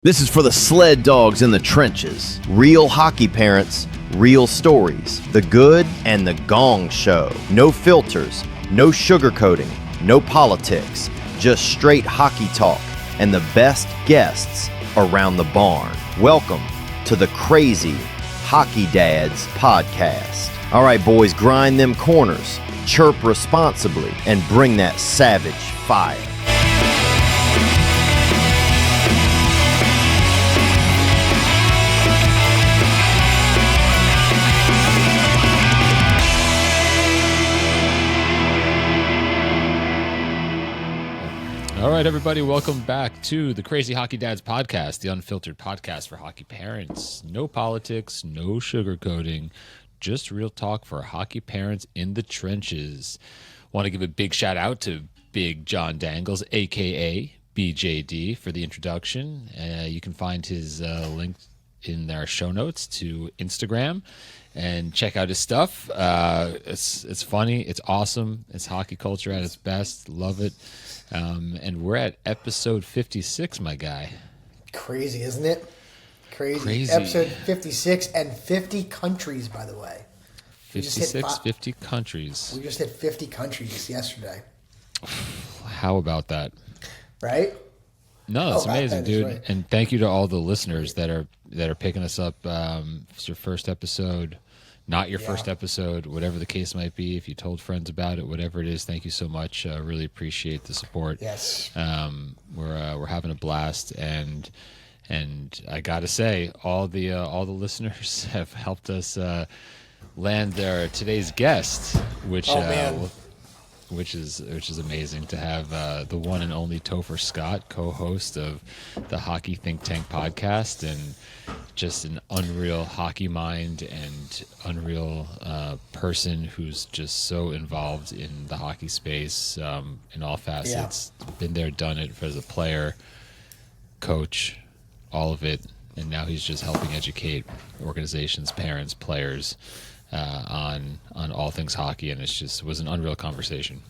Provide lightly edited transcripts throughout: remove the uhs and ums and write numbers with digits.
This is for the sled dogs in the trenches. Real hockey parents, real stories. The good and the gong show. No filters, no sugarcoating, no politics. Just straight hockey talk and the best guests around the barn. Welcome to the Crazy Hockey Dads podcast. All right, boys, grind them corners, chirp responsibly, and bring that savage fire. All right, everybody, welcome back to the Crazy Hockey Dads podcast, the unfiltered podcast for hockey parents. No politics, no sugarcoating, just real talk for hockey parents in the trenches. Want to give a big shout out to Big John Dangles, a.k.a. BJD, for the introduction. You can find his link in our show notes to Instagram and check out his stuff. It's funny, it's awesome, it's hockey culture at its best. Love it. And we're at episode 56, my guy. Crazy, isn't it? Crazy. Episode 56 and 50 countries, by the way. 50 countries. We just hit 50 countries yesterday. How about that? Right? No, that's amazing, dude. Right. And thank you to all the listeners that are picking us up. It's your first episode, not your first episode, whatever the case might be. If you told friends about it, whatever it is, thank you so much. Really appreciate the support. Yes. We're having a blast, and I gotta say, all the listeners have helped us land today's guest, which is amazing to have the one and only Topher Scott, co-host of the Hockey Think Tank podcast, and just an unreal hockey mind and unreal person who's just so involved in the hockey space in all facets. Yeah. Been there, done it as a player, coach, all of it, and now he's just helping educate organizations, parents, players on all things hockey, and it was an unreal conversation.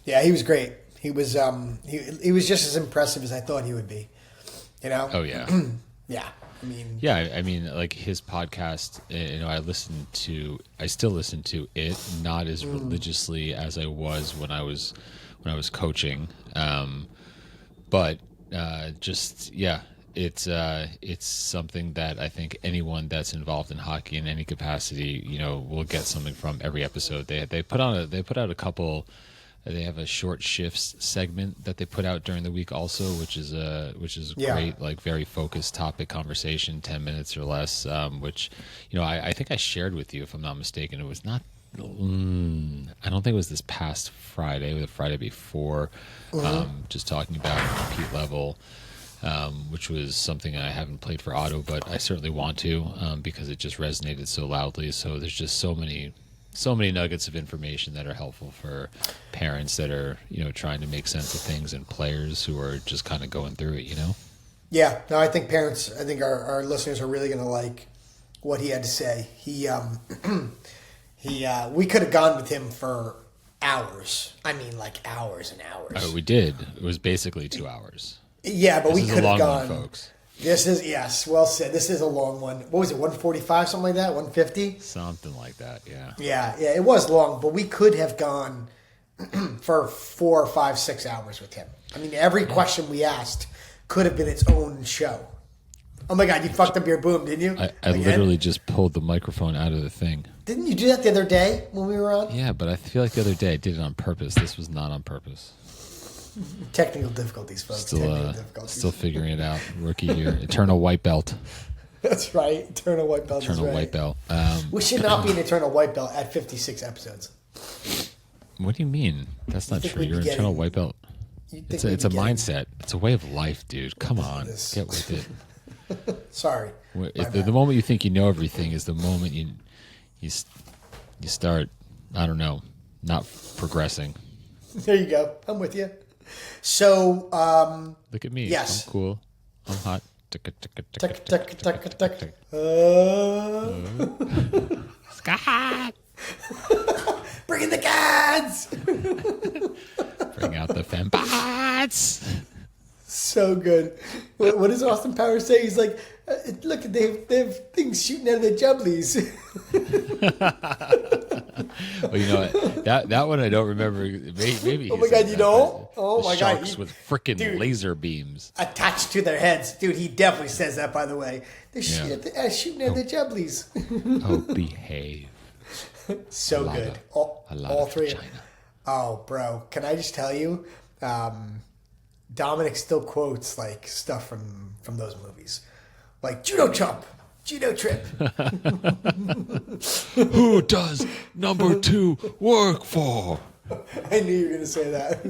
Yeah, he was great. He was he was just as impressive as I thought he would be. You know? Oh yeah. Yeah. I mean, like his podcast. I still listen to it, not as religiously as I was when I was coaching, but it's something that I think anyone that's involved in hockey in any capacity, will get something from every episode. They put out a couple. They have a short shifts segment that they put out during the week also, which is great, like very focused topic conversation, 10 minutes or less, which, I think I shared with you, if I'm not mistaken. It was not, I don't think it was this past Friday or the Friday before, just talking about compete level, which was something I haven't played for Otto, but I certainly want to, because it just resonated so loudly. So there's just so many nuggets of information that are helpful for parents that are, trying to make sense of things, and players who are just kind of going through it, Yeah. No, I think our listeners are really going to like what he had to say. We could have gone with him for hours. I mean, like hours and hours. Oh, we did. It was basically 2 hours. Yeah, but we could have gone. One, folks. This is, yes, well said. This is a long one. What was it, 145, something like that? 150? Something like that, yeah. Yeah, it was long, but we could have gone for 4, 5, 6 hours with him. I mean, every question we asked could have been its own show. Oh my God, you fucked up your boom, didn't you? I literally just pulled the microphone out of the thing. Didn't you do that the other day when we were on? Yeah, but I feel like the other day I did it on purpose. This was not on purpose. Technical difficulties, folks. Still figuring it out. Rookie year. Eternal white belt. That's right. Eternal white belt. Eternal white belt. We should not be an eternal white belt at 56 episodes. What do you mean? That's not true. You're an eternal white belt. It's a mindset. It's a way of life, dude. Come on. Get with it. Sorry. The moment you think you know everything is the moment you start, I don't know, not progressing. There you go. I'm with you. So, look at me. Yes. I'm cool. I'm hot. Scott! Bring in the cats! Bring out the fembots. So good. What does Austin Powers say? He's like, look, they have things shooting out of their jubblies. Well, you know what? That one I don't remember. Maybe. Oh my God, you don't? Oh my God, sharks with freaking laser beams attached to their heads. Dude, he definitely says that, by the way. They're shooting at their jubblies. Oh, behave. So good. All three. China. Oh, bro. Can I just tell you, Dominic still quotes like stuff from those movies. Like judo chump, judo trip. Who does number 2 work for? I knew you were going to say that.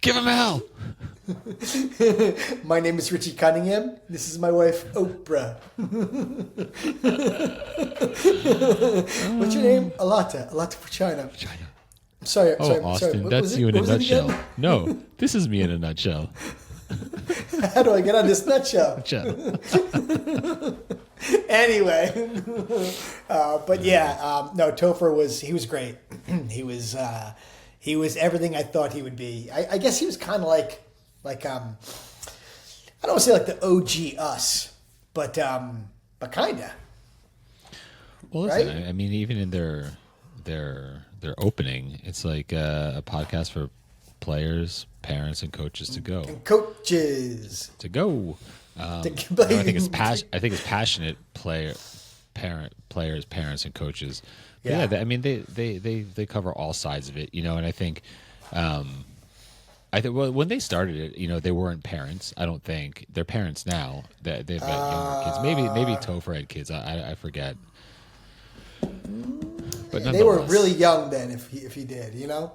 Give him hell. My name is Richie Cunningham. This is my wife, Oprah. What's your name? Alata. Alata for China. Sorry. Austin, that's you in a nutshell. No, this is me in a nutshell. How do I get on this nutshell? Anyway, but yeah, no, Topher was great. he was everything I thought he would be. I guess he was kind of like I don't want to say like the OG us, but kinda. Well, listen, right? I mean, even in their opening, it's like a podcast for players, parents, and coaches to go. And coaches to go. I think it's passionate players, parents, and coaches. But yeah, they cover all sides of it, you know. And I think, when they started it, you know, they weren't parents. I don't think they're parents now. They've got younger kids. Maybe Topher had kids. I forget. But they were really young then. If he did, you know.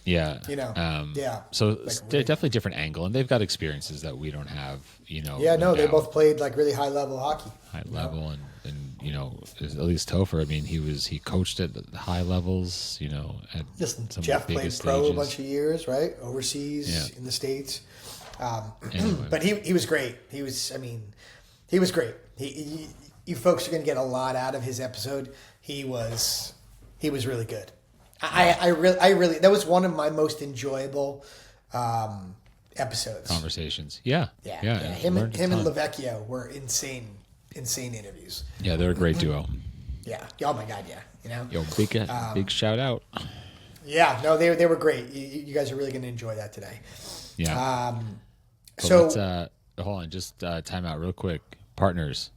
Yeah. You know. Yeah. So they're definitely a different angle, and they've got experiences that we don't have. You know. Yeah. No, they both played like really high level hockey. High level, and you know, at least Topher. I mean, he coached at high levels. You know, at some Jeff of the played biggest pro stages. a bunch of years, right? Overseas in the States. Anyway. But he was great. He was great. You folks are going to get a lot out of his episode. He was really good. I really that was one of my most enjoyable episodes. Conversations. Yeah. Him and Lavecchio were insane interviews. Yeah, they're a great duo. Yeah. Oh my God. Yeah. You know. Yo, big shout out. Yeah. No, they were great. You guys are really going to enjoy that today. Yeah. So let's, hold on, just time out real quick. Partners.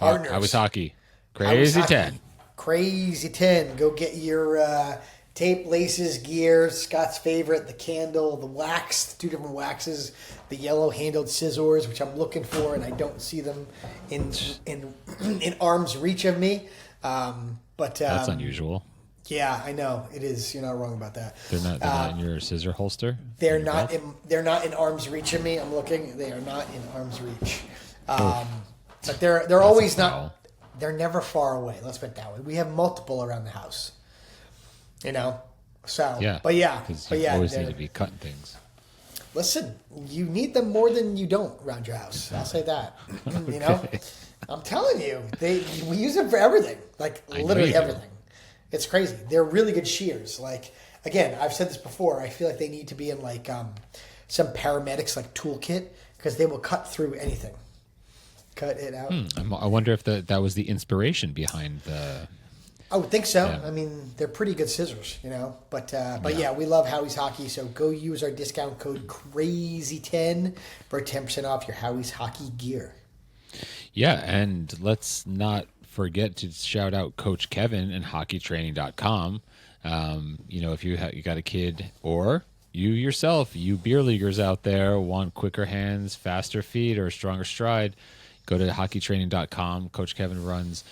I was hockey. Crazy 10. Crazy 10. Go get your tape, laces, gear, Scott's favorite, the candle, the wax, 2 different waxes, the yellow-handled scissors, which I'm looking for, and I don't see them in arm's reach of me. But that's unusual. Yeah, I know it is. You're not wrong about that. They're not in your scissor holster. They're not in arm's reach of me. I'm looking. They are not in arm's reach. But they're always not. They're never far away. Let's put it that way. We have multiple around the house. You know, so yeah. But you always need to be cutting things. Listen, you need them more than you don't around your house. I'll say that. You know, I'm telling you, we use them for everything. Like literally everything. It's crazy. They're really good shears. Like again, I've said this before. I feel like they need to be in like some paramedics like toolkit because they will cut through anything. Cut it out. I wonder if that was the inspiration behind the. I would think so. Yeah. I mean, they're pretty good scissors, you know. But yeah, we love Howie's Hockey. So go use our discount code CRAZY10 for 10% off your Howie's Hockey gear. Yeah, and let's not forget to shout out Coach Kevin and hockeytraining.com. You know, if you got a kid or you yourself, you beer leaguers out there want quicker hands, faster feet, or a stronger stride, go to hockeytraining.com. Coach Kevin runs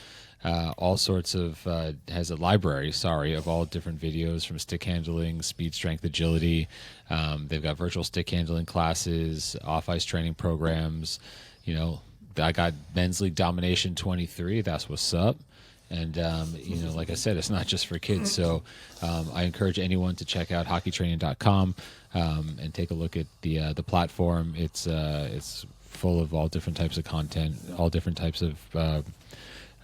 all sorts of has a library of all different videos from stick handling, speed, strength, agility. They've got virtual stick handling classes, off ice training programs. You know, I got men's league domination 23. That's what's up. And you know, like I said, it's not just for kids. So I encourage anyone to check out hockeytraining.com and take a look at the platform. It's full of all different types of content, all different types of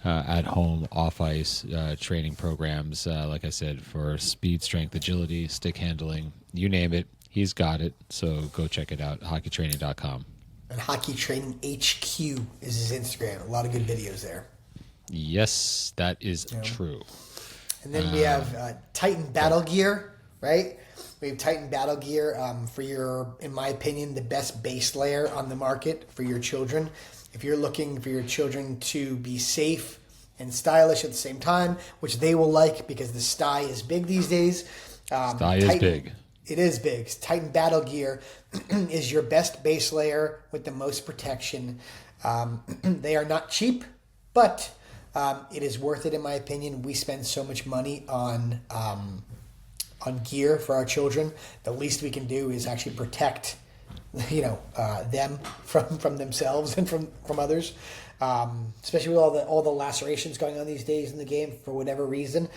at-home, off-ice training programs, like I said, for speed, strength, agility, stick handling, you name it. He's got it. So go check it out, hockeytraining.com. And Hockey Training HQ is his Instagram. A lot of good videos there. Yes, that is true. And then we have Titan Battle Gear, right? We have Titan Battle Gear for your, in my opinion, the best base layer on the market for your children. If you're looking for your children to be safe and stylish at the same time, which they will like because the sty is big these days. Sty is big. It is big. Titan Battle Gear is your best base layer with the most protection. They are not cheap, but it is worth it in my opinion. We spend so much money on gear for our children. The least we can do is actually protect, them from themselves and from others. Especially with all the lacerations going on these days in the game for whatever reason.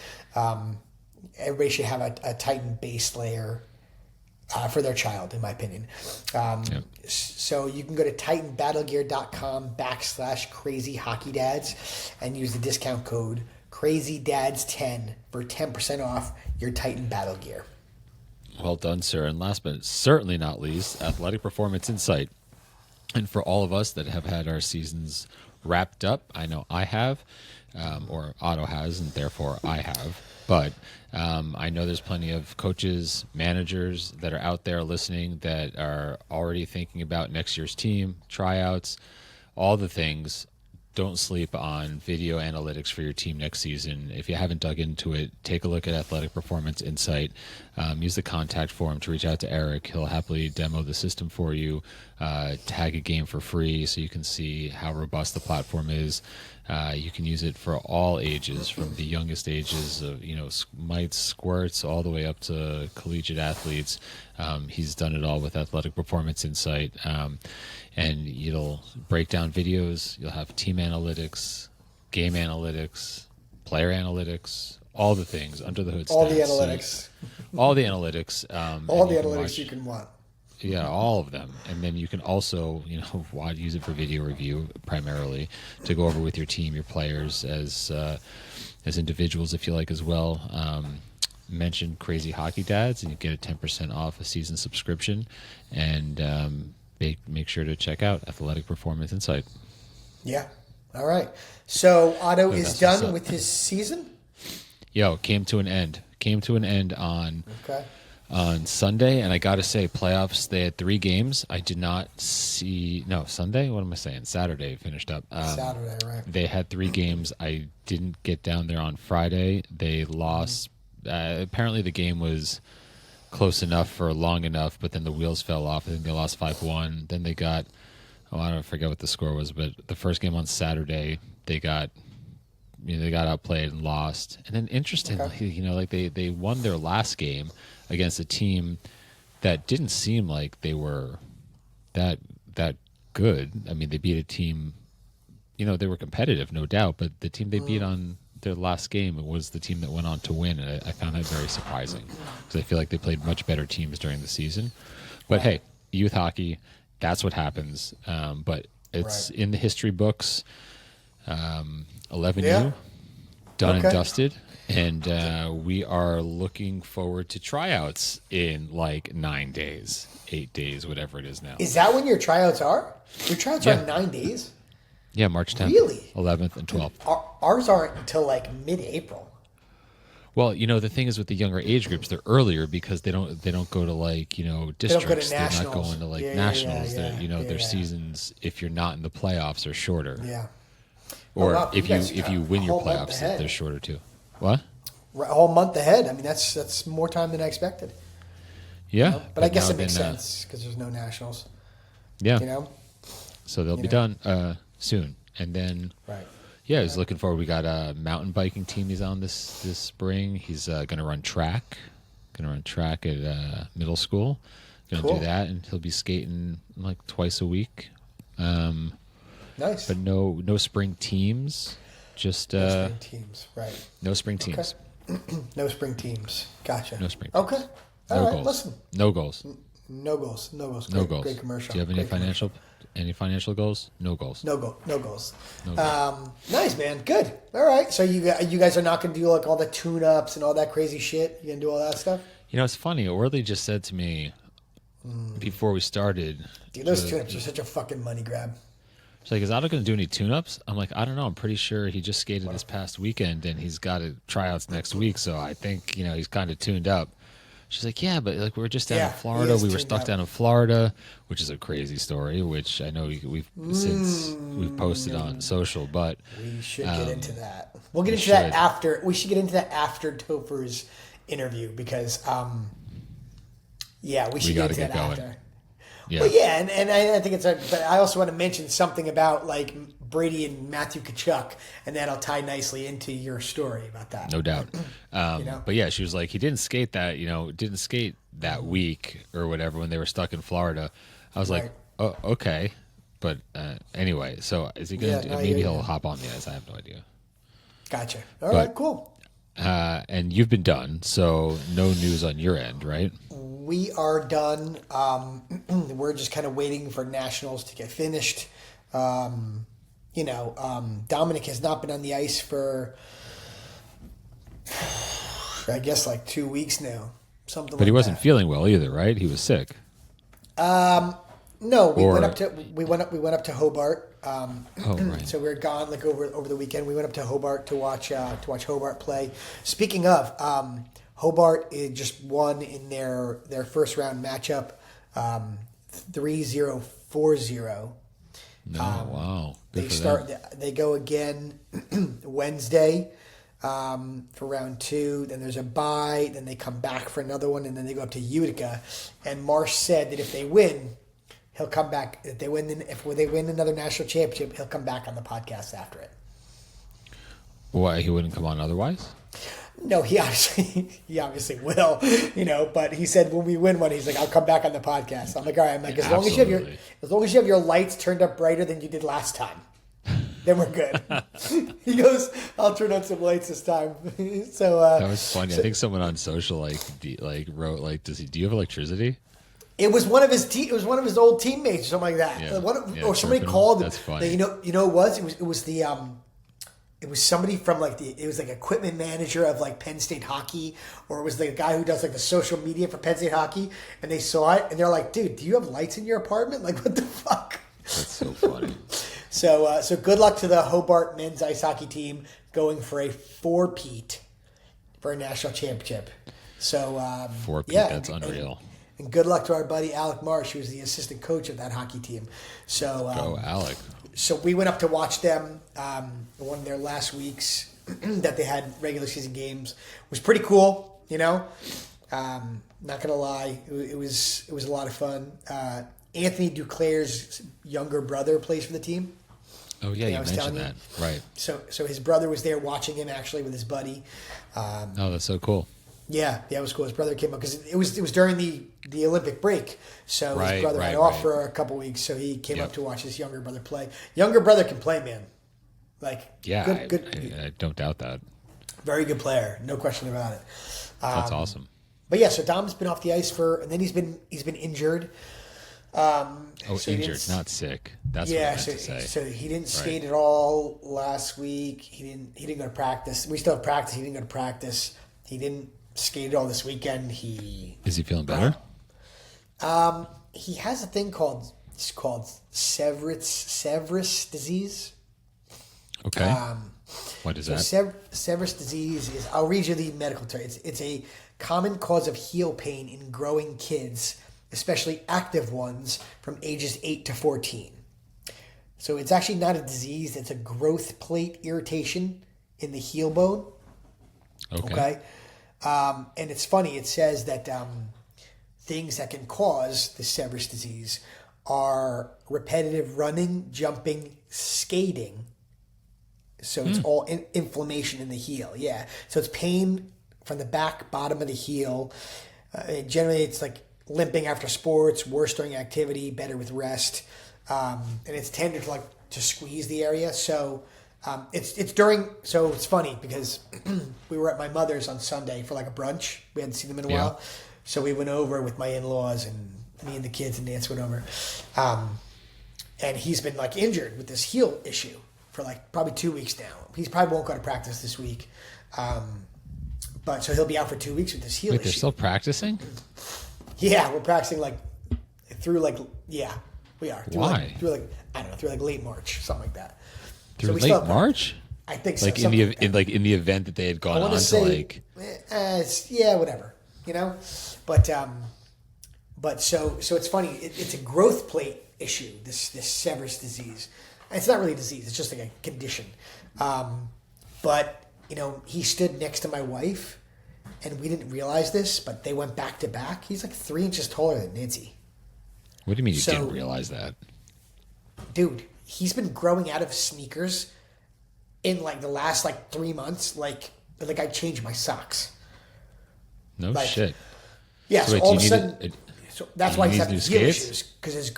Everybody should have a Titan base layer for their child, in my opinion. So you can go to titanbattlegear.com/crazyhockeydads and use the discount code crazydads10 for 10% off your Titan Battle Gear. Well done, sir. And last but certainly not least, Athletic Performance Insight. And for all of us that have had our seasons wrapped up, I know I have, or Otto has, and therefore I have. But I know there's plenty of coaches, managers that are out there listening that are already thinking about next year's team, tryouts, all the things. Don't sleep on video analytics for your team next season. If you haven't dug into it, take a look at Athletic Performance Insight. Use the contact form to reach out to Eric. He'll happily demo the system for you, tag a game for free so you can see how robust the platform is. You can use it for all ages, from the youngest ages of mites, squirts, all the way up to collegiate athletes. He's done it all with Athletic Performance Insight. And it'll break down videos. You'll have team analytics, game analytics, player analytics, all the things under the hood. All stats. the analytics. All the analytics. All the analytics you can want. Yeah, all of them. And then you can also, use it for video review primarily to go over with your team, your players as individuals if you like as well. Mention Crazy Hockey Dads and you get a 10% off a season subscription. And make sure to check out Athletic Performance Insight. Yeah. All right. So Otto is done with his season? Came to an end. On okay. On Sunday, and I got to say, playoffs, they had 3 games. I did not see... No, Sunday? What am I saying? Saturday finished up. Saturday, right. They had 3 games. I didn't get down there on Friday. They lost... apparently the game was close enough for long enough, but then the wheels fell off. I think they lost 5-1. Then they got... I don't forget what the score was, but the first game on Saturday, they got outplayed and lost. And then interestingly, they won their last game against a team that didn't seem like they were that good. I mean, they beat a team, they were competitive, no doubt, but the team they beat on their last game was the team that went on to win. And I found that very surprising because I feel like they played much better teams during the season. But hey, youth hockey, that's what happens. But it's in the history books. 11U, done and dusted. And we are looking forward to tryouts in like 9 days, 8 days, whatever it is now. Is that when your tryouts are? Your tryouts are in 9 days? Yeah, March 10th, really? 11th, and 12th. Ours aren't until like mid-April. Well, the thing is with the younger age groups, they're earlier because they don't go to like districts. They're not going to like nationals. Their seasons, if you're not in the playoffs, are shorter. Yeah. Or if you win your playoffs, they're shorter too. What? A whole month ahead. I mean, that's more time than I expected. Yeah, but I guess it makes sense because there's no nationals. Yeah. So they'll be done soon, and then yeah, he's looking forward. We got a mountain biking team he's on this spring. He's going to run track. At middle school. Going to do that, and he'll be skating like twice a week. Nice. But no spring teams. Just no spring teams, right? No spring teams. Okay. No spring teams. Gotcha. No spring. Okay. All right. Goals. Listen. No goals. No goals. No goals. No goals. Great commercial. Do you have any financial goals? No goals. No goals. No goals. Nice, man. Good. All right. So you guys are not going to do like all the tune-ups and all that crazy shit? You going to do all that stuff? It's funny. Orly just said to me, before we started. Dude, those tune-ups are such a fucking money grab. She's like, is Otto going to do any tune-ups? I'm like, I don't know. I'm pretty sure he just skated this past weekend, and he's got tryouts next week. So I think, he's kind of tuned up. She's like, yeah, but like we're just down in Florida. We were stuck down in Florida, which is a crazy story, which I know we've posted on social. But we should get into that. We'll get into that after. We should get into that after Topher's interview because, we should get into that after. Yeah. Well, yeah, and I think but I also want to mention something about like Brady and Matthew Tkachuk, and that'll tie nicely into your story about that. No doubt. But yeah, she was like, he didn't skate that week or whatever when they were stuck in Florida. I was like, oh, okay. But anyway, so is he going to, maybe he'll hop on the ice. I have no idea. Gotcha. All right, cool. And you've been done, so no news on your end, right? We are done. We're just kind of waiting for nationals to get finished. Dominic has not been on the ice for, I guess, like 2 weeks now. But he wasn't feeling well either, right? He was sick. No, we went up to Hobart. Right. So we were gone like over the weekend. We went up to Hobart to watch Hobart play. Speaking of, Hobart just won in their first round matchup, 3-0-4-0. Wow. They go again Wednesday for round 2. Then there's a bye. Then they come back for another one, and then they go up to Utica. And Marsh said that if they win, he'll come back. If they win another national championship, he'll come back on the podcast after it. Why he wouldn't come on otherwise? No, he obviously will, But he said when we win one, he's like, I'll come back on the podcast. I'm like, all right. I'm like, as long as you have your lights turned up brighter than you did last time, then we're good. He goes, I'll turn on some lights this time. So that was funny. I think someone on social wrote do you have electricity? It was one of his it was one of his old teammates or something like that. Yeah. Or somebody called. That's funny. It was the. It was somebody from it was like equipment manager of like Penn State hockey, or it was the guy who does like the social media for Penn State hockey, and they saw it and they're like, dude, do you have lights in your apartment? Like, what the fuck? That's so funny. So good luck to the Hobart men's ice hockey team going for a 4-peat for a national championship. So 4-peat, that's unreal. And good luck to our buddy Alec Marsh, who's the assistant coach of that hockey team. So go Alec. So we went up to watch them. One of their last weeks that they had regular season games was pretty cool. Not gonna lie, it was a lot of fun. Anthony Duclair's younger brother plays for the team. Oh yeah, you mentioned that, right? So his brother was there watching him actually with his buddy. That's so cool. Yeah, it was cool. His brother came up because it was during the Olympic break, so his brother had off for a couple weeks, so he came up to watch his younger brother play. Younger brother can play, man. I don't doubt that. Very good player, no question about it. That's awesome. But yeah, so Dom's been off the ice and then he's been injured. Injured, not sick. That's what I meant to say. So he didn't skate at all last week. He didn't go to practice. We still have practice. He didn't go to practice. He didn't skate at all this weekend. Is he feeling better? He has a thing called Severus disease. Okay. What is that? Severus disease is. I'll read you the medical term. It's a common cause of heel pain in growing kids, especially active ones from ages 8 to 14. So it's actually not a disease. It's a growth plate irritation in the heel bone. Okay. And it's funny. It says that things that can cause the Severus disease are repetitive running, jumping, skating. So it's all inflammation in the heel. Yeah. So it's pain from the back, bottom of the heel. Generally, it's like limping after sports, worse during activity, better with rest. And it's tended to squeeze the area. So it's during. So it's funny because we were at my mother's on Sunday for like a brunch. We hadn't seen them in a while. So we went over with my in-laws and me and the kids and Nance went over. And he's been like injured with this heel issue for like probably 2 weeks now. He probably won't go to practice this week. But so he'll be out for 2 weeks with this heel issue. They're still practicing? Yeah, we're practicing like through like yeah, we are. Through Why? Through I don't know, through like late March, something like that. Through we late still have- March? I think so. Like in the event that they had gone on to like yeah, whatever, you know. But so it's funny. It's a growth plate issue. This Severus disease. It's not really a disease. It's just like a condition. But you know, he stood next to my wife, and we didn't realize this, but they went back to back. He's like 3 inches taller than Nancy. What do you mean you didn't realize that? Dude, he's been growing out of sneakers in like the last like 3 months. Like I changed my socks. No shit. Yeah, so wait, all of a sudden, so that's why he's having new heel skates? issues. Because his,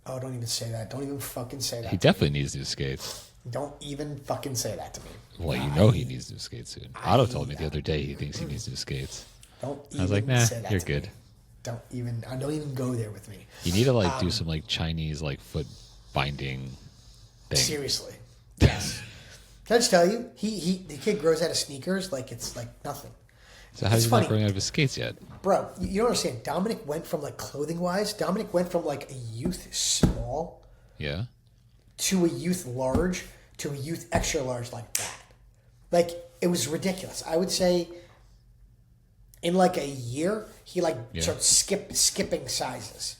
oh, don't even say that. Don't even fucking say that. He definitely needs new skates. Don't even fucking say that to me. Well, you know he needs new skates soon. Otto told me the other day he thinks he needs new skates. Don't even I was like, nah, say that you're to good. me. Don't even go there with me. You need to like do some like Chinese like foot binding thing. Seriously. Yes. Can I just tell you, the kid grows out of sneakers like it's like nothing. So how's It's he funny. not growing out of his skates yet? Bro, you don't understand. Dominic went from like clothing wise, Dominic went from like a youth small Yeah. to a youth large to a youth extra large like that. Like it was ridiculous. I would say in like a year he like started skipping sizes,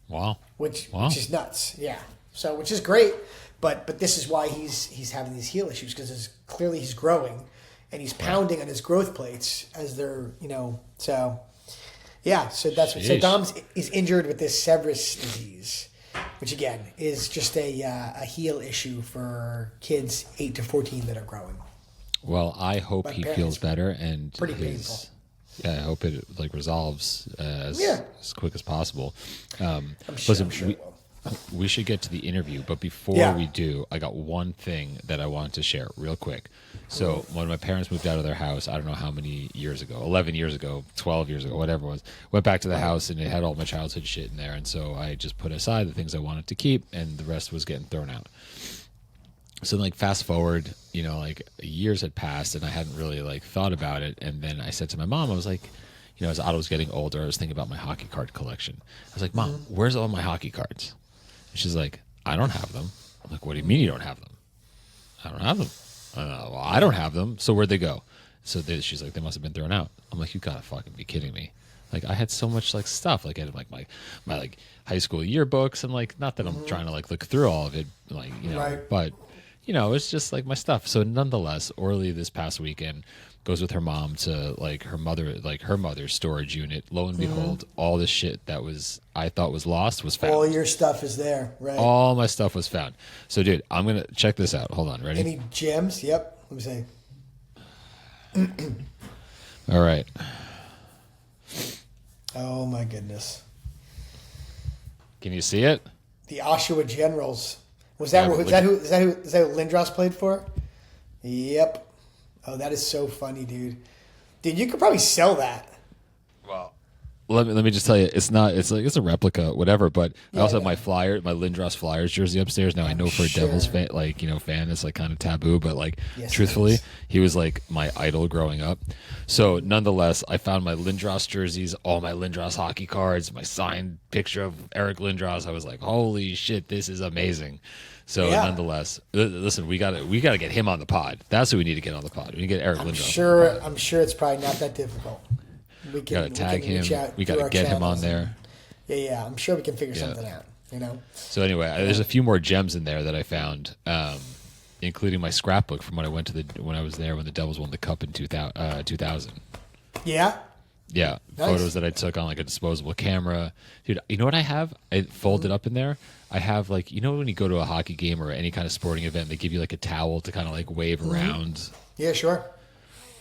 Wow. which is nuts. Yeah. So which is great, but this is why he's having these heel issues because clearly he's growing and he's pounding on his growth plates as they're so. Yeah, so that's so Dom is injured with this Severus disease, which again is just a heel issue for kids 8 to 14 that are growing. Well, I hope he feels better and pretty painful. Yeah, I hope it like resolves as quick as possible. I'm sure it will. We should get to the interview, but before we do, I got one thing that I wanted to share real quick. So when my parents moved out of their house, I don't know how many years ago, 11 years ago, 12 years ago, whatever it was, went back to the house and it had all my childhood shit in there. And so I just put aside the things I wanted to keep and the rest was getting thrown out. So like fast forward, like years had passed and I hadn't really like thought about it. And then I said to my mom, I was like, as Otto was getting older, I was thinking about my hockey card collection. I was like, Mom, where's all my hockey cards? And she's like, I don't have them. I'm like, what do you mean you don't have them? I don't have them. Well, I don't have them. So where'd they go? So she's like, they must have been thrown out. I'm like, you gotta fucking be kidding me. Like I had so much like stuff. Like I had like my like high school yearbooks and like not that I'm trying to like look through all of it, like but it's just like my stuff. So nonetheless, Orly this past weekend goes with her mom to like her mother's storage unit. Lo and behold, all the shit that I thought was lost was found. All your stuff is there, right? All my stuff was found. So dude, I'm gonna check this out. Hold on, ready? Any gems? Yep. Let me see. All right. Oh my goodness. Can you see it? The Oshawa Generals. Is that who Lindros played for? Yep. Oh, that is so funny, dude. Dude, you could probably sell that. Well, let me just tell you, it's a replica, whatever. But I also have my Lindros Flyers jersey upstairs. Now I know for a Devils fan, fan, it's like kind of taboo. But like, truthfully, he was like my idol growing up. So nonetheless, I found my Lindros jerseys, all my Lindros hockey cards, my signed picture of Eric Lindros. I was like, holy shit, this is amazing. So nonetheless, listen, we gotta get him on the pod. That's who we need to get on the pod. We need to get Eric Lindros. I'm sure it's probably not that difficult. We gotta tag him. We gotta get him on there. Yeah. I'm sure we can figure something out. So anyway, there's a few more gems in there that I found, including my scrapbook from when I went when I was there when the Devils won the Cup in 2000. Yeah. Yeah, nice. Photos that I took on like a disposable camera. Dude, you know what I have? I folded up in there. I have like, when you go to a hockey game or any kind of sporting event, they give you like a towel to kind of like wave around. Yeah, sure.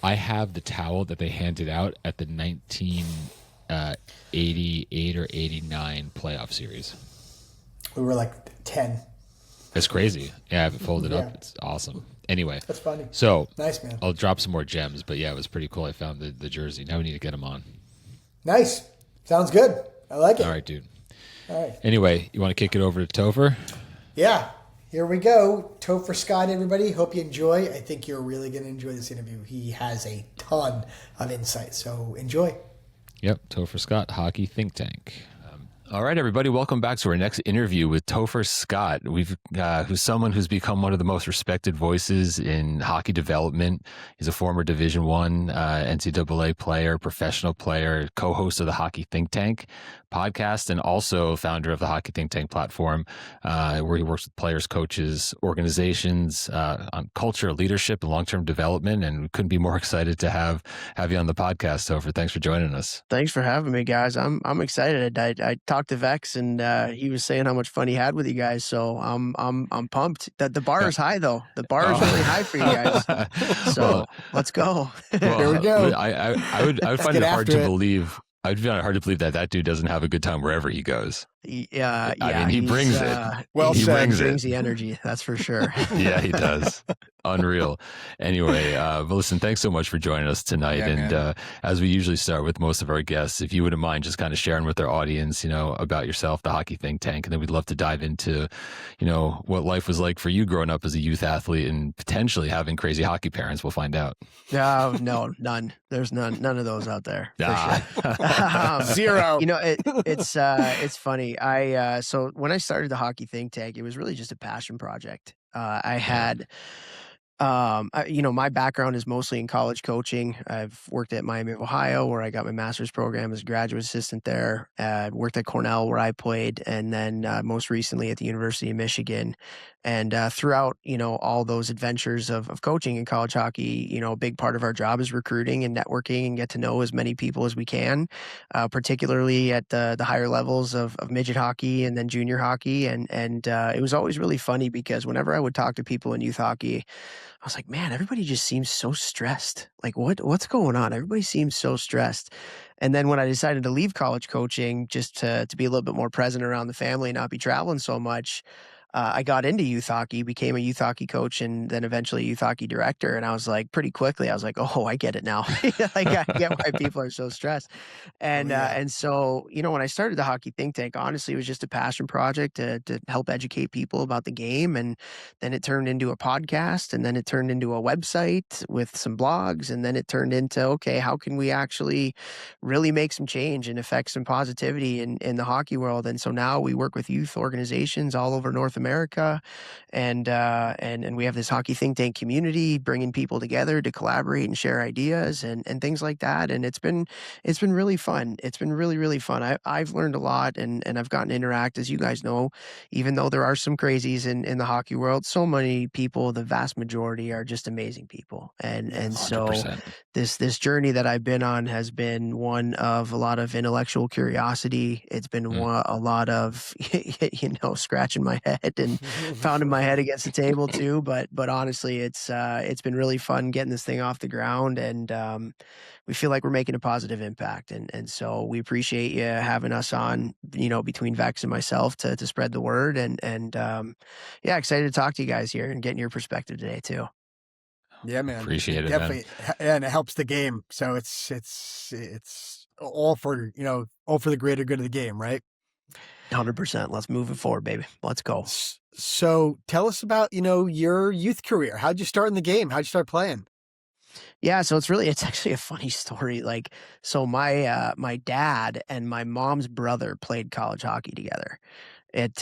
I have the towel that they handed out at the 1988 or 89 playoff series. We were like 10. It's crazy. Yeah, I have it folded up. It's awesome. Anyway. That's funny. So, nice, man. I'll drop some more gems, but yeah, it was pretty cool. I found the jersey. Now we need to get him on. Nice. Sounds good. I like it. All right, dude. All right. Anyway, you want to kick it over to Topher? Yeah. Here we go. Topher Scott, everybody. Hope you enjoy. I think you're really going to enjoy this interview. He has a ton of insight, so enjoy. Yep, Topher Scott, Hockey Think Tank. All right, everybody, welcome back to our next interview with Topher Scott. Who's someone who's become one of the most respected voices in hockey development. He's a former Division One NCAA player, professional player, co-host of the Hockey Think Tank podcast, and also founder of the Hockey Think Tank platform, where he works with players, coaches, organizations on culture, leadership, and long-term development. And we couldn't be more excited to have you on the podcast, Topher. Thanks for joining us. Thanks for having me, guys. I'm excited. I talked to Vex, and he was saying how much fun he had with you guys. So I'm pumped. The bar is high, though. The bar is really high for you guys. So let's go. Here we go. I would find it hard to believe. I'd find it hard to believe that dude doesn't have a good time wherever he goes. Yeah, I mean, he brings it. Well he said. brings the energy. That's for sure. Yeah, he does. Unreal. Anyway, but listen, thanks so much for joining us tonight. Yeah, As we usually start with most of our guests, if you wouldn't mind just kind of sharing with our audience, about yourself, the Hockey Think Tank, and then we'd love to dive into, what life was like for you growing up as a youth athlete and potentially having crazy hockey parents. We'll find out. No, none. There's none of those out there. For sure. Zero. It's funny. So when I started the Hockey Think Tank, it was really just a passion project. I had, my background is mostly in college coaching. I've worked at Miami of Ohio, where I got my master's program as a graduate assistant there. Worked at Cornell, where I played, and then most recently at the University of Michigan. And throughout, all those adventures of coaching in college hockey, a big part of our job is recruiting and networking and get to know as many people as we can, particularly at the higher levels of midget hockey and then junior hockey. And it was always really funny because whenever I would talk to people in youth hockey, I was like, man, everybody just seems so stressed. Like, what's going on? Everybody seems so stressed. And then when I decided to leave college coaching just to be a little bit more present around the family and not be traveling so much, I got into youth hockey, became a youth hockey coach, and then eventually youth hockey director. And I was like, pretty quickly, I was like, oh, I get it now. Like, I get why people are so stressed. And and so, when I started the Hockey Think Tank, honestly, it was just a passion project to help educate people about the game. And then it turned into a podcast, and then it turned into a website with some blogs, and then it turned into, okay, how can we actually really make some change and affect some positivity in the hockey world? And so now we work with youth organizations all over North America, and we have this Hockey Think Tank community, bringing people together to collaborate and share ideas and things like that. And it's been really fun. It's been really, really fun. I've learned a lot, and I've gotten to interact, as you guys know, even though there are some crazies in the hockey world. So many people, the vast majority, are just amazing people, and so 100%. this journey that I've been on has been one of a lot of intellectual curiosity. It's been a lot of scratching my head and pounding my head against the table too. But honestly, it's been really fun getting this thing off the ground, and we feel like we're making a positive impact. And so we appreciate you having us on, between Vex and myself to spread the word, and excited to talk to you guys here and getting your perspective today too. Yeah, man. Appreciate it, definitely, and it helps the game. So it's all for the greater good of the game, right? 100%. Let's move it forward, baby. Let's go. So tell us about your youth career. How'd you start in the game? How'd you start playing? Yeah, so it's actually a funny story. Like, so my dad and my mom's brother played college hockey together. It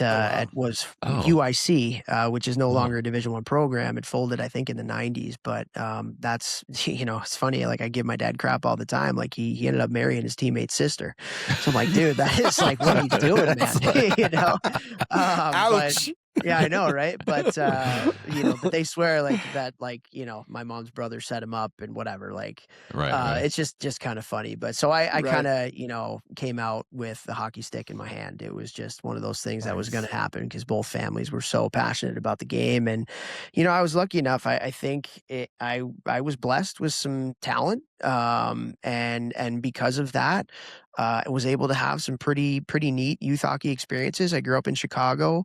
was UIC, which is no longer a Division I program. It folded, I think, in the 90s. But that's, it's funny. Like, I give my dad crap all the time. Like, he ended up marrying his teammate's sister. So I'm like, dude, that is like what he's doing, man. Ouch. Yeah, I know, right? But but they swear that my mom's brother set him up and whatever. Like, Right. It's just kind of funny. But so I kind of came out with the hockey stick in my hand. It was just one of those things that was going to happen because both families were so passionate about the game, and I was lucky enough. I think I was blessed with some talent, and because of that, I was able to have some pretty neat youth hockey experiences. I grew up in Chicago.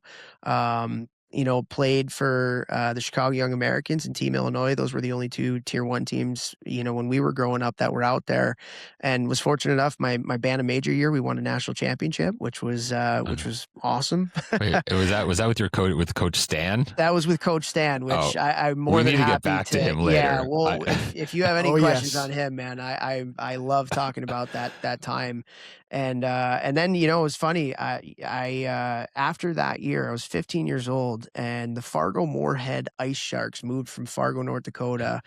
played for the Chicago Young Americans and Team Illinois. Those were the only two Tier 1 teams, when we were growing up that were out there, and was fortunate enough. My Bantam major year, we won a national championship, which was awesome. Wait, was that with your coach, with Coach Stan? That was with Coach Stan, which I'm more than happy to get back to him later. Yeah, well, if you have any questions on him, man, I love talking about that time. And then, it was funny. I after that year, I was 15 years old, and the Fargo Moorhead Ice Sharks moved from Fargo, North Dakota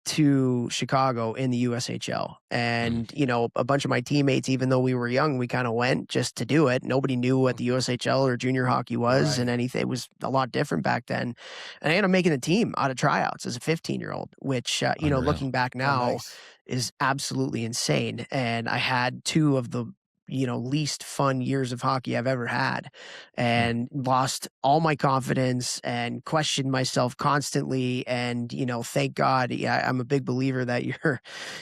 to Chicago in the USHL. And, a bunch of my teammates, even though we were young, we kind of went just to do it. Nobody knew what the USHL or junior hockey was, and anything. It was a lot different back then. And I ended up making the team out of tryouts as a 15-year-old, which, looking back now is absolutely insane. And I had two of the least fun years of hockey I've ever had, and lost all my confidence and questioned myself constantly. And, thank God, I'm a big believer that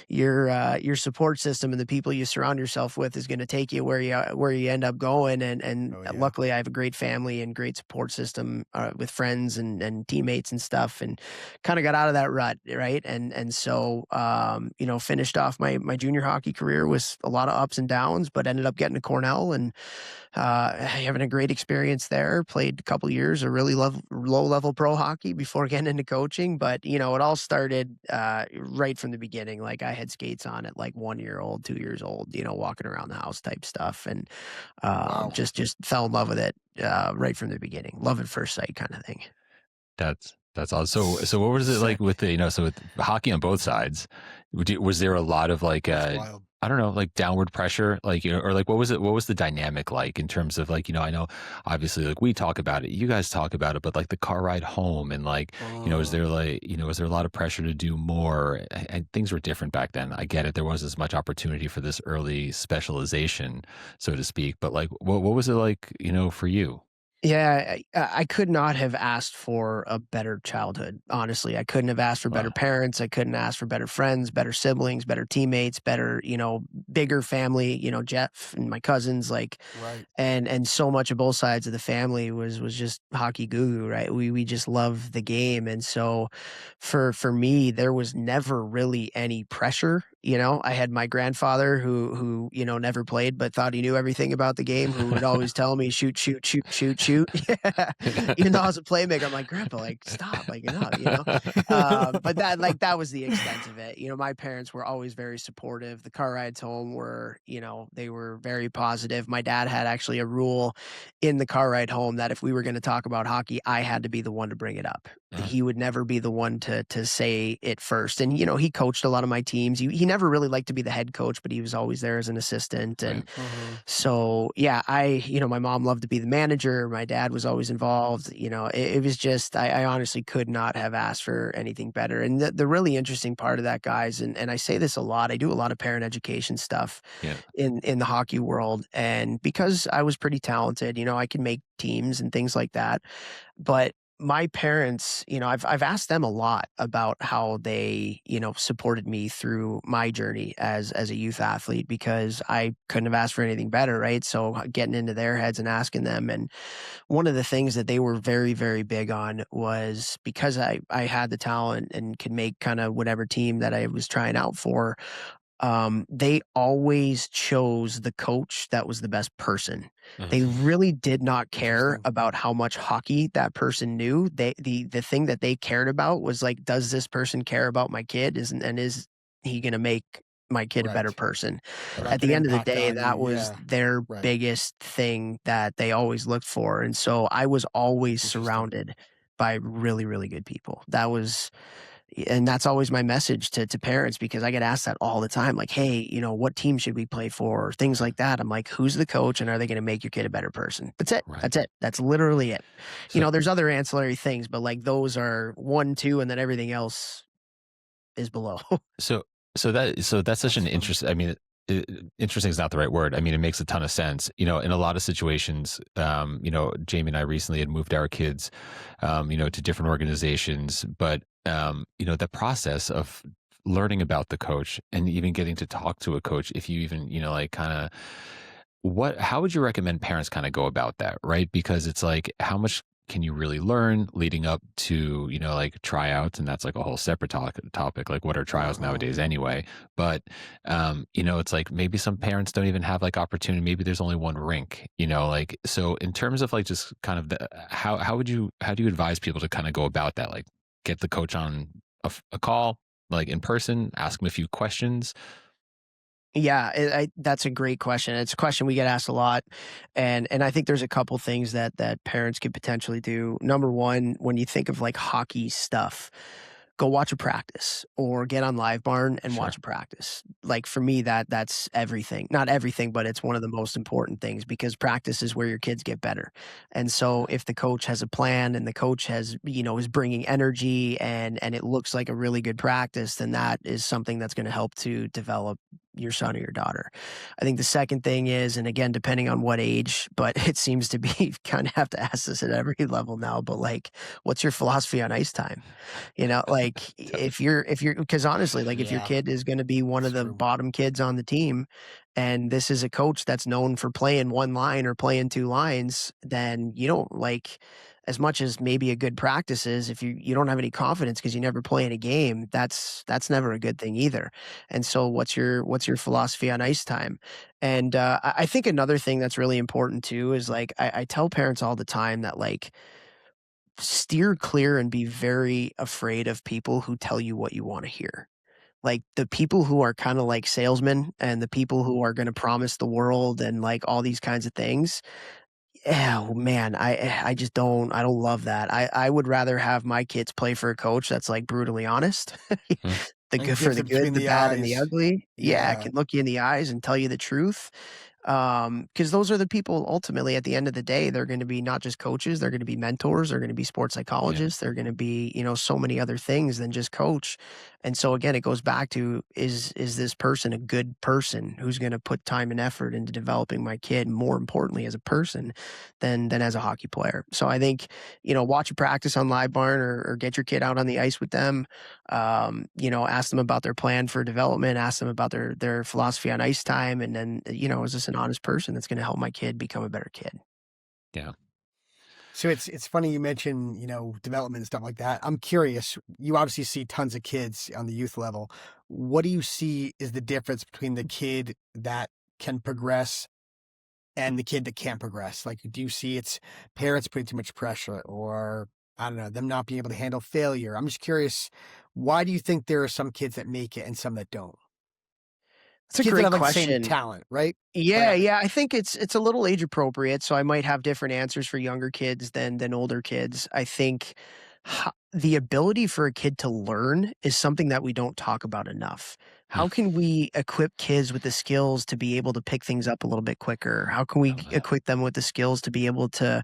your support system and the people you surround yourself with is going to take you where you end up going. And luckily I have a great family and great support system with friends and teammates and stuff, and kind of got out of that rut. Right. And so, finished off my junior hockey career with a lot of ups and downs, but ended up getting to Cornell and having a great experience there. Played a couple years of really low-level pro hockey before getting into coaching. But, it all started right from the beginning. Like, I had skates on at like 1 year old, 2 years old, walking around the house type stuff. And just fell in love with it right from the beginning. Love at first sight kind of thing. That's awesome. So what was it like with so with hockey on both sides? Was there a lot of like I don't know, like downward pressure, like, or like what was the dynamic like in terms of like, I know obviously like we talk about it, you guys talk about it, but like the car ride home and like, is there like, is there a lot of pressure to do more? And things were different back then. I get it. There wasn't as much opportunity for this early specialization, so to speak, but like, what was it like, for you? Yeah, I could not have asked for a better childhood. Honestly, I couldn't have asked for better parents. I couldn't ask for better friends, better siblings, better teammates, better, bigger family, Jeff and my cousins, like, and so much of both sides of the family was just hockey goo, right? We just love the game. And so for me, there was never really any pressure. I had my grandfather who never played, but thought he knew everything about the game, who would always tell me, shoot. Yeah. Even though I was a playmaker, I'm like, Grandpa, like, stop, like, but that was the extent of it. My parents were always very supportive. The car rides home were, they were very positive. My dad had actually a rule in the car ride home that if we were going to talk about hockey, I had to be the one to bring it up. He would never be the one to say it first. And, he coached a lot of my teams. He never really liked to be the head coach, but he was always there as an assistant. And so, yeah, my mom loved to be the manager. My dad was always involved. It was just, I honestly could not have asked for anything better. And the really interesting part of that, guys, and I say this a lot, I do a lot of parent education stuff in the hockey world. And because I was pretty talented, I could make teams and things like that. But my parents, I've asked them a lot about how they, supported me through my journey as a youth athlete, because I couldn't have asked for anything better, right? So getting into their heads and asking them. And one of the things that they were very, very big on was, because I had the talent and could make kind of whatever team that I was trying out for, they always chose the coach that was the best person. They really did not care about how much hockey that person knew. The thing that they cared about was like, does this person care about my kid? Is he going to make my kid a better person? At the end of the day, that was their biggest thing that they always looked for. And so I was always surrounded by really, really good people. And that's always my message to parents, because I get asked that all the time. Like, hey, what team should we play for? Or things like that. I'm like, who's the coach, and are they going to make your kid a better person? That's it. Right. That's it. That's literally it. So, there's other ancillary things, but like those are 1, 2, and then everything else is below. So that's such an interest. I mean, interesting is not the right word. I mean, it makes a ton of sense. In a lot of situations, Jamie and I recently had moved our kids, to different organizations, but the process of learning about the coach and even getting to talk to a coach, if you even, how would you recommend parents kind of go about that? Right. Because it's like, how much can you really learn leading up to, you know, like tryouts? And that's like a whole separate topic. Like, what are tryouts nowadays anyway? But, you know, it's like maybe some parents don't even have like opportunity. Maybe there's only one rink, you know, like, so in terms of like just kind of how do you advise people to kind of go about that? Like, get the coach on a call, like in person, ask them a few questions. Yeah, that's a great question. It's a question we get asked a lot, and I think there's a couple things that parents could potentially do. Number one, when you think of like hockey stuff, go watch a practice or get on Live Barn and Sure. watch a practice. Like for me, that's everything. Not everything, but it's one of the most important things because practice is where your kids get better. And so if the coach has a plan and the coach has, you know, is bringing energy and it looks like a really good practice, then that is something that's going to help to develop your son or your daughter. I think the second thing is, and again, depending on what age, but it seems to be kind of have to ask this at every level now, but like, what's your philosophy on ice time? You know, like because honestly, like if your Yeah, kid is going to be one of the true. bottom kids on the team, and this is a coach that's known for playing one line or playing two lines, then you don't like as much as maybe a good practice is. If you don't have any confidence because you never play in a game, that's never a good thing either. And so, what's your philosophy on ice time? And I think another thing that's really important too is like I tell parents all the time that like steer clear and be very afraid of people who tell you what you want to hear. Like the people who are kind of like salesmen and the people who are going to promise the world and like all these kinds of things. Oh man, I just I don't love that. I would rather have my kids play for a coach that's like brutally honest. Hmm. The And good for gives the it between good, the the bad, and the eyes. ugly. Yeah, Yeah, can look you in the eyes and tell you the truth. Because those are the people ultimately at the end of the day, they're going to be not just coaches, they're going to be mentors, they're going to be sports Yeah. psychologists, they're going to be, you know, so many other things than just coach. And so again, it goes back to is this person a good person who's going to put time and effort into developing my kid, more importantly as a person than as a hockey player. So I think, you know, watch a practice on Live Barn or get your kid out on the ice with them. You know, ask them about their plan for development, ask them about their philosophy on ice time, and then, you know, is this an honest person that's going to help my kid become a better kid? Yeah. so it's funny you mention, you know, development and stuff like that. I'm curious. You obviously see tons of kids on the youth level. What do you see is the difference between the kid that can progress and the kid that can't progress? Like, do you see it's parents putting too much pressure, or I don't know, them not being able to handle failure? I'm just curious. Why do you think there are some kids that make it and some that don't? That's a Kids that great have like the same question. talent, right? But Yeah, I think it's a little age appropriate, so I might have different answers for younger kids than older kids. I think the ability for a kid to learn is something that we don't talk about enough. Hmm. How can we equip kids with the skills to be able to pick things up a little bit quicker? How can we Love that. equip them with the skills to be able to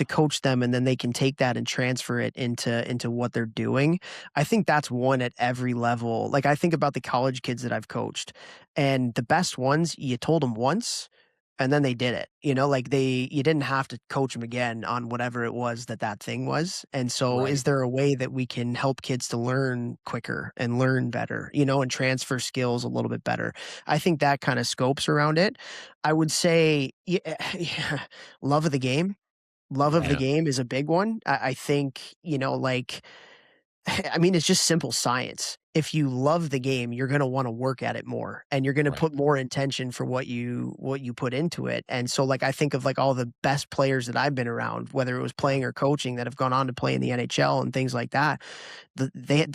coach them and then they can take that and transfer it into what they're doing? I think that's one at every level. Like I think about the college kids that I've coached and the best ones, you told them once and then they did it. You know, like you didn't have to coach them again on whatever it was that thing was. And so right, is there a way that we can help kids to learn quicker and learn better, you know, and transfer skills a little bit better? I think that kind of scopes around it. I would say yeah, love of the game. Love of the Yeah. game is a big one. I think, you know, like I mean, it's just simple science. If you love the game, you're going to want to work at it more and you're going to Right. put more intention for what you put into it. And so like I think of like all the best players that I've been around, whether it was playing or coaching that have gone on to play in the NHL and things like that.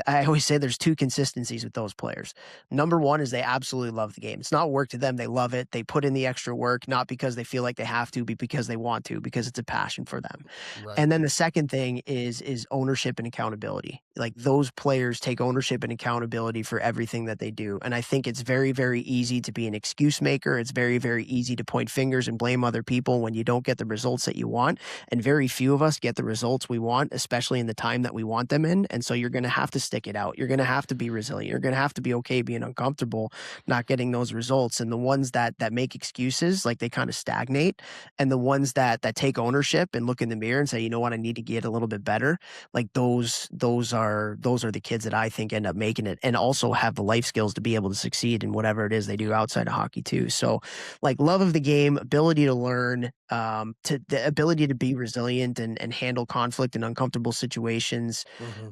I always say there's two consistencies with those players. Number one is they absolutely love the game. It's not work to them. They love it. They put in the extra work, not because they feel like they have to, but because they want to, because it's a passion for them. right. And then the second thing is ownership and accountability. Like those players take ownership and accountability for everything that they do. And I think it's very, very easy to be an excuse maker. It's very, very easy to point fingers and blame other people when you don't get the results that you want. And very few of us get the results we want, especially in the time that we want them in. And so you're going to have to stick it out. You're going to have to be resilient. You're going to have to be okay being uncomfortable, not getting those results. And the ones that make excuses, like they kind of stagnate. And the ones that take ownership and look in the mirror and say, you know what, I need to get a little bit better. Like those are the kids that I think end up making making it and also have the life skills to be able to succeed in whatever it is they do outside of hockey too. So like love of the game, ability to learn, to the ability to be resilient and handle conflict and uncomfortable situations.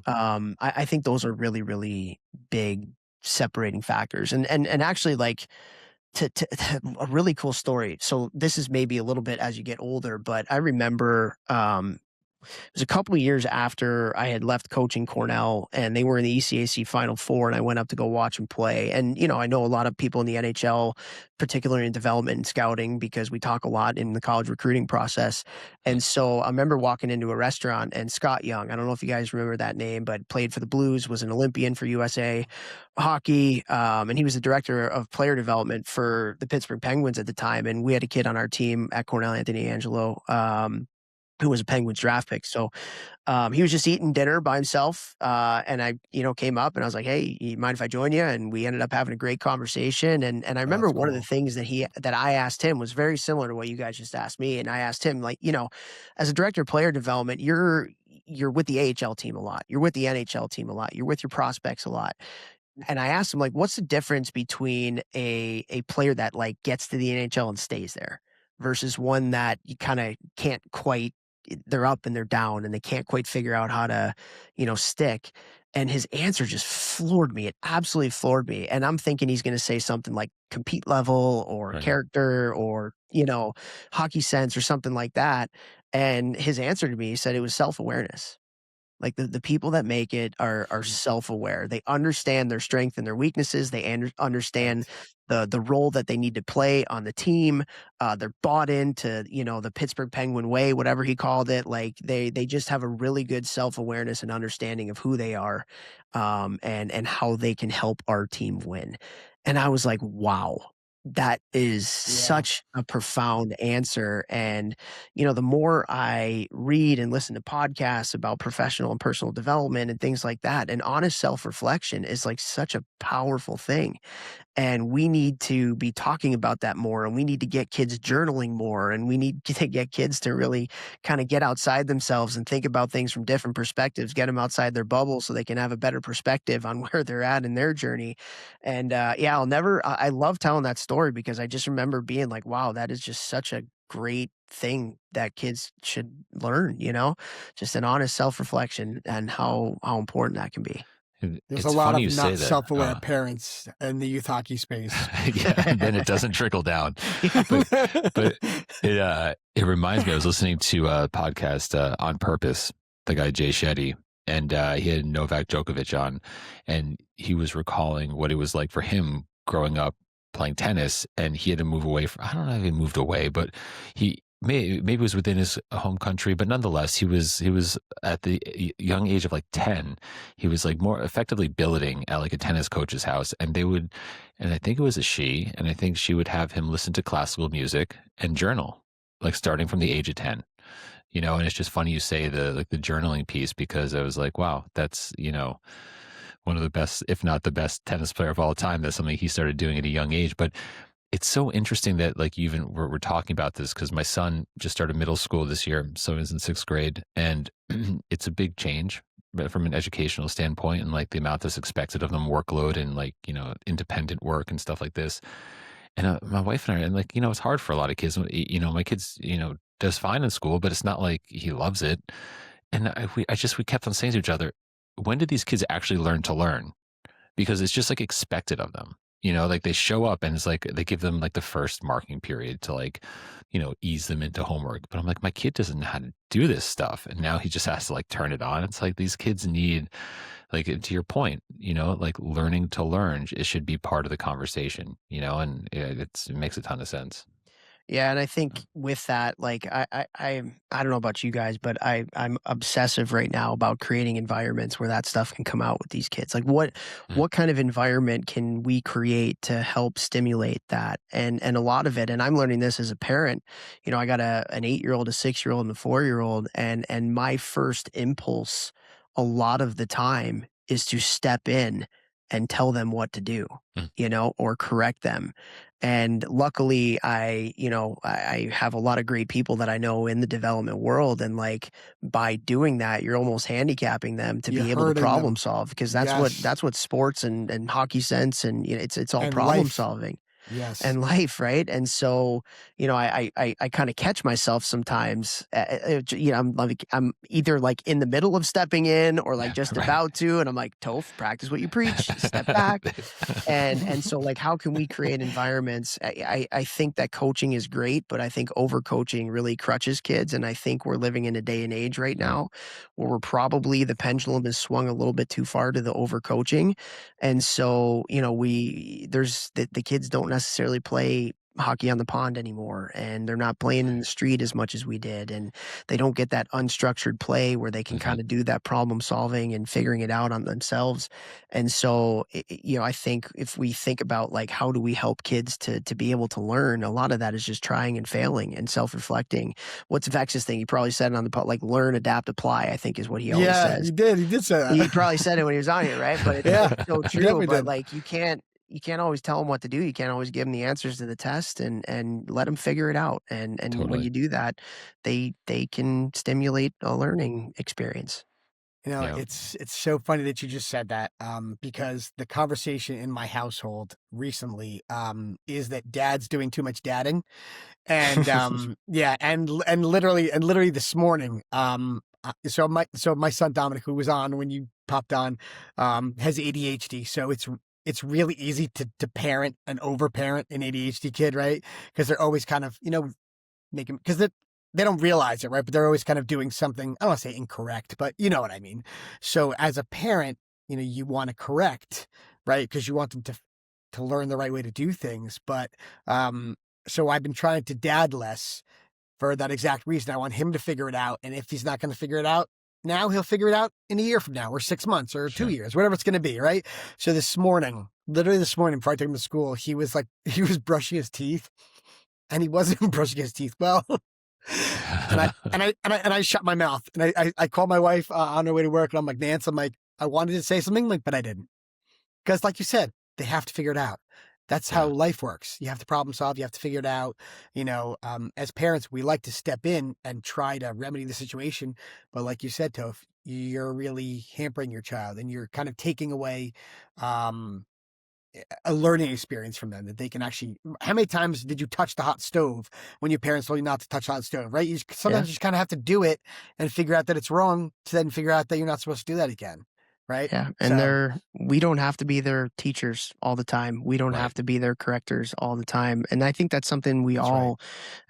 I think those are really, really big separating factors. And actually like to a really cool story. So this is maybe a little bit as you get older, but I remember, it was a couple of years after I had left coaching Cornell and they were in the ECAC Final Four and I went up to go watch them play. And, I know a lot of people in the NHL, particularly in development and scouting, because we talk a lot in the college recruiting process. And so I remember walking into a restaurant and Scott Young, I don't know if you guys remember that name, but played for the Blues, was an Olympian for USA hockey. And he was the director of player development for the Pittsburgh Penguins at the time. And we had a kid on our team at Cornell, Anthony Angelo, who was a Penguins draft pick. So he was just eating dinner by himself. And I, came up and I was like, hey, you mind if I join you? And we ended up having a great conversation. And I remember one of the things that I asked him was very similar to what you guys just asked me. And I asked him, like, as a director of player development, you're with the AHL team a lot. You're with the NHL team a lot. You're with your prospects a lot. And I asked him, like, what's the difference between a player that like gets to the NHL and stays there versus one that you kind of can't quite, they're up and they're down and they can't quite figure out how to, stick. And his answer just floored me. It absolutely floored me. And I'm thinking he's going to say something like compete level or character or, hockey sense or something like that. And his answer to me, he said it was self-awareness. Like the people that make it are self-aware. They understand their strengths and their weaknesses. They understand the role that they need to play on the team. They're bought into, the Pittsburgh Penguin way, whatever he called it. Like they just have a really good self-awareness and understanding of who they are, and how they can help our team win. And I was like, wow. That is such a profound answer. And, the more I read and listen to podcasts about professional and personal development and things like that, and honest self-reflection is like such a powerful thing. And we need to be talking about that more. And we need to get kids journaling more. And we need to get kids to really kind of get outside themselves and think about things from different perspectives, get them outside their bubble so they can have a better perspective on where they're at in their journey. And I love telling that story because I just remember being like, wow, that is just such a great thing that kids should learn, just an honest self-reflection and how important that can be. There's a lot of not self-aware parents in the youth hockey space. Yeah, and then it doesn't trickle down. But it reminds me, I was listening to a podcast On Purpose, the guy Jay Shetty, and he had Novak Djokovic on, and he was recalling what it was like for him growing up playing tennis, and he had to move away from, I don't know if he moved away, but he maybe it was within his home country, but nonetheless, he was at the young age of like 10, he was like more effectively billeting at like a tennis coach's house, and I think it was and I think she would have him listen to classical music and journal, like starting from the age of 10, and it's just funny you say the journaling piece, because I was like, wow, that's, one of the best, if not the best tennis player of all time. That's something he started doing at a young age. But it's so interesting that like we're talking about this because my son just started middle school this year, so he's in 6th grade, and it's a big change from an educational standpoint and like the amount that's expected of them, workload and like independent work and stuff like this. And my wife and I, and like it's hard for a lot of kids. My kids does fine in school, but it's not like he loves it. And we kept on saying to each other, when did these kids actually learn to learn? Because it's just like expected of them. Like they show up and it's like they give them like the first marking period to like, ease them into homework. But I'm like, my kid doesn't know how to do this stuff. And now he just has to like turn it on. It's like these kids need, like, to your point, like learning to learn. It should be part of the conversation, and it makes a ton of sense. Yeah, and I think with that, like I don't know about you guys, but I'm obsessive right now about creating environments where that stuff can come out with these kids. Like what kind of environment can we create to help stimulate that? And a lot of it, and I'm learning this as a parent. I got an 8-year-old, a 6-year-old, and a 4-year-old, and my first impulse a lot of the time is to step in and tell them what to do, or correct them. And luckily I have a lot of great people that I know in the development world. And like, by doing that, you're almost handicapping them to be able to problem solve, because that's what sports and hockey sense, and it's all problem solving. Yes. And life, right? And so, I kind of catch myself sometimes. I'm either like in the middle of stepping in or like just about to, and I'm like, Toph, practice what you preach, step back. And so like, how can we create environments? I think that coaching is great, but I think overcoaching really crutches kids. And I think we're living in a day and age right now where the pendulum is swung a little bit too far to the overcoaching. And so, the kids don't necessarily play hockey on the pond anymore, and they're not playing in the street as much as we did, and they don't get that unstructured play where they can kind of do that problem solving and figuring it out on themselves. And so I think if we think about like, how do we help kids to be able to learn, a lot of that is just trying and failing and self-reflecting. What's Vex's thing? He probably said it on the pod, like, learn, adapt, apply, I think is what he always says. He did say that. He probably said it when he was on here, right? But it's so true. But like, you can't always tell them what to do. You can't always give them the answers to the test, and let them figure it out. And Totally. When you do that, they can stimulate a learning experience. It's so funny that you just said that, because the conversation in my household recently is that dad's doing too much dadding. And and literally this morning, so my son Dominic, who was on when you popped on, has ADHD. So it's really easy to parent and overparent an ADHD kid, right? Because they're always kind of, making, because they don't realize it, right? But they're always kind of doing something, I don't want to say incorrect, but you know what I mean? So as a parent, you want to correct, right? Because you want them to learn the right way to do things. But so I've been trying to dad less for that exact reason. I want him to figure it out. And if he's not going to figure it out now, he'll figure it out in a year from now, or 6 months, or 2 years, whatever it's going to be, right? So literally this morning, before I took him to school, he was brushing his teeth, and he wasn't brushing his teeth well. and I shut my mouth, and I called my wife on her way to work, and I'm like, Nance, I wanted to say something, but I didn't, because like you said, they have to figure it out. That's how life works. You have to problem solve. You have to figure it out. As parents, we like to step in and try to remedy the situation. But like you said, Toph, you're really hampering your child, and you're kind of taking away a learning experience from them, that they can actually. How many times did you touch the hot stove when your parents told you not to touch the hot stove, right? You sometimes just kind of have to do it and figure out that it's wrong, to then figure out that you're not supposed to do that again. Right. Yeah. And we don't have to be their teachers all the time. We don't have to be their correctors all the time. And I think that's something we all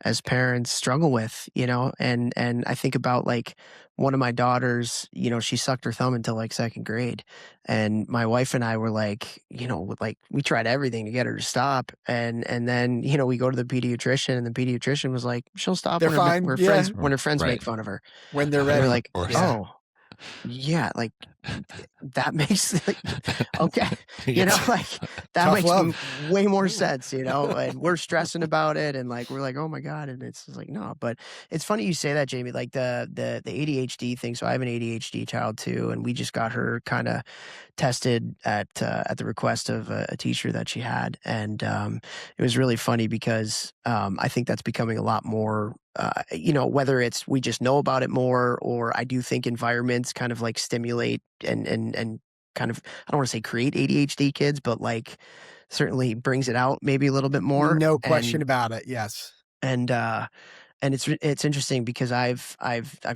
as parents struggle with, and I think about like one of my daughters, she sucked her thumb until like second grade. And my wife and I were like, we tried everything to get her to stop. And then, we go to the pediatrician, and the pediatrician was like, she'll stop when her friends make fun of her. When they're ready. We're like, yeah, like that makes okay, that makes way more sense, and we're stressing about it, and like we're like, oh my god, and it's just like, no. But it's funny you say that, Jamie, like the ADHD thing. So I have an ADHD child too, and we just got her kind of tested at the request of a teacher that she had, and it was really funny because I think that's becoming a lot more. Whether it's we just know about it more, or I do think environments kind of like stimulate and kind of, I don't want to say create ADHD kids, but like certainly brings it out maybe a little bit more. No question about it. Yes. And it's interesting because I've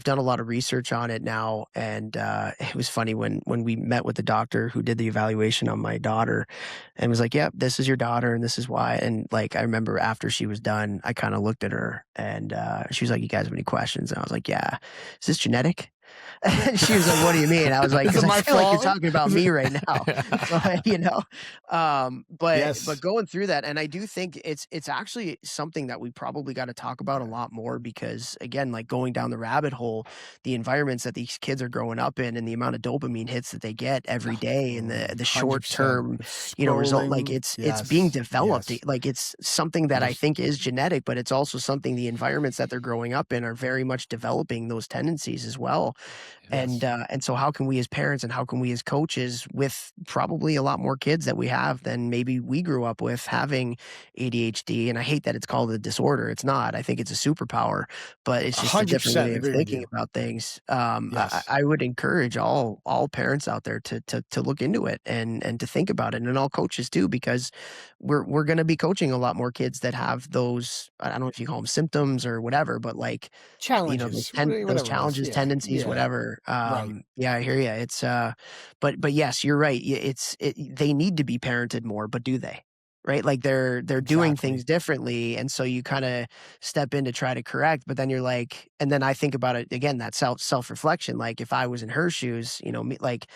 done a lot of research on it now, and it was funny when we met with the doctor who did the evaluation on my daughter, and was like, "Yep, this is your daughter, and this is why." And like I remember after she was done, I kind of looked at her, and she was like, "You guys have any questions?" And I was like, "Yeah, is this genetic?" And she was like, "What do you mean?" I was like, "Because I feel like you're talking about me right now." So, but going through that, and I do think it's actually something that we probably got to talk about a lot more, because again, like going down the rabbit hole, the environments that these kids are growing up in, and the amount of dopamine hits that they get every day, and the short term, result, like it's being developed. Like it's something that I think is genetic, but it's also something the environments that they're growing up in are very much developing those tendencies as well. Yes. And so how can we as parents and how can we as coaches with probably a lot more kids that we have than maybe we grew up with having ADHD? And I hate that it's called a disorder. It's not. I think it's a superpower, but it's just a different 100% way of agree with thinking you. about things. Yes. I would encourage all parents out there to look into it and to think about it, and all coaches too, because we're going to be coaching a lot more kids that have those, I don't know if you call them symptoms or whatever, but like, Challenges, those whatever it is. challenges, Yeah. tendencies, Yeah. whatever. Right. Yeah, I hear you. It's but yes, you're right. They need to be parented more, but do they? Right? Like they're doing things Exactly. differently, and so you kind of step in to try to correct. But then you're like, and then I think about it again, that self reflection. Like if I was in her shoes, me, like,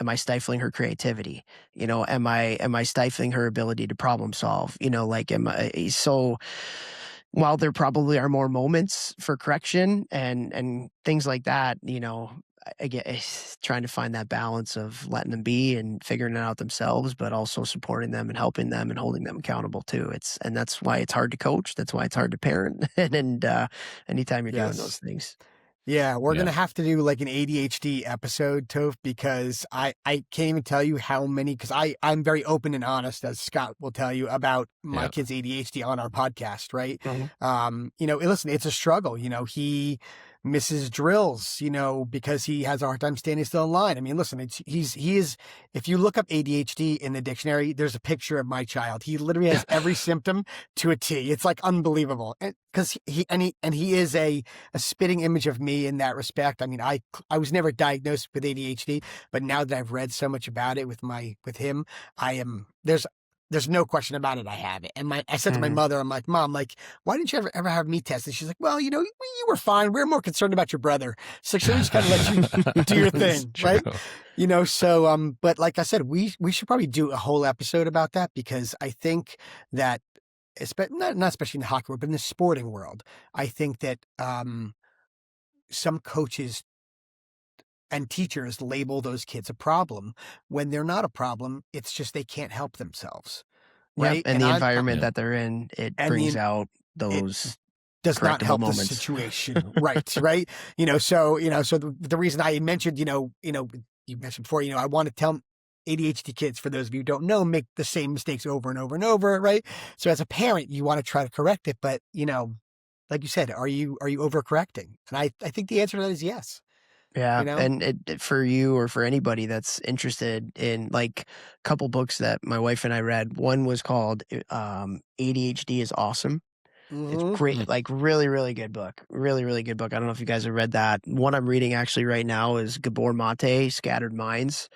am I stifling her creativity? Am I stifling her ability to problem solve? Like, am I so? While there probably are more moments for correction and things like that, I get trying to find that balance of letting them be and figuring it out themselves, but also supporting them and helping them and holding them accountable too. And that's why it's hard to coach. That's why it's hard to parent. and anytime you're doing those Yes. things. Yeah, we're Yeah. gonna have to do like an ADHD episode, Toph, because I can't even tell you how many. Because I'm very open and honest, as Scott will tell you, about my Yeah. kid's ADHD on our podcast, right? Mhm. Listen, it's a struggle. He misses drills, because he has a hard time standing still in line. I mean, listen, he is. If you look up ADHD in the dictionary, there's a picture of my child. He literally has every symptom to a T. It's like unbelievable, because he is a spitting image of me in that respect. I mean, I was never diagnosed with ADHD, but now that I've read so much about it with him, there's no question about it. I have it. And I said to my Mhm. mother, I'm like, Mom, like, why didn't you ever have me tested? She's like, well, you were fine. We're more concerned about your brother. So we just kind of let you do your It's thing, true. right? So, but like I said, we should probably do a whole episode about that, because I think that, not especially in the hockey world, but in the sporting world, I think that, some coaches and teachers label those kids a problem when they're not a problem. It's just they can't help themselves, Yep. right? And And the I'm environment Yeah. that they're in, it and brings the out it those does not correctable help the moments. situation, right? Right? So the reason I mentioned, you mentioned before, I want to tell ADHD kids, for those of you who don't know, make the same mistakes over and over and over, right? So as a parent, you want to try to correct it, but like you said, are you overcorrecting? And I think the answer to that is yes. Yeah, You know? and for you or for anybody that's interested in, like, a couple books that my wife and I read. One was called ADHD is Awesome. It's Mm-hmm. great, like really, really good book. Really, really good book. I don't know if you guys have read that. One I'm reading actually right now is Gabor Mate, Scattered Minds.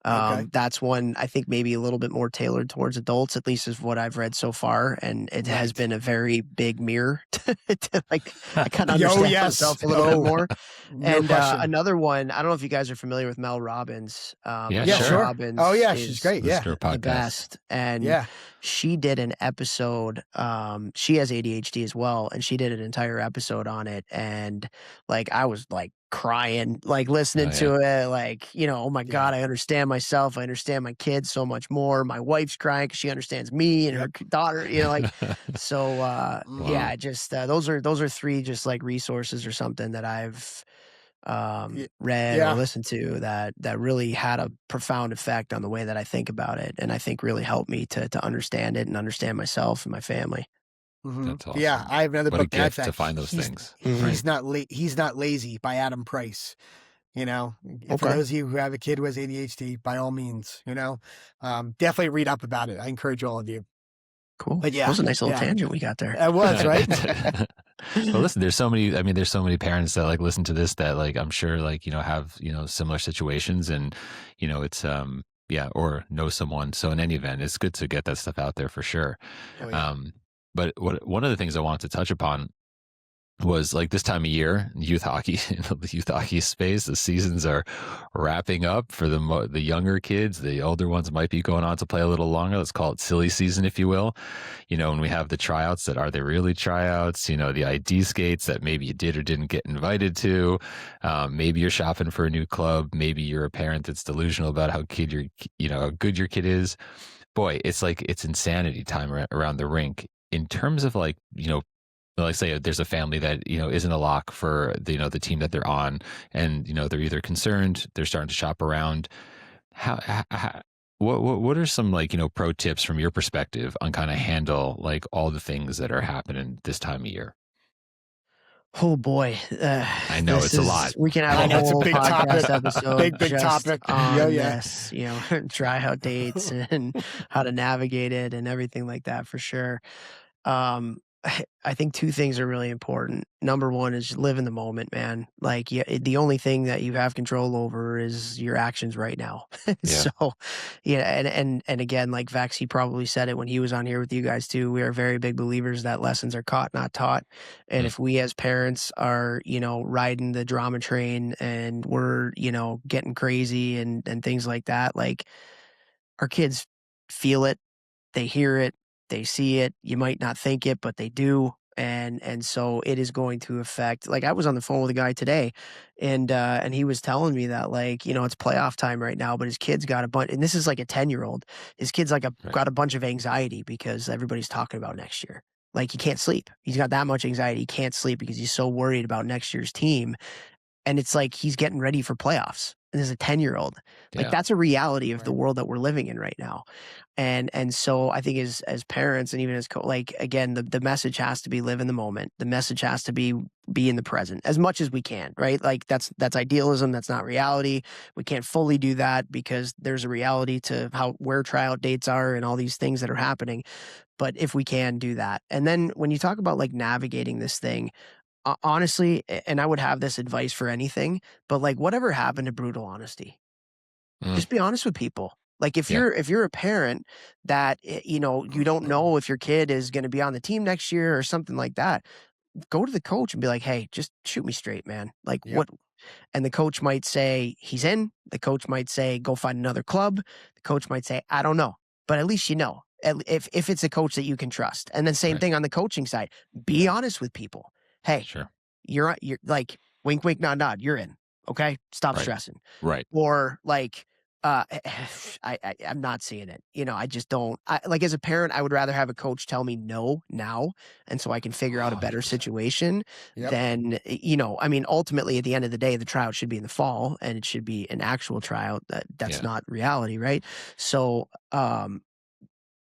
Okay. That's one I think maybe a little bit more tailored towards adults, at least is what I've read so far, and it has Right. been a very big mirror to like I kind of Oh, understand yes. myself a little bit Oh, more. no And question. another one, I don't know if you guys are familiar with Mel Robbins. Yeah, Yeah, Mel sure. Robbins Oh, yeah, she's is great. Yeah. Listen to her the podcast. best, and Yeah. she did an episode. She has ADHD as well, and she did an entire episode on it, and like I was like crying, like listening Oh, to it, like, oh my God, Yeah. I understand myself, I understand my kids so much more. My wife's crying because she understands me and her daughter, like. So yeah, just those are three just like resources or something that I've read or Yeah. listened to that really had a profound effect on the way that I think about it, and I think really helped me to understand it and understand myself and my family. Mhm. That's awesome. Yeah, I have another What a book. That's gift to find those he's, things. He's not he's not lazy by Adam Price. For Okay. those of you who have a kid who has ADHD, by all means, definitely read up about it. I encourage all of you. Cool. But yeah, That was a nice little yeah. tangent we got there. It was, right? Well, listen, there's so many parents that like listen to this that like I'm sure like have similar situations, and it's or know someone. So in any event, it's good to get that stuff out there for sure. Oh, yeah. But one of the things I wanted to touch upon was like this time of year, youth hockey, in the youth hockey space, the seasons are wrapping up for the younger kids. The older ones might be going on to play a little longer. Let's call it silly season, if you will. And we have the tryouts that are they really tryouts? The ID skates that maybe you did or didn't get invited to. Maybe you're shopping for a new club. Maybe you're a parent that's delusional about how how good your kid is. Boy, it's like it's insanity time around the rink in terms of like like say there's a family that isn't a lock for the team that they're on, and they're either concerned, they're starting to shop around. How what are some like pro tips from your perspective on kind of handle like all the things that are happening this time of year? Oh boy, I know it's a lot. We can have I a know it's a whole big podcast topic. episode Big just topic. on Yeah. this, tryout dates and how to navigate it and everything like that for sure. Um, I think two things are really important. Number one is live in the moment, man. Like, the only thing that you have control over is your actions right now. Yeah. So, yeah, and again, like Vex, he probably said it when he was on here with you guys too. We are very big believers that lessons are caught, not taught. And if we as parents are, riding the drama train and we're, getting crazy and things like that, like our kids feel it, they hear it, they see it. You might not think it, but they do. And so it is going to affect. Like I was on the phone with a guy today, and he was telling me that like it's playoff time right now, but his kid's got a bunch, and this is like a 10-year-old. His kid's like got a bunch of anxiety because everybody's talking about next year. Like he can't sleep. He's got that much anxiety. He can't sleep because he's so worried about next year's team. And it's like he's getting ready for playoffs. And there's a 10-year-old. Like that's a reality of the world that we're living in right now. And so I think as parents and even as like again, the message has to be live in the moment. The message has to be in the present as much as we can, right? Like that's idealism. That's not reality. We can't fully do that because there's a reality to where tryout dates are and all these things that are happening. But if we can do that. And then when you talk about like navigating this thing, honestly, and I would have this advice for anything, but like whatever happened to brutal honesty, just be honest with people. Like if you're a parent that, you don't know if your kid is going to be on the team next year or something like that, go to the coach and be like, hey, just shoot me straight, man. Like what? And the coach might say he's in. The coach might say, go find another club. The coach might say, I don't know, but at least if it's a coach that you can trust. And then same thing on the coaching side, be honest with people. Hey, you're like wink, wink, nod, nod. You're in. Okay. Stop stressing. Right. Or like, I'm not seeing it. I just don't like as a parent, I would rather have a coach tell me no now. And so I can figure out a better 100%. situation than, I mean, ultimately at the end of the day, the tryout should be in the fall and it should be an actual tryout. That's not reality. Right. So,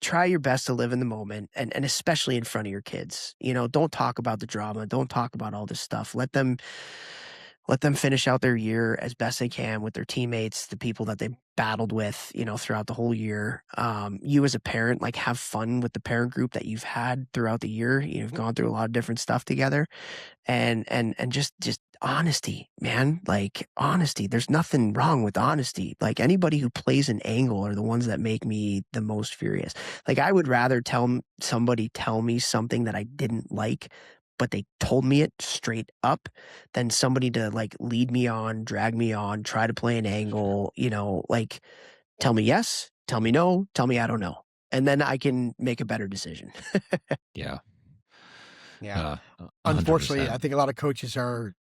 try your best to live in the moment and especially in front of your kids. Don't talk about the drama. Don't talk about all this stuff. Let them finish out their year as best they can with their teammates, the people that they battled with, throughout the whole year. You as a parent, like have fun with the parent group that you've had throughout the year. You've gone through a lot of different stuff together and just honesty, man, like honesty. There's nothing wrong with honesty. Like anybody who plays an angle are the ones that make me the most furious. Like I would rather somebody tell me something that I didn't like, but they told me it straight up than somebody to like lead me on, drag me on, try to play an angle, like tell me yes, tell me no, tell me I don't know. And then I can make a better decision. Yeah. Unfortunately, I think a lot of coaches are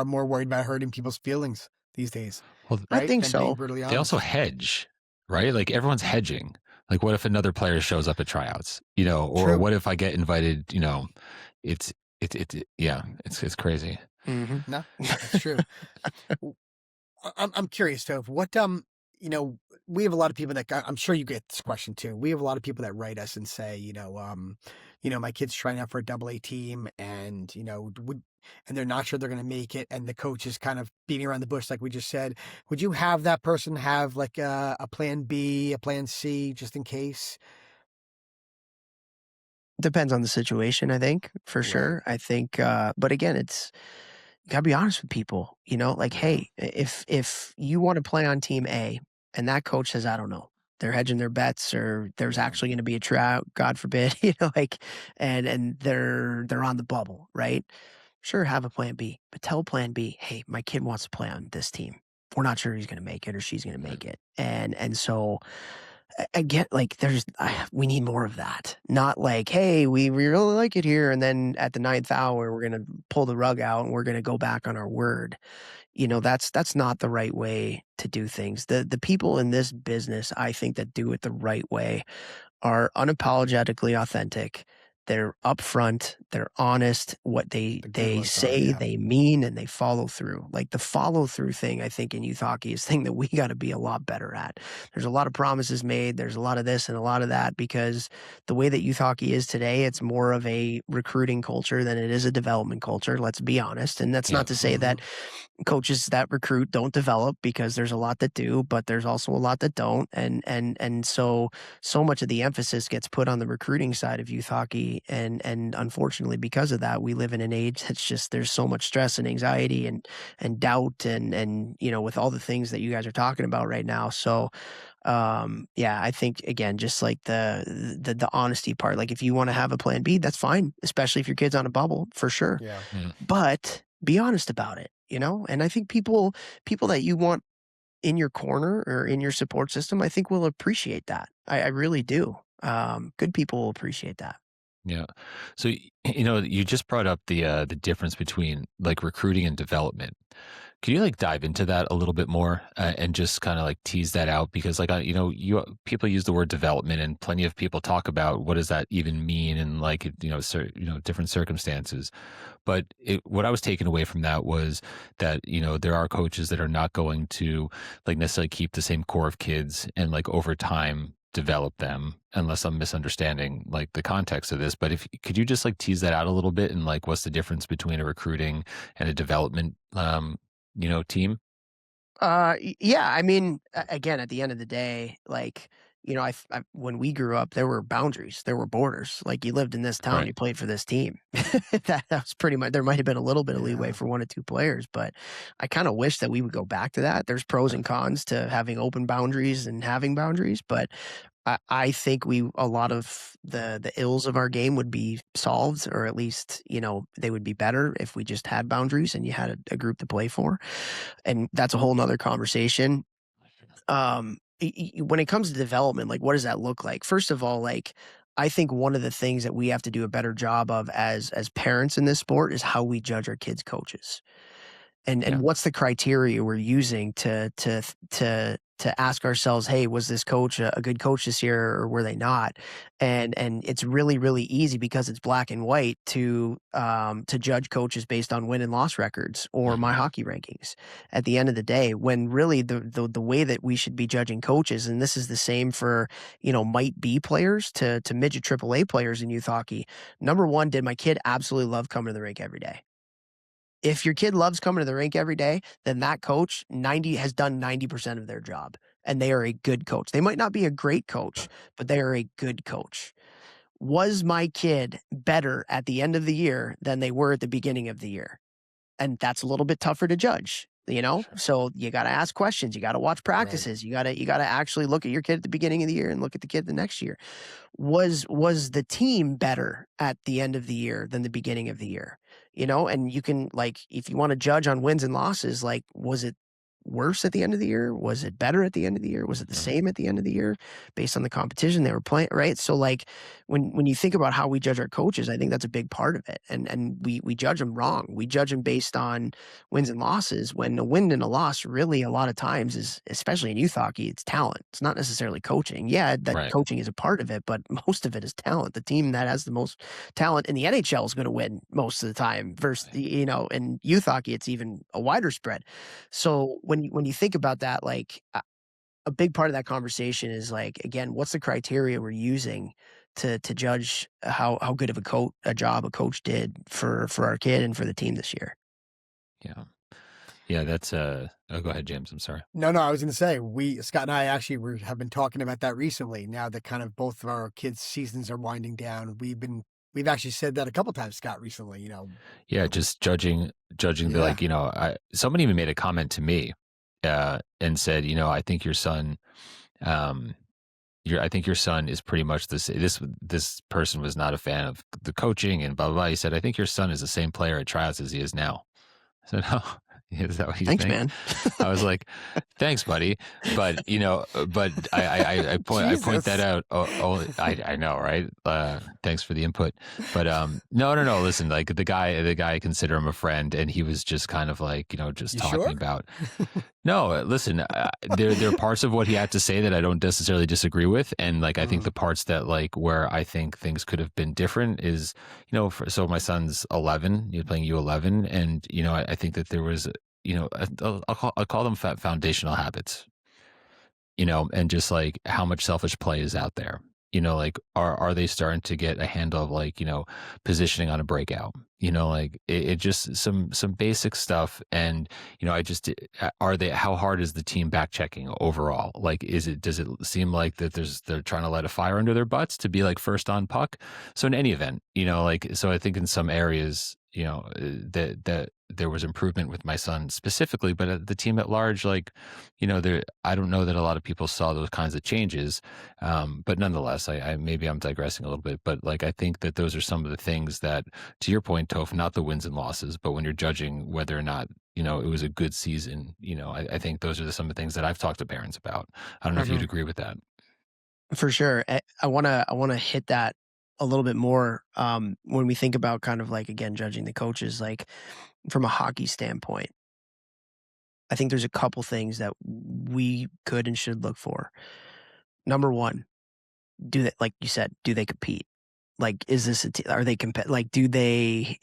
more worried about hurting people's feelings these days. Well, I think than so. being brutally honest. They also hedge, right? Like everyone's hedging. Like what if another player shows up at tryouts, or True. what if I get invited, it's crazy. Mm-hmm. No, that's true. I'm curious, Toph, what, we have a lot of people that I'm sure you get this question too. We have a lot of people that write us and say, my kid's trying out for a AA team and, and they're not sure they're going to make it. And the coach is kind of beating around the bush, like we just said. Would you have that person have like a plan B, a plan C, just in case? Depends on the situation, I think, for sure. I think, but again, you gotta be honest with people, like, hey, if you want to play on team A and that coach says, I don't know, they're hedging their bets or there's actually going to be a tryout, God forbid, like, and they're on the bubble, right? Sure, have a plan B, but tell plan B, hey, my kid wants to play on this team. We're not sure he's going to make it or she's going to make it. And so I get like we need more of that. Not like, hey, we really like it here. And then at the 9th hour, we're going to pull the rug out and we're going to go back on our word. That's not the right way to do things. The people in this business, I think, that do it the right way are unapologetically authentic. they're upfront, they're honest, what they The good they ones are, say, yeah. they mean, and they follow through. Like the follow through thing, I think in youth hockey is thing that we got to be a lot better at. There's a lot of promises made, there's a lot of this and a lot of that, because the way that youth hockey is today, it's more of a recruiting culture than it is a development culture, let's be honest. And that's not Yep. to say that coaches that recruit don't develop, because there's a lot that do, but there's also a lot that don't. And so much of the emphasis gets put on the recruiting side of youth hockey. And unfortunately, because of that, we live in an age that's just, there's so much stress and anxiety and doubt and, you know, with all the things that you guys are talking about right now. So, yeah, I think again, just like the honesty part, like if you want to have a plan B, that's fine, especially if your kid's on a bubble, for sure. Yeah. But be honest about it, you know? And I think people that you want in your corner or in your support system, I think will appreciate that. I really do. Good people will appreciate that. Yeah. So you know, you just brought up the difference between like recruiting and development. Can you like dive into that a little bit more and just kind of like tease that out? Because like you know, people use the word development, and plenty of people talk about what does that even mean, and like you know, different circumstances. But what I was taken away from that was that, you know, there are coaches that are not going to like necessarily keep the same core of kids and like over time develop them, unless I'm misunderstanding like the context of this. But if could you just like tease that out a little bit, and like what's the difference between a recruiting and a development you know, team? Yeah, I mean, again, at the end of the day, like, you know, when we grew up, there were boundaries, there were borders. Like, you lived in this town, Right. you played for this team. That was pretty much. There might have been a little bit of leeway Yeah. for one or two players, but I kind of wish that we would go back to that. There's pros and cons to having open boundaries and having boundaries, but I think a lot of the ills of our game would be solved, or at least, you know, they would be better if we just had boundaries and you had a group to play for. And that's a whole nother conversation. When it comes to development, like what does that look like? First of all, like I think one of the things that we have to do a better job of as parents in this sport is how we judge our kids' coaches. And Yeah. what's the criteria we're using to ask ourselves, hey, was this coach a good coach this year, or were they not? And it's really, really easy because it's black and white to judge coaches based on win and loss records or my hockey rankings. At the end of the day, when really the way that we should be judging coaches, and this is the same for, you know, might be players to midget AAA players in youth hockey. Number one, did my kid absolutely love coming to the rink every day? If your kid loves coming to the rink every day, then that coach has done 90% of their job, and they are a good coach. They might not be a great coach, but they are a good coach. Was my kid better at the end of the year than they were at the beginning of the year? And that's a little bit tougher to judge, you know? So you got to ask questions. You got to watch practices. You got to actually look at your kid at the beginning of the year and look at the kid the next year. Was the team better at the end of the year than the beginning of the year? You know, and you can, like, if you want to judge on wins and losses, like, was it worse at the end of the year? Was it better at the end of the year? Was it the same at the end of the year based on the competition they were playing, right? So like when you think about how we judge our coaches, I think that's a big part of it. And we judge them wrong. We judge them based on wins and losses, when a win and a loss really a lot of times is, especially in youth hockey, it's talent. It's not necessarily coaching. Yeah, that Right. coaching is a part of it, but most of it is talent. The team that has the most talent in the NHL is going to win most of the time versus, you know, in youth hockey, it's even a wider spread. So when you think about that, like a big part of that conversation is like, again, what's the criteria we're using to judge how good of a job a coach did for our kid and for the team this year? Yeah. Yeah, that's oh, go ahead, James. I'm sorry. No, I was going to say, Scott and I actually have been talking about that recently. Now that kind of both of our kids' seasons are winding down, we've actually said that a couple times, Scott, recently, you know. Yeah, just judging the, like, you know, someone even made a comment to me and said, you know, I think your son I think your son is pretty much this person was not a fan of the coaching and blah blah blah. He said, I think your son is the same player at tryouts as he is now. I said, oh, Is that what you Thanks, think? man. I was like, thanks, buddy. But but I point that out. I know, right? Thanks for the input. But no. Listen, like the guy, I consider him a friend, and he was just kind of like, just You talking sure? about. No, listen, there are parts of what he had to say that I don't necessarily disagree with, and like I think the parts that like where I think things could have been different is, so my son's 11, he's playing U11, and I think that there was, I'll call them foundational habits, and just like how much selfish play is out there. Like are they starting to get a handle of like, positioning on a breakout, like it just some basic stuff. And, how hard is the team back checking overall? Like, does it seem like that they're trying to light a fire under their butts to be like first on puck? So in any event, so I think in some areas, that there was improvement with my son specifically, but the team at large, like, I don't know that a lot of people saw those kinds of changes. But nonetheless, I maybe I'm digressing a little bit, but like, I think that those are some of the things that, to your point, Toph, not the wins and losses, but when you're judging whether or not, it was a good season, I think those are some of the things that I've talked to parents about. I don't know if you'd agree with that. For sure. I want to hit that a little bit more when we think about kind of like, again, judging the coaches, like from a hockey standpoint. I think there's a couple things that we could and should look for. Number one, like you said, do they compete? Like, is this are they like, do they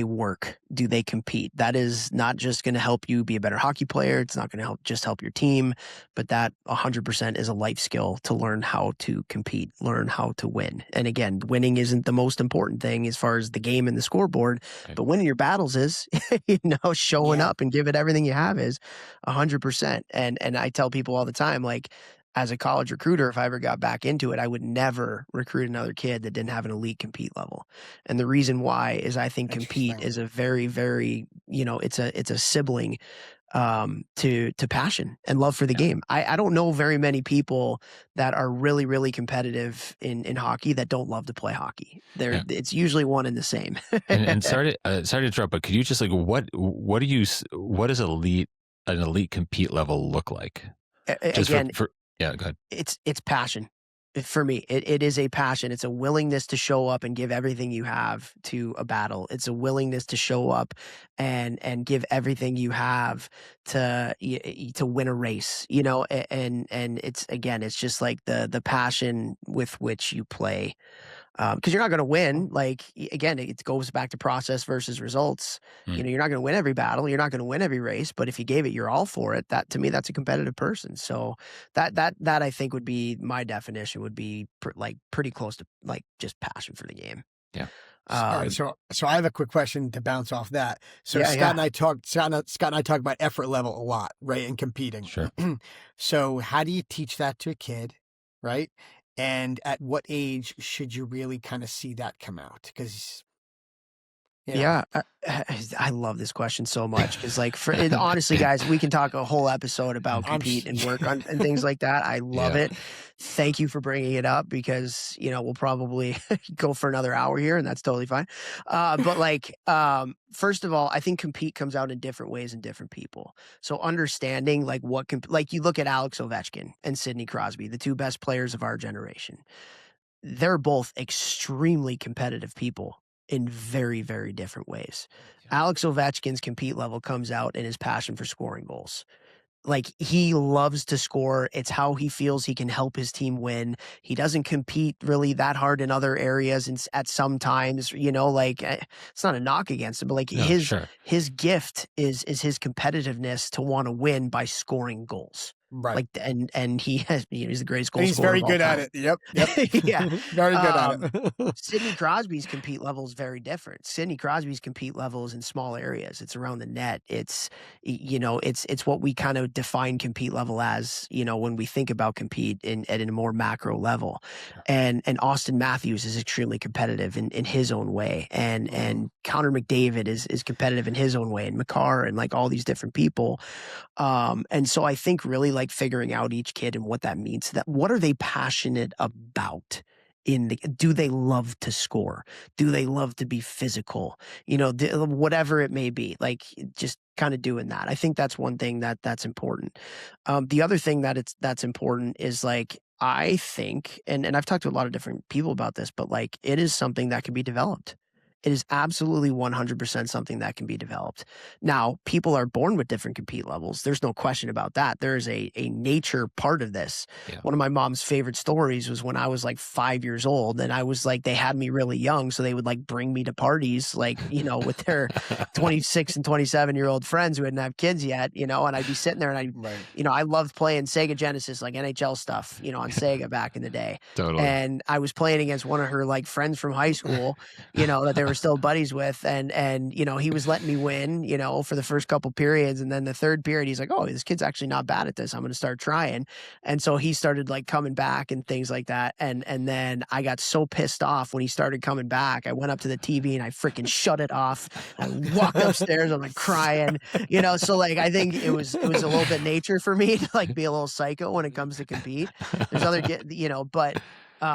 work? Do they compete? That is not just going to help you be a better hockey player. It's not going to help your team, but that 100% is a life skill to learn how to compete, learn how to win. And again, winning isn't the most important thing as far as the game and the scoreboard, but winning your battles is, showing up and give it everything you have is 100%. And I tell people all the time, like, as a college recruiter, if I ever got back into it, I would never recruit another kid that didn't have an elite compete level. And the reason why is I think compete is a very, very, it's a sibling to passion and love for the game. I don't know very many people that are really, really competitive in hockey that don't love to play hockey. It's usually one and the same. and sorry to interrupt, but could you just like, what does an elite compete level look like? Just Again, yeah, go ahead. It's passion. For me, it is a passion. It's a willingness to show up and give everything you have to a battle. It's a willingness to show up and give everything you have to win a race, and it's just like the passion with which you play. Because you're not going to win. Like, again, it goes back to process versus results. You're not going to win every battle. You're not going to win every race. But if you gave it your all for it, that to me, that's a competitive person. So that I think would be my definition. Would be pretty close to like just passion for the game. Yeah. All right, so I have a quick question to bounce off that. So Scott and I talk about effort level a lot, right? And competing. Sure. So how do you teach that to a kid, right? And at what age should you really kind of see that come out? Because I love this question so much because, like, honestly, guys, we can talk a whole episode about compete and work on and things like that. I love it. Thank you for bringing it up because we'll probably go for another hour here, and that's totally fine. But like, first of all, I think compete comes out in different ways in different people. So understanding like like you look at Alex Ovechkin and Sidney Crosby, the two best players of our generation. They're both extremely competitive people in very, very different ways. Alex Ovechkin's compete level comes out in his passion for scoring goals. Like, he loves to score. It's how he feels he can help his team win. He doesn't compete really that hard in other areas and at some times, like, it's not a knock against him, but like his gift is his competitiveness to want to win by scoring goals. Right. Like, and he has, he's the greatest goal scorer. He's very good at it. Yep. Yeah. Very good at it. Sidney Crosby's compete level is very different. Sidney Crosby's compete level is in small areas. It's around the net. It's, it's what we kind of define compete level as, when we think about compete at a more macro level. And Austin Matthews is extremely competitive in his own way. And Connor McDavid is competitive in his own way, and Makar and like all these different people. And so I think really like figuring out each kid and what that means. That what are they passionate about? Do they love to score? Do they love to be physical? Whatever it may be, like just kind of doing that. I think that's one thing that's important. The other thing that's important is like, I think, and I've talked to a lot of different people about this, but like it is something that can be developed. It is absolutely 100% something that can be developed. Now, people are born with different compete levels. There's no question about that. There is a nature part of this. Yeah. One of my mom's favorite stories was when I was like 5 years old, and I was like, they had me really young, so they would like bring me to parties, like, you know, with their 26 and 27-year-old friends who didn't have kids yet, you know, and I'd be sitting there and you know, I loved playing Sega Genesis, like NHL stuff, you know, on Sega back in the day. Totally. And I was playing against one of her like friends from high school, you know, that they were still buddies with, and you know, he was letting me win, you know, for the first couple periods, and then the third period he's like, oh, this kid's actually not bad at this, I'm going to start trying. And so he started like coming back and things like that, and then I got so pissed off when he started coming back, I went up to the TV and I freaking shut it off. I walked upstairs, I'm like crying, you know. So like I think it was a little bit nature for me to like be a little psycho when it comes to compete. There's other, you know, but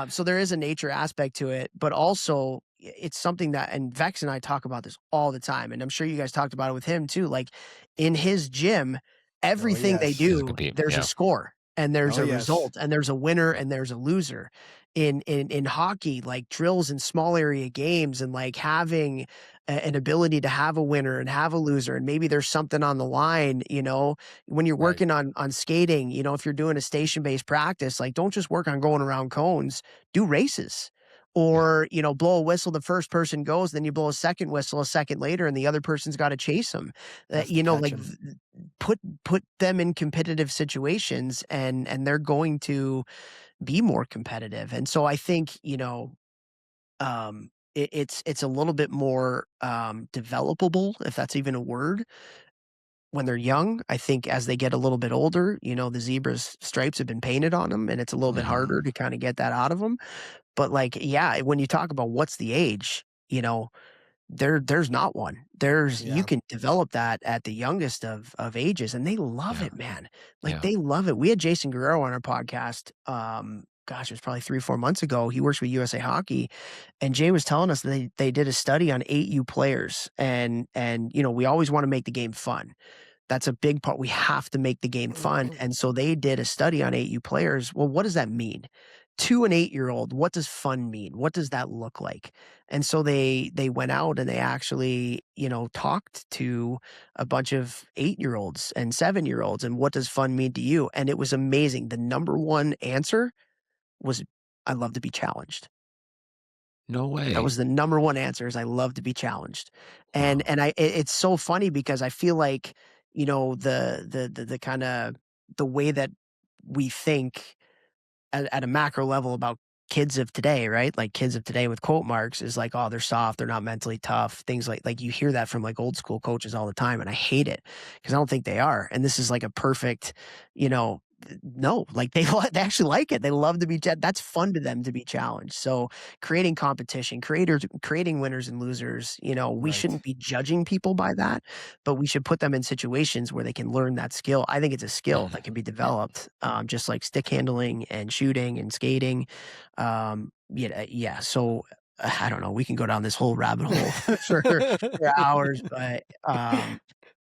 so there is a nature aspect to it, but also it's something that, and Vex and I talk about this all the time, and I'm sure you guys talked about it with him too. Like in his gym, everything they do, there's a score and there's a result and there's a winner and there's a loser. In hockey, like drills in small area games and like having an ability to have a winner and have a loser, and maybe there's something on the line, you know, when you're working on skating, you know, if you're doing a station-based practice, like don't just work on going around cones, do races. Or, you know, blow a whistle, the first person goes, then you blow a second whistle a second later, and the other person's got to chase them. You know, like put them in competitive situations, and they're going to be more competitive. And so I think, you know, it's a little bit more developable, if that's even a word, when they're young. I think as they get a little bit older, you know, the zebra's stripes have been painted on them, and it's a little bit harder to kind of get that out of them. But like, yeah, when you talk about what's the age, you know, there's not one. You can develop that at the youngest of ages, and they love it, man. Like they love it. We had Jason Guerrero on our podcast. Gosh, it was probably 3-4 months ago. He works with USA Hockey, and Jay was telling us that they did a study on 8U players, and you know, we always want to make the game fun. That's a big part. We have to make the game fun. And so they did a study on 8U players. Well, what does that mean? To an 8-year-old, what does fun mean? What does that look like? And so they went out and they actually, you know, talked to a bunch of 8-year-olds and 7-year-olds, and what does fun mean to you? And it was amazing. The number one answer was, I love to be challenged. No way. That was the number one answer, is I love to be challenged. And it's so funny because I feel like, you know, the kind of the way that we think at a macro level about kids of today, right? Like kids of today with quote marks is like, oh, they're soft, they're not mentally tough, things like you hear that from like old school coaches all the time, and I hate it because I don't think they are. And this is like a perfect, you know, no, like they actually like it. They love to be, that's fun to them to be challenged. So creating competition, creating winners and losers, you know, we shouldn't be judging people by that, but we should put them in situations where they can learn that skill. I think it's a skill that can be developed, just like stick handling and shooting and skating. Yeah. So I don't know, we can go down this whole rabbit hole for hours, but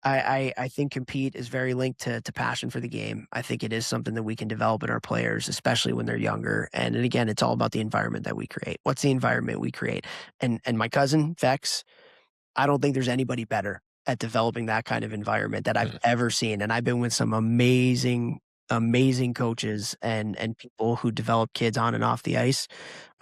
I think compete is very linked to passion for the game. I think it is something that we can develop in our players, especially when they're younger. And again, it's all about the environment that we create. What's the environment we create? And my cousin, Vex, I don't think there's anybody better at developing that kind of environment that I've ever seen. And I've been with some amazing coaches and people who develop kids on and off the ice.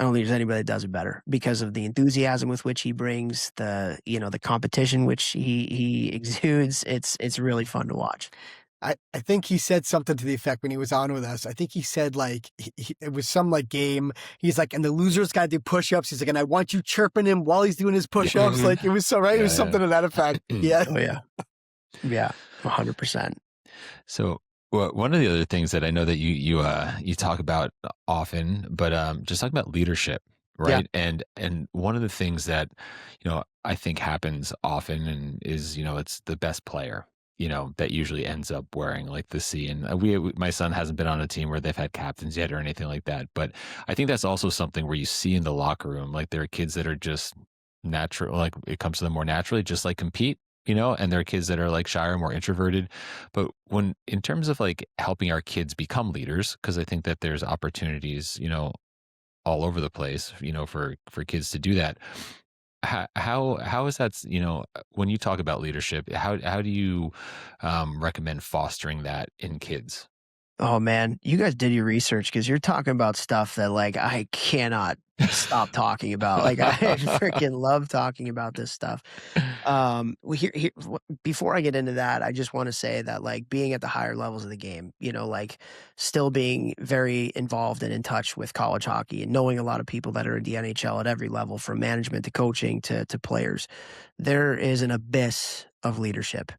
I don't think there's anybody that does it better because of the enthusiasm with which he brings, the competition which he exudes. It's really fun to watch. I think he said something to the effect when he was on with us. I think he said like, it was some like game. He's like, and the loser's got to do push-ups. He's like, and I want you chirping him while he's doing his push-ups. Like it was so right. It was something to that effect. Yeah. Oh yeah. Yeah. 100%. So, well, one of the other things that I know that you talk about often, but just talk about leadership, right? Yeah. And one of the things that, you know, I think happens often and is, you know, it's the best player, you know, that usually ends up wearing like the C. And my son hasn't been on a team where they've had captains yet or anything like that. But I think that's also something where you see in the locker room, like there are kids that are just natural, like it comes to them more naturally, just like compete. and there are kids that are like shy or more introverted. But when, in terms of like helping our kids become leaders, because I think that there's opportunities, all over the place, for kids to do that. How is that, when you talk about leadership, how do you recommend fostering that in kids? Oh man, you guys did your research because you're talking about stuff that like I cannot stop talking about. Like I freaking love talking about this stuff. Before I get into that, I just want to say that like being at the higher levels of the game, like still being very involved and in touch with college hockey and knowing a lot of people that are in the NHL at every level, from management to coaching to players, there is an abyss of leadership.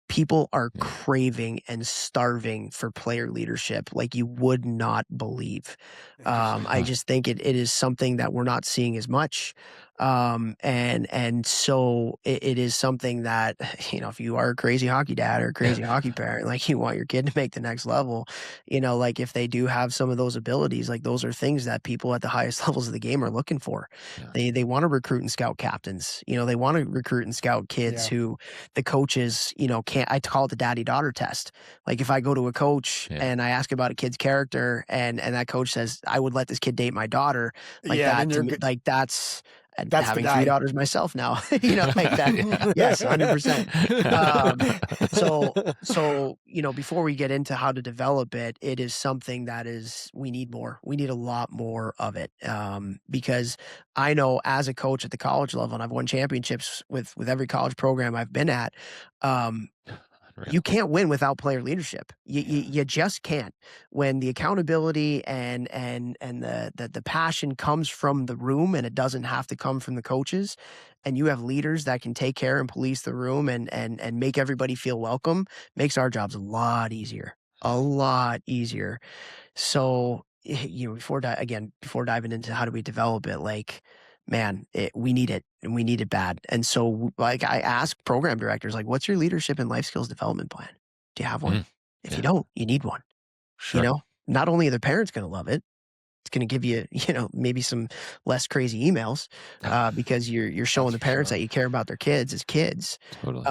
People are Yeah. craving and starving for player leadership like you would not believe. I just think it is something that we're not seeing as much. And so it is something that, if you are a crazy hockey dad or a crazy hockey parent, like you want your kid to make the next level, like if they do have some of those abilities, like those are things that people at the highest levels of the game are looking for. Yeah. They want to recruit and scout captains. They want to recruit and scout kids who the coaches, can't. I call it the daddy-daughter test. Like if I go to a coach and I ask about a kid's character and that coach says, I would let this kid date my daughter, like that, to me, like that's having 3 daughters myself now, like that. Yes, 100%. So, before we get into how to develop it, it is something that we need more. We need a lot more of it. Because I know as a coach at the college level, and I've won championships with every college program I've been at, you can't win without player leadership. You just can't. When the accountability and the passion comes from the room, and it doesn't have to come from the coaches, and you have leaders that can take care and police the room and make everybody feel welcome, makes our jobs a lot easier. A lot easier. So, before diving into how do we develop it, like, man, we need it, and we need it bad. And so, like, I ask program directors, like, what's your leadership and life skills development plan? Do you have one? If you don't, you need one. Sure. Not only are the parents going to love it, it's going to give you, maybe some less crazy emails, because you're showing the parents that you care about their kids as kids. Totally.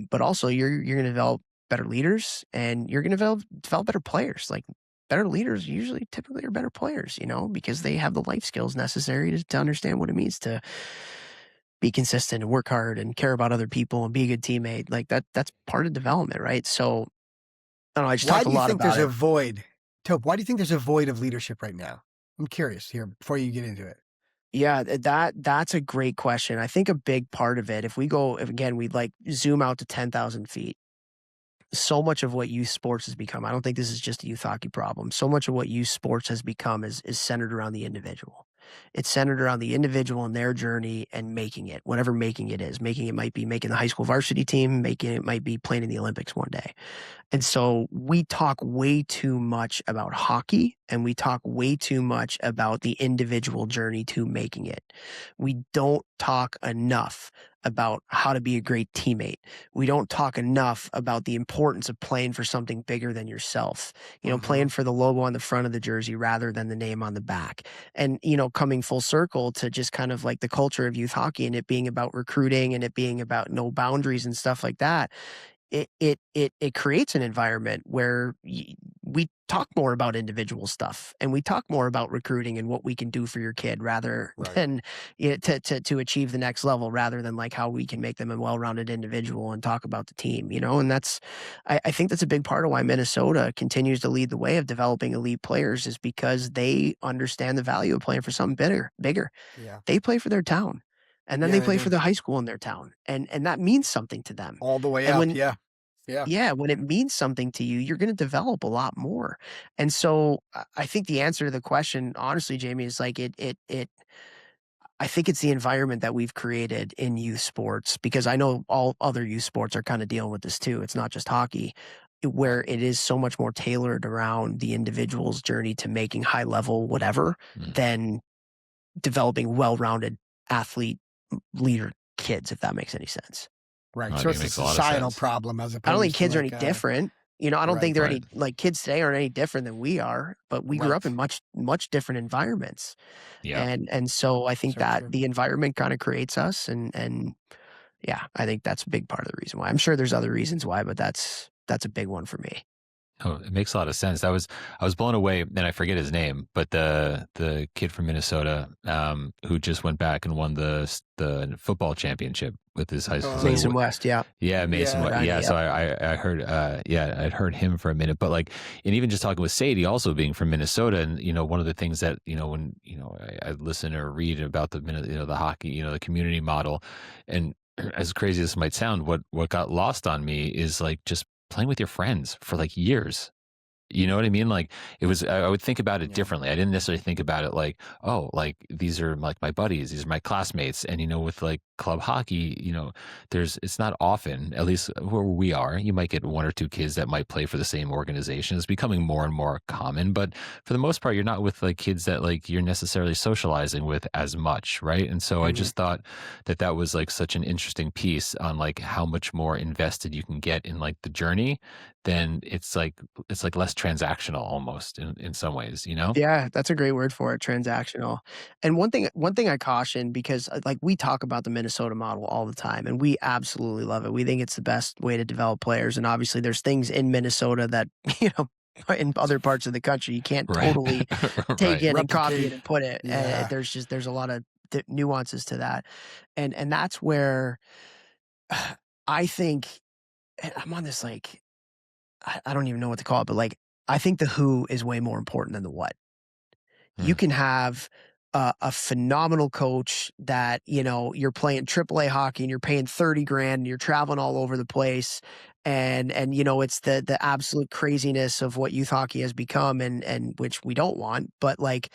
But also you're going to develop better leaders, and you're going to develop better players. Like, better leaders typically are better players, because they have the life skills necessary to understand what it means to be consistent and work hard and care about other people and be a good teammate. Like that's part of development, right? So I don't know, I just talked a lot about it. Why do you think there's a void? Tope, why do you think there's a void of leadership right now? I'm curious here before you get into it. Yeah, that's a great question. I think a big part of it, if we like zoom out to 10,000 feet, so much of what youth sports has become, I don't think this is just a youth hockey problem. So much of what youth sports has become is centered around the individual. It's centered around the individual and their journey and making it, whatever making it is. Making it might be making the high school varsity team, making it might be playing in the Olympics one day. And so we talk way too much about hockey, and we talk way too much about the individual journey to making it. We don't talk enough about how to be a great teammate. We don't talk enough about the importance of playing for something bigger than yourself, playing for the logo on the front of the jersey rather than the name on the back. And, coming full circle to just kind of like the culture of youth hockey and it being about recruiting and it being about no boundaries and stuff like that. It creates an environment where we talk more about individual stuff, and we talk more about recruiting and what we can do for your kid rather than to achieve the next level, rather than like how we can make them a well-rounded individual and talk about the team, and that's, I think that's a big part of why Minnesota continues to lead the way of developing elite players, is because they understand the value of playing for something bigger. Yeah. They play for their town. And then they play for the high school in their town. And that means something to them. All the way And up, yeah, when it means something to you, you're going to develop a lot more. And so I think the answer to the question, honestly, Jamie, is like I think it's the environment that we've created in youth sports, because I know all other youth sports are kind of dealing with this too. It's not just hockey, where it is so much more tailored around the individual's journey to making high level whatever than developing well-rounded athlete leader kids, if that makes any sense. Right. I So think it's it a makes a lot of societal sense. problem as opposed I don't think to kids are any like, different. I don't think they're Right. any, like, kids today aren't any different than we are, but we grew up in much, much different environments. Yeah. And so I think So that true. the environment kind of creates us, and yeah, I think that's a big part of the reason why. I'm sure there's other reasons why, but that's a big one for me. Oh, it makes a lot of sense. I was blown away, and I forget his name, but the kid from Minnesota, who just went back and won the football championship with his high school. Mason West, yeah. Yeah, Mason. Yeah. Yeah, Yeah. so I heard, I'd heard him for a minute, but like, and even just talking with Sadie, also being from Minnesota, and one of the things that when I listen or read about the hockey, the community model, and as crazy as this might sound, what got lost on me is like just playing with your friends for like years. You know what I mean? Like it was, I would think about it differently. I didn't necessarily think about it like, oh, like these are like my buddies, these are my classmates. And, with like club hockey, it's not often, at least where we are, you might get one or two kids that might play for the same organization. It's becoming more and more common, but for the most part, you're not with like kids that like you're necessarily socializing with as much. Right. And so I just thought that was like such an interesting piece on like how much more invested you can get in like the journey. Then it's like less transactional almost in some ways, Yeah, that's a great word for it, transactional. And one thing I caution, because like we talk about the Minnesota model all the time and we absolutely love it. We think it's the best way to develop players. And obviously there's things in Minnesota that, in other parts of the country, you can't Right. totally take it and copy it Replicate. and put it. Yeah. And there's a lot of nuances to that. And that's where I think, and I'm on this like, I don't even know what to call it, but like, I think the who is way more important than the what. You can have a phenomenal coach that, you're playing AAA hockey and you're paying 30 grand and you're traveling all over the place. And it's the absolute craziness of what youth hockey has become and which we don't want. But like,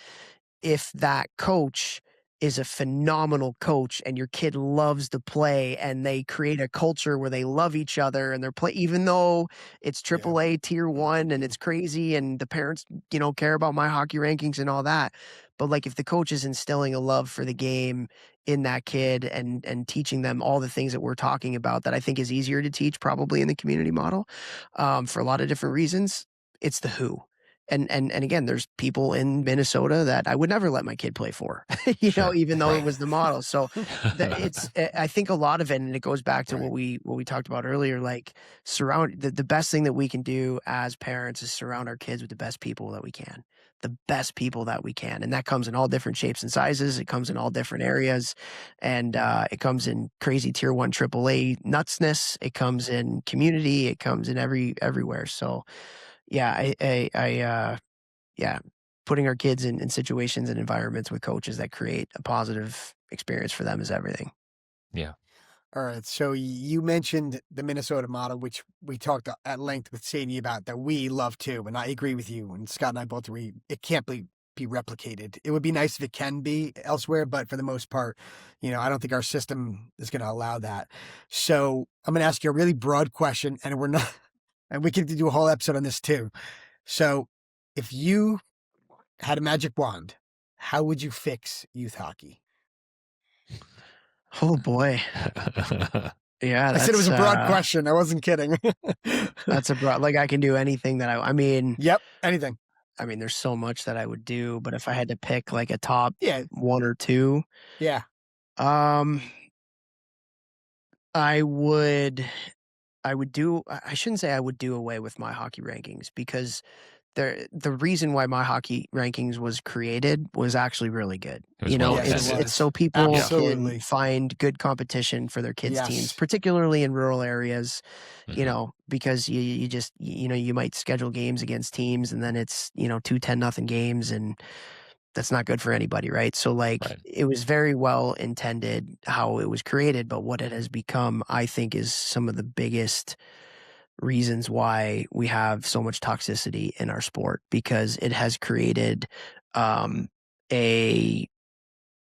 if that coach is a phenomenal coach and your kid loves to play and they create a culture where they love each other and they're even though it's AAA tier 1 and it's crazy and the parents, care about my hockey rankings and all that. But like if the coach is instilling a love for the game in that kid and teaching them all the things that we're talking about that I think is easier to teach probably in the community model for a lot of different reasons, it's the who. And again, there's people in Minnesota that I would never let my kid play for, Sure. even though it was the model. So I think a lot of it, and it goes back to what we talked about earlier, like the best thing that we can do as parents is surround our kids with the best people that we can. The best people that we can. And that comes in all different shapes and sizes. It comes in all different areas. And it comes in crazy tier 1 AAA nutsness. It comes in community. It comes in everywhere. So yeah, yeah, putting our kids in situations and environments with coaches that create a positive experience for them is everything. Yeah. All right. So you mentioned the Minnesota model, which we talked at length with Sadie about, that we love too. And I agree with you. And Scott and I both agree. It can't be replicated. It would be nice if it can be elsewhere, but for the most part, I don't think our system is going to allow that. So I'm going to ask you a really broad question, and and we can do a whole episode on this too. So if you had a magic wand, how would you fix youth hockey? Oh boy. Yeah. I said it was a broad question. I wasn't kidding. That's a broad, like I can do anything that I mean, yep. Anything. I mean, there's so much that I would do, but if I had to pick like a top 1 or 2, yeah. I shouldn't say I would do away with my hockey rankings, because the reason why my hockey rankings was created was actually really good. It's so people can find good competition for their kids' teams, particularly in rural areas, because you just, you might schedule games against teams and then it's, 2-10-0 games, and that's not good for anybody, right? So It was very well intended how it was created, but what it has become, I think, is some of the biggest reasons why we have so much toxicity in our sport, because it has created an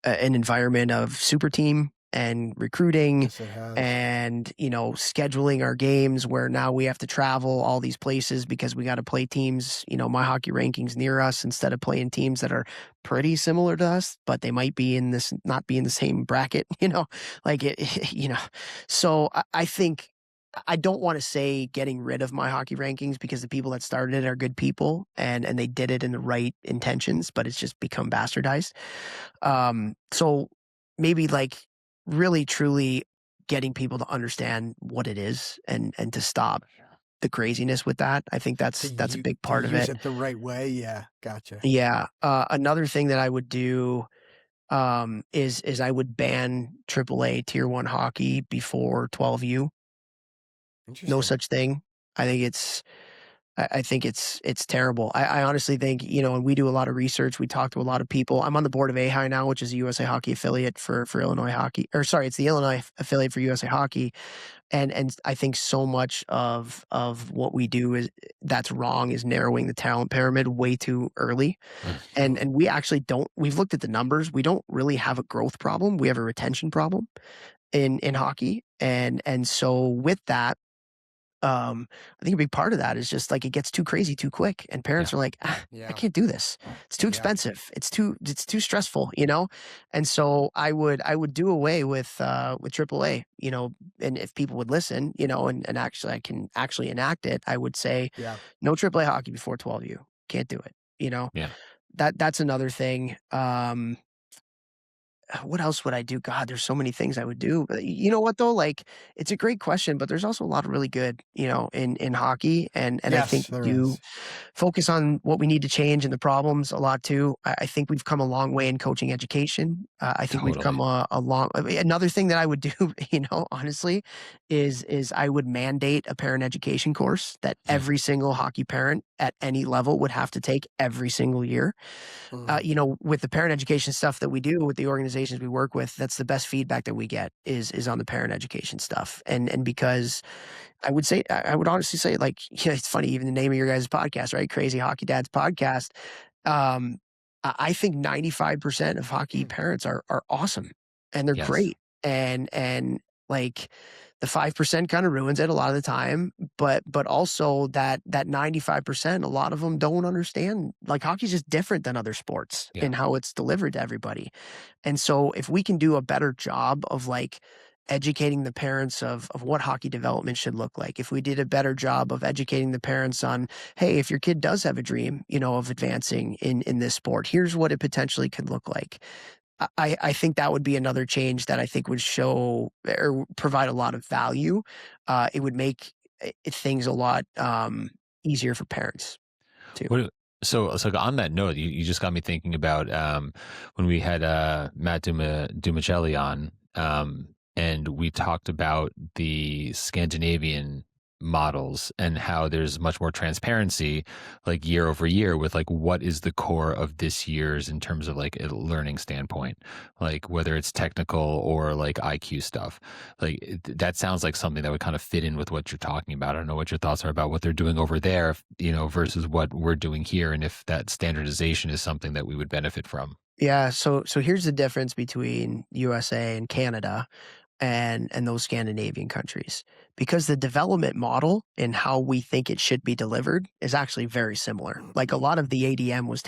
environment of super team and recruiting and, scheduling our games where now we have to travel all these places because we got to play teams, my hockey rankings near us, instead of playing teams that are pretty similar to us, but they might be not be in the same bracket, so I think, I don't want to say getting rid of my hockey rankings, because the people that started it are good people and they did it in the right intentions, but it's just become bastardized. So maybe really truly getting people to understand what it is and to stop the craziness with that. I think that's a big part of use it. it the right way. Yeah, gotcha. Yeah. Another thing that I would do is I would ban AAA Tier 1 hockey before 12U. Interesting. No such thing. I think it's terrible. I honestly think, and we do a lot of research. We talk to a lot of people. I'm on the board of AHI now, which is a USA Hockey affiliate for Illinois Hockey. Or sorry, it's the Illinois affiliate for USA Hockey. And I think so much of what we do is that's wrong is narrowing the talent pyramid way too early. And we actually we've looked at the numbers. We don't really have a growth problem. We have a retention problem in hockey. And so with that, I think a big part of that is just like it gets too crazy too quick, and parents are like, I can't do this. It's too expensive. It's too stressful, And so I would do away with AAA, and if people would listen, and actually I can actually enact it, I would say, no AAA hockey before 12U. Can't do it. Yeah. That's another thing. What else would I do? God, there's so many things I would do. But you know what though? Like, it's a great question, but there's also a lot of really good, in hockey. And I think we do focus on what we need to change and the problems a lot too. I think we've come a long way in coaching education. I think we've come a long. Another thing that I would do, honestly, is I would mandate a parent education course that every single hockey parent at any level would have to take every single year. With the parent education stuff that we do with the organizations we work with, that's the best feedback that we get is on the parent education stuff. And because I would honestly say, like, it's funny, even the name of your guys' podcast, right? Crazy Hockey Dads Podcast. I think 95% of hockey parents are awesome and they're great. And like the 5% kind of ruins it a lot of the time, but also that 95%, a lot of them don't understand, like, hockey's just different than other sports in how it's delivered to everybody. And so if we can do a better job of like educating the parents of what hockey development should look like, if we did a better job of educating the parents on, hey, if your kid does have a dream, of advancing in this sport, here's what it potentially could look like. I think that would be another change that I think would show or provide a lot of value. It would make things a lot easier for parents too. So on that note, you just got me thinking about when we had Matt Dumicelli on, and we talked about the Scandinavian models and how there's much more transparency, like year over year, with like what is the core of this year's in terms of like a learning standpoint, like whether it's technical or like IQ stuff. Like that sounds like something that would kind of fit in with what you're talking about. I don't know what your thoughts are about what they're doing over there, versus what we're doing here, and if that standardization is something that we would benefit from. Yeah. So here's the difference between USA and Canada and those Scandinavian countries, because the development model and how we think it should be delivered is actually very similar. Like a lot of the ADM was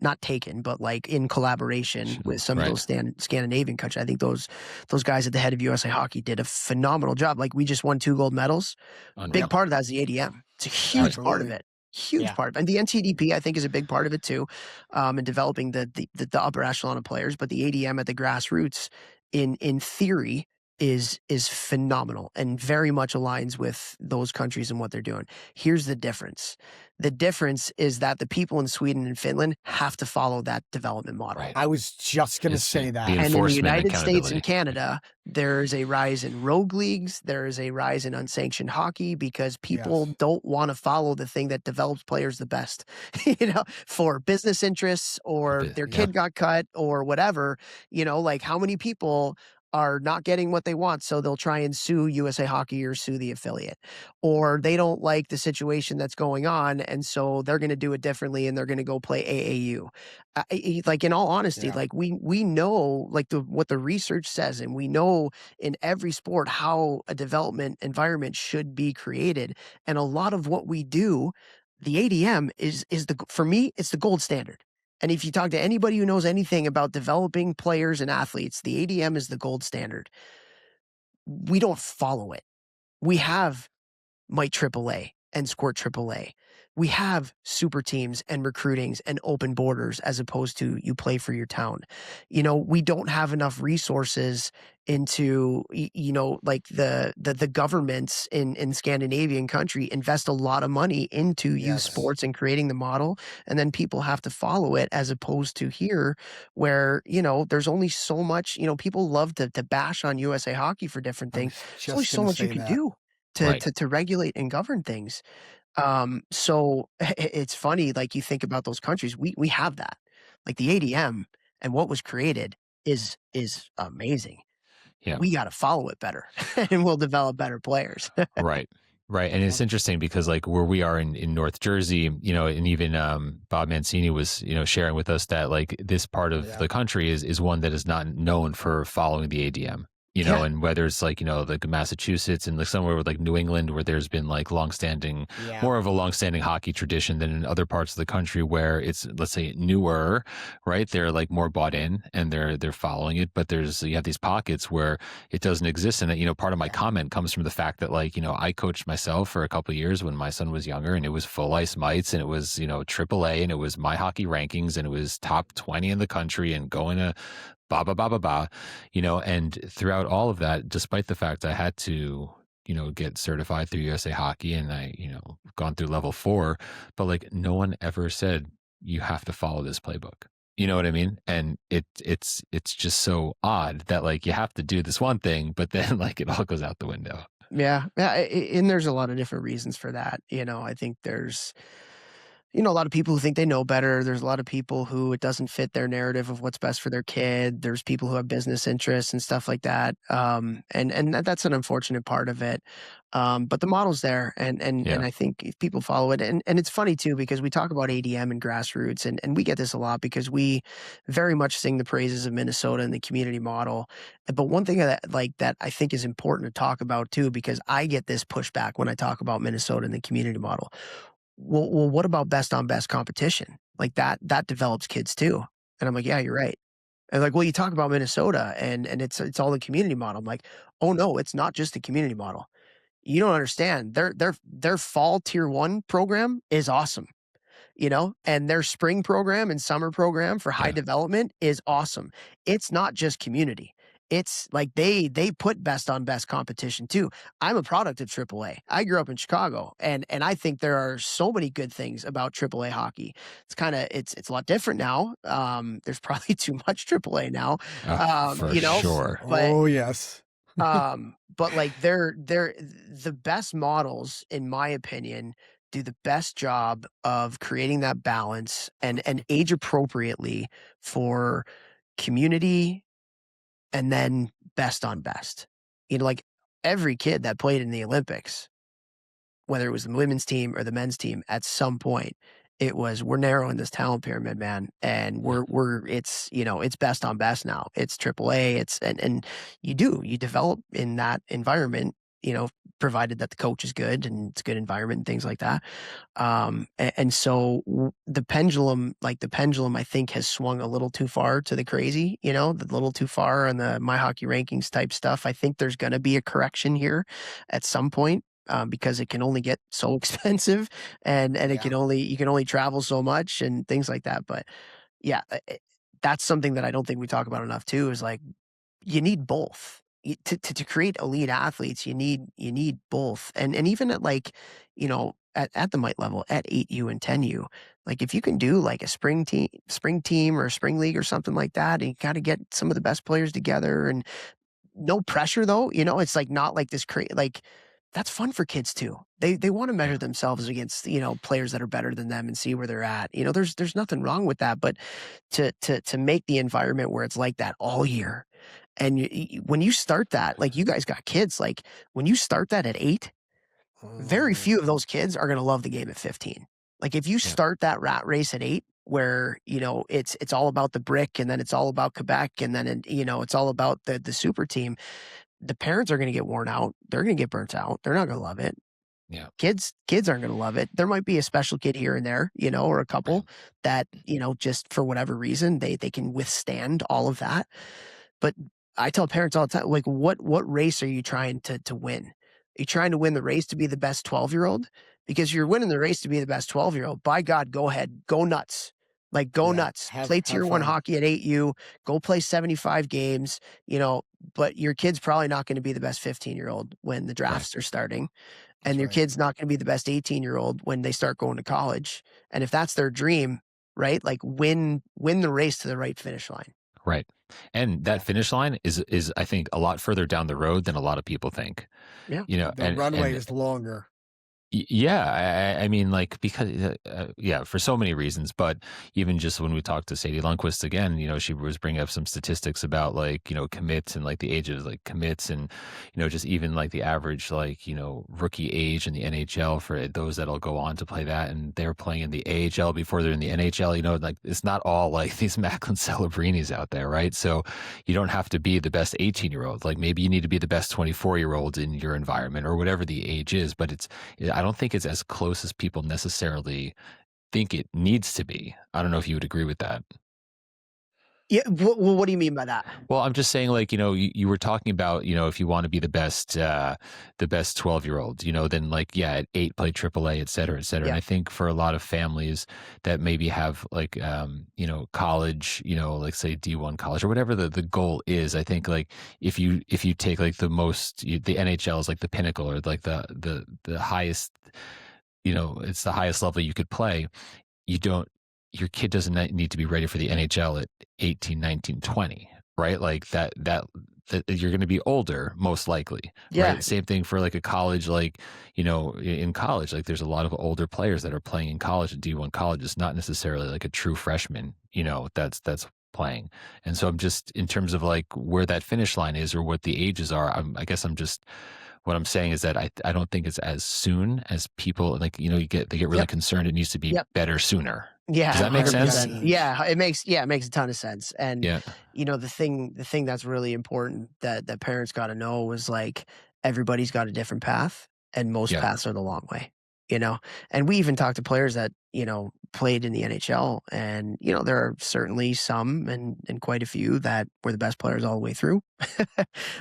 not taken, but like in collaboration with some of those Scandinavian countries. I think those guys at the head of USA Hockey did a phenomenal job. Like, we just won 2 gold medals. Big part of that is the ADM. It's a huge part of it. Huge part of it. And the NTDP, I think, is a big part of it too, in developing the upper echelon of players. But the ADM at the grassroots, in theory, is phenomenal and very much aligns with those countries and what they're doing. Here's the difference. The difference is that the people in Sweden and Finland have to follow that development model. Right. I was just going to say that. And in the United States and Canada, there's a rise in rogue leagues. There is a rise in unsanctioned hockey because people don't want to follow the thing that develops players the best, for business interests, or their kid got cut or whatever. Like, how many people are not getting what they want, so they'll try and sue USA Hockey or sue the affiliate, or they don't like the situation that's going on, and so they're going to do it differently and they're going to go play AAU. Like, in all honesty, like we know, like, what the research says, and we know in every sport how a development environment should be created, and a lot of what we do, the ADM is for me, it's the gold standard. And if you talk to anybody who knows anything about developing players and athletes, the ADM is the gold standard. We don't follow it. We have Mite AAA and Squirt AAA, we have super teams and recruitings and open borders as opposed to you play for your town. We don't have enough resources into, like the governments in Scandinavian country invest a lot of money into youth sports and creating the model. And then people have to follow it, as opposed to here where, there's only so much, people love to bash on USA Hockey for different things. There's only so much you can do to regulate and govern things. So it's funny, like you think about those countries, we have that. Like the ADM and what was created is amazing. Yeah. We got to follow it better and we'll develop better players. Right. Right. And it's interesting because like where we are in North Jersey, and even Bob Mancini was, sharing with us that like this part of the country is one that is not known for following the ADM. And whether it's like, like Massachusetts and like somewhere with like New England, where there's been like more of a longstanding hockey tradition than in other parts of the country where it's, let's say, newer, right? They're like more bought in and they're following it. But you have these pockets where it doesn't exist. And that, part of my comment comes from the fact that like, I coached myself for a couple of years when my son was younger, and it was full ice mites, and it was, AAA, and it was my hockey rankings, and it was top 20 in the country and going to and throughout all of that, despite the fact I had to, get certified through USA Hockey, and I, gone through level 4, but like no one ever said you have to follow this playbook. You know what I mean? And it's just so odd that like you have to do this one thing, but then like it all goes out the window. Yeah. And there's a lot of different reasons for that. I think there's, a lot of people who think they know better. There's a lot of people who it doesn't fit their narrative of what's best for their kid. There's people who have business interests and stuff like that. And that's an unfortunate part of it. But the model's there, and I think if people follow it, and it's funny too, because we talk about ADM and grassroots, and we get this a lot because we very much sing the praises of Minnesota and the community model. But one thing that I think is important to talk about too, because I get this pushback when I talk about Minnesota and the community model. Well, what about best on best competition? Like that develops kids too. And I'm like, yeah, you're right. And like, well, you talk about Minnesota and it's all the community model. I'm like, oh no, it's not just the community model. You don't understand. Their fall tier 1 program is awesome. And their spring program and summer program for high development is awesome. It's not just community. It's like they put best on best competition too. I'm a product of AAA. I grew up in Chicago, and I think there are so many good things about AAA hockey. It's a lot different now. There's probably too much AAA now. For sure. But, oh yes. but like they're the best models, in my opinion, do the best job of creating that balance and age appropriately for community. And then best on best. Like every kid that played in the Olympics, whether it was the women's team or the men's team, at some point it was, we're narrowing this talent pyramid, man. And it's best on best now. It's AAA. And you develop in that environment, provided that the coach is good and it's a good environment and things like that. And so the pendulum, I think, has swung a little too far to the crazy, a little too far on the My Hockey Rankings type stuff. I think there's going to be a correction here at some point. Because it can only get so expensive and you can only travel so much and things like that. But yeah, that's something that I don't think we talk about enough too, is like, you need both. To create elite athletes, you need both. And even at at the mite level, at 8U and 10U, like if you can do like a spring team or a spring league or something like that, and you got to get some of the best players together, and no pressure though, it's like not like this that's fun for kids too. They want to measure themselves against, players that are better than them and see where they're at. There's nothing wrong with that, but to make the environment where it's like that all year. And when you start that, like you guys got kids, like when you start that at 8, very few of those kids are going to love the game at 15. Like if you start that rat race at 8, where, it's all about the brick, and then it's all about Quebec, and then, it's all about the super team. The parents are going to get worn out. They're going to get burnt out. They're not going to love it. Yeah. Kids aren't going to love it. There might be a special kid here and there, or a couple that, just for whatever reason, they can withstand all of that. But I tell parents all the time, like, what race are you trying to win? Are you trying to win the race to be the best 12-year-old? because you're winning the race to be the best 12-year-old. By God, go ahead, go nuts. Like, go nuts. Play tier 1 hockey at 8U. Go play 75 games, but your kid's probably not going to be the best 15-year-old when the drafts are starting. And your kid's not going to be the best 18-year-old when they start going to college. And if that's their dream, right? Like, win the race to the right finish line. Right. And that finish line is I think a lot further down the road than a lot of people think. Yeah. The runway is longer. Yeah, I mean, like, because for so many reasons, but even just when we talked to Sadie Lundquist again, she was bringing up some statistics about like, commits and like the age of like commits and, just even like the average, like, rookie age in the NHL for those that'll go on to play that. And they're playing in the AHL before they're in the NHL, like it's not all like these Macklin Celebrinis out there, right? So you don't have to be the best 18-year-old. Like maybe you need to be the best 24-year-old in your environment or whatever the age is, but I don't think it's as close as people necessarily think it needs to be. I don't know if you would agree with that. Yeah. Well, what do you mean by that? Well, I'm just saying, like, you were talking about, if you want to be the best 12-year-old, then like, at 8, play AAA, et cetera, et cetera. Yeah. And I think for a lot of families that maybe have like, college, like say D1 college or whatever the goal is, I think like if you take like the NHL is like the pinnacle or like the highest, it's the highest level you could play. Your kid doesn't need to be ready for the NHL at 18, 19, 20, right? Like that you're going to be older, most likely. Yeah. Right? Same thing for like a college, like, in college, like there's a lot of older players that are playing in college at D1 college. It's not necessarily like a true freshman, that's playing. And so I'm just, in terms of like where that finish line is or what the ages are, what I'm saying is that I don't think it's as soon as people like, they get really concerned. It needs to be better sooner. Yeah. Does that make 100%. sense? Yeah. It makes a ton of sense. And, Yeah. the thing that's really important that parents got to know is like, everybody's got a different path and most paths are the long way, and we even talked to players that, played in the NHL and, there are certainly some and quite a few that were the best players all the way through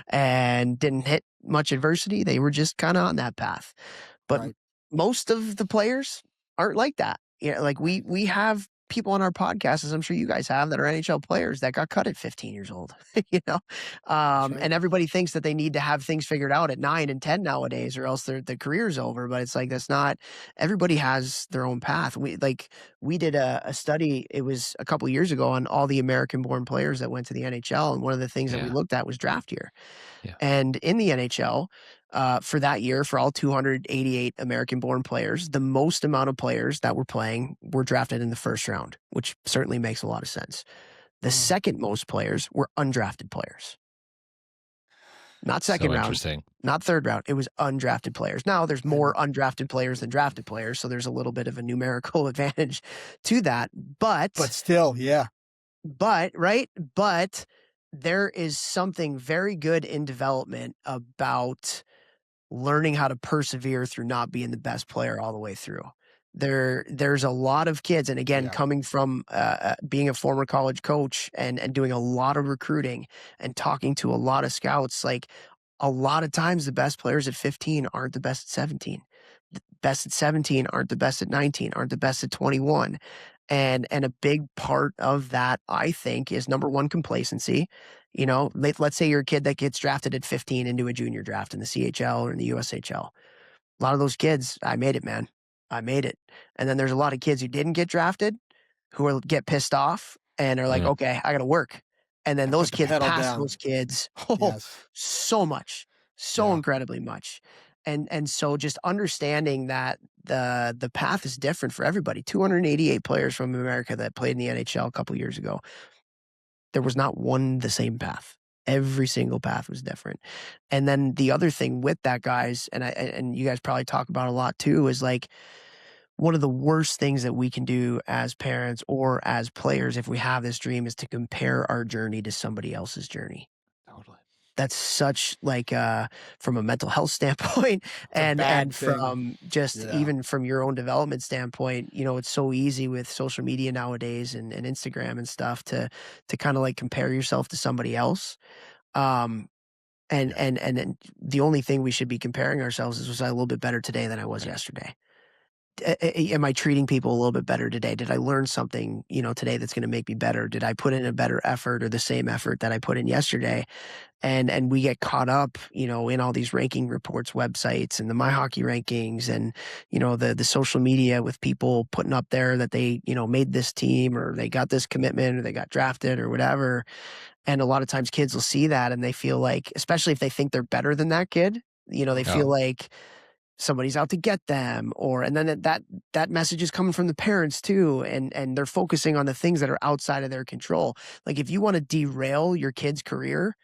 and didn't hit much adversity. They were just kind of on that path. But most of the players aren't like that. Like we have people on our podcast, as I'm sure you guys have, that are NHL players that got cut at 15 years old, and everybody thinks that they need to have things figured out at 9 and 10 nowadays, or else their career's over. But it's like, that's not, everybody has their own path. We did a study, it was a couple of years ago, on all the American born players that went to the NHL. And one of the things that we looked at was draft year. Yeah. And in the NHL, for that year, for all 288 American-born players, the most amount of players that were playing were drafted in the first round, which certainly makes a lot of sense. The second most players were undrafted players. Not second round, not third round. It was undrafted players. Now, there's more undrafted players than drafted players, so there's a little bit of a numerical advantage to that. But still, yeah. But there is something very good in development about learning how to persevere through not being the best player all the way through. There's a lot of kids, and again, coming from being a former college coach and doing a lot of recruiting and talking to a lot of scouts, like a lot of times the best players at 15 aren't the best at 17. The best at 17 aren't the best at 19, aren't the best at 21. And a big part of that, I think, is number one, complacency. Let's say you're a kid that gets drafted at 15 into a junior draft in the CHL or in the USHL. A lot of those kids, I made it, man. I made it. And then there's a lot of kids who didn't get drafted who get pissed off and are like, okay, I got to work. And then those kids pass those kids so much, so incredibly much. And so just understanding that the path is different for everybody. 288 players from America that played in the NHL a couple years ago. There was not one the same path. Every single path was different. And then the other thing with that, guys, and you guys probably talk about a lot too, is like one of the worst things that we can do as parents or as players if we have this dream is to compare our journey to somebody else's journey. Totally. That's such like from a mental health standpoint and from just even from your own development standpoint, it's so easy with social media nowadays and Instagram and stuff to kind of like compare yourself to somebody else. And the only thing we should be comparing ourselves is, was I a little bit better today than I was yesterday? am I treating people a little bit better today? Did I learn something, today that's going to make me better? Did I put in a better effort or the same effort that I put in yesterday? And we get caught up, in all these ranking reports, websites, and the My Hockey rankings, and the social media with people putting up there that they made this team, or they got this commitment, or they got drafted, or whatever. And a lot of times kids will see that and they feel like, especially if they think they're better than that kid, they feel like somebody's out to get them, and then that message is coming from the parents too, and they're focusing on the things that are outside of their control. Like, if you want to derail your kid's career,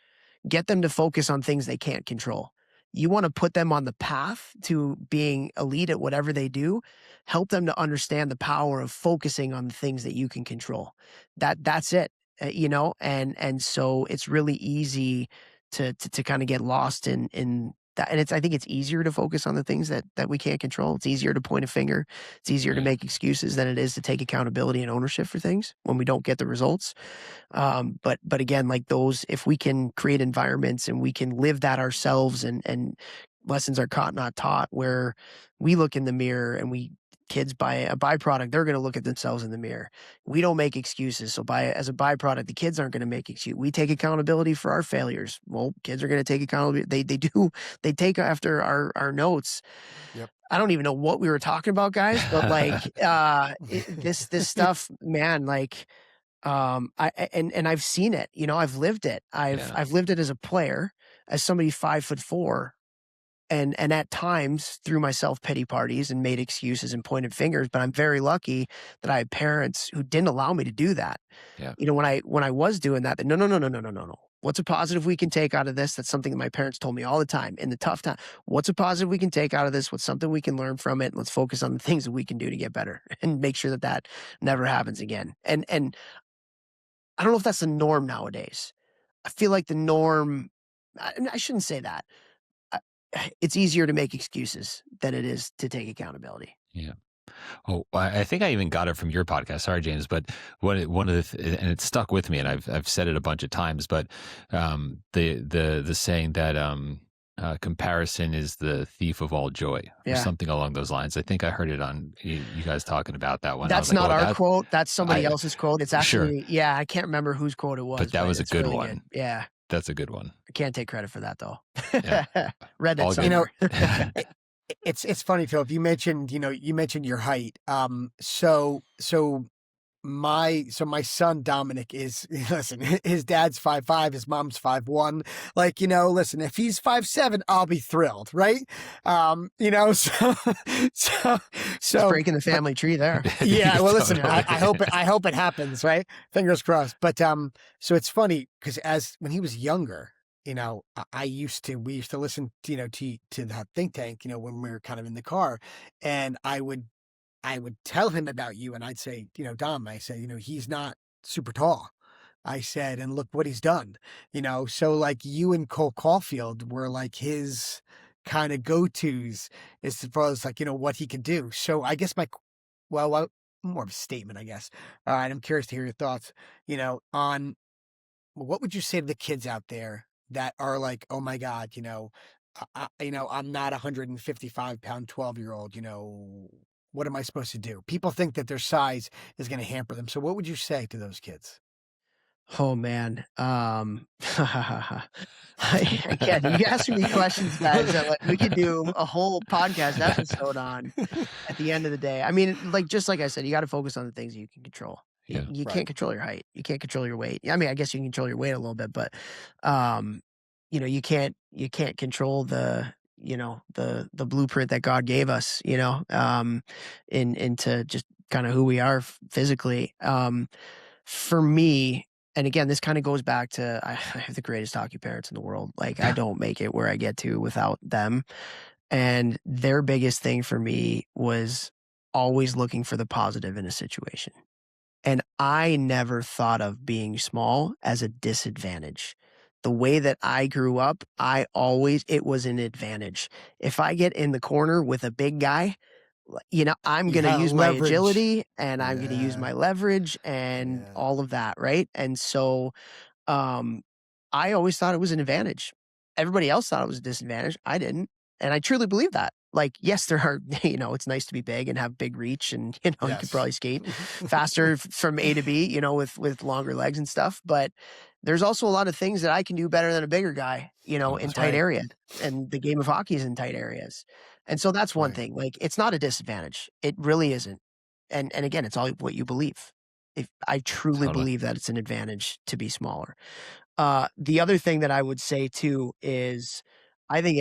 get them to focus on things they can't control. You want to put them on the path to being elite at whatever they do, help them to understand the power of focusing on the things that you can control. That's it. And so it's really easy to kind of get lost in that. And I think it's easier to focus on the things that we can't control. It's easier to point a finger. It's easier to make excuses than it is to take accountability and ownership for things when we don't get the results. But again, like those, if we can create environments and we can live that ourselves, and lessons are caught, not taught, where we look in the mirror and kids by a byproduct, they're going to look at themselves in the mirror. We don't make excuses. So as a byproduct, the kids aren't going to make excuses. We take accountability for our failures. Well, kids are going to take accountability. They take after our notes. Yep. I don't even know what we were talking about, guys, but like, this stuff, man, like, I've seen it, I've lived it. I've lived it as a player, as somebody 5'4", and at times threw myself pity parties and made excuses and pointed fingers. But I'm very lucky that I had parents who didn't allow me to do that. Yeah. When I was doing that, no. What's a positive we can take out of this? That's something that my parents told me all the time in the tough time. What's a positive we can take out of this? What's something we can learn from it? Let's focus on the things that we can do to get better and make sure that never happens again. And I don't know if that's the norm nowadays. I feel like the norm, I shouldn't say that. It's easier to make excuses than it is to take accountability. Yeah. Oh, I think I even got it from your podcast. Sorry, James, but one of the and it stuck with me, and I've said it a bunch of times. But the saying that comparison is the thief of all joy, or something along those lines. I think I heard it on you guys talking about that one. That's not our quote. That's somebody else's quote. It's actually sure. I can't remember whose quote it was. But that was a good really one. Good. Yeah. That's a good one. I can't take credit for that though. Yeah. Read that somewhere. It's funny, Philip. You mentioned your height. So my son Dominic is, listen, his dad's 5'5", his mom's 5'1". Like, listen, if he's 5'7", I'll be thrilled, right? So Just breaking the family tree there. Yeah, well, listen, I hope it happens, right? Fingers crossed. But so it's funny because when he was younger, we used to listen, to the think tank, when we were kind of in the car, and I would tell him about you, and I'd say, Dom, I say, he's not super tall. I said, and look what he's done, so like you and Cole Caulfield were like his kind of go-tos as far as like, what he could do. So I guess more of a statement, I guess. All right. I'm curious to hear your thoughts, on what would you say to the kids out there that are like, oh my God, I'm not 155-pound 12-year-old, what am I supposed to do? People think that their size is going to hamper them. So what would you say to those kids? Oh man. Again, you ask me questions, guys, that we could do a whole podcast episode on at the end of the day. I mean, just like I said, you got to focus on the things you can control. Yeah, you can't control your height. You can't control your weight. I mean, I guess you can control your weight a little bit, but you can't control the blueprint that God gave us, into just kind of who we are physically. For me, and again, this kind of goes back to, I have the greatest hockey parents in the world. Like, I don't make it where I get to without them. And their biggest thing for me was always looking for the positive in a situation. And I never thought of being small as a disadvantage. The way that I grew up, it was an advantage. If I get in the corner with a big guy, I'm going to use my agility, and I'm going to use my leverage and all of that, right? And so I always thought it was an advantage. Everybody else thought it was a disadvantage. I didn't. And I truly believe that. Like, yes, there are, it's nice to be big and have big reach, and, you could Yes. probably skate faster from A to B, with longer legs and stuff. But there's also a lot of things that I can do better than a bigger guy, in That's tight right. areas. And the game of hockey is in tight areas. And so that's one Right. thing. Like, it's not a disadvantage. It really isn't. And again, it's all what you believe. If I truly Totally. believe that it's an advantage to be smaller. The other thing that I would say too is I think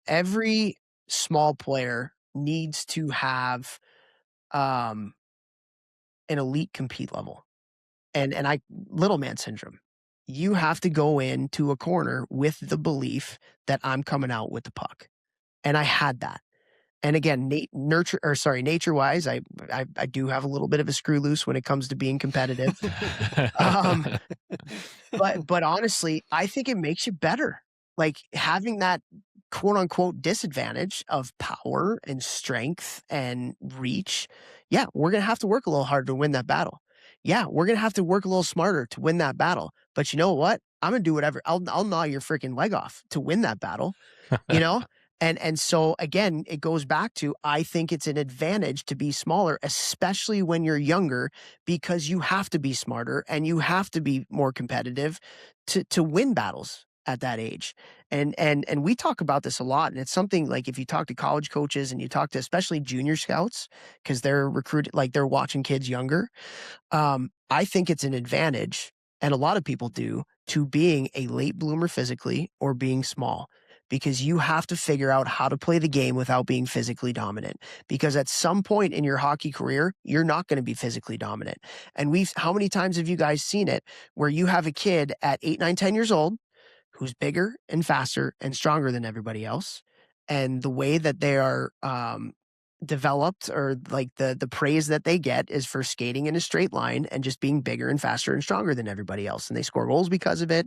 every small player needs to have an elite compete level. And I little man syndrome. You have to go into a corner with the belief that I'm coming out with the puck. And I had that. And again, nature wise, I do have a little bit of a screw loose when it comes to being competitive. Um, but honestly, I think it makes you better. Like, having that quote unquote disadvantage of power and strength and reach. Yeah, we're going to have to work a little harder to win that battle. Yeah, we're going to have to work a little smarter to win that battle. But you know what? I'm going to do whatever. I'll gnaw your freaking leg off to win that battle, you know? And so again, it goes back to, I think it's an advantage to be smaller, especially when you're younger, because you have to be smarter and you have to be more competitive to win battles at that age. And we talk about this a lot. And it's something, like, if you talk to college coaches and you talk to especially junior scouts, because they're recruited, like, they're watching kids younger. I think it's an advantage, and a lot of people do, to being a late bloomer physically or being small, because you have to figure out how to play the game without being physically dominant. Because at some point in your hockey career, you're not going to be physically dominant. And how many times have you guys seen it where you have a kid at 8, 9, 10 years old who's bigger and faster and stronger than everybody else, and the way that they are developed, or like the praise that they get, is for skating in a straight line and just being bigger and faster and stronger than everybody else, and they score goals because of it.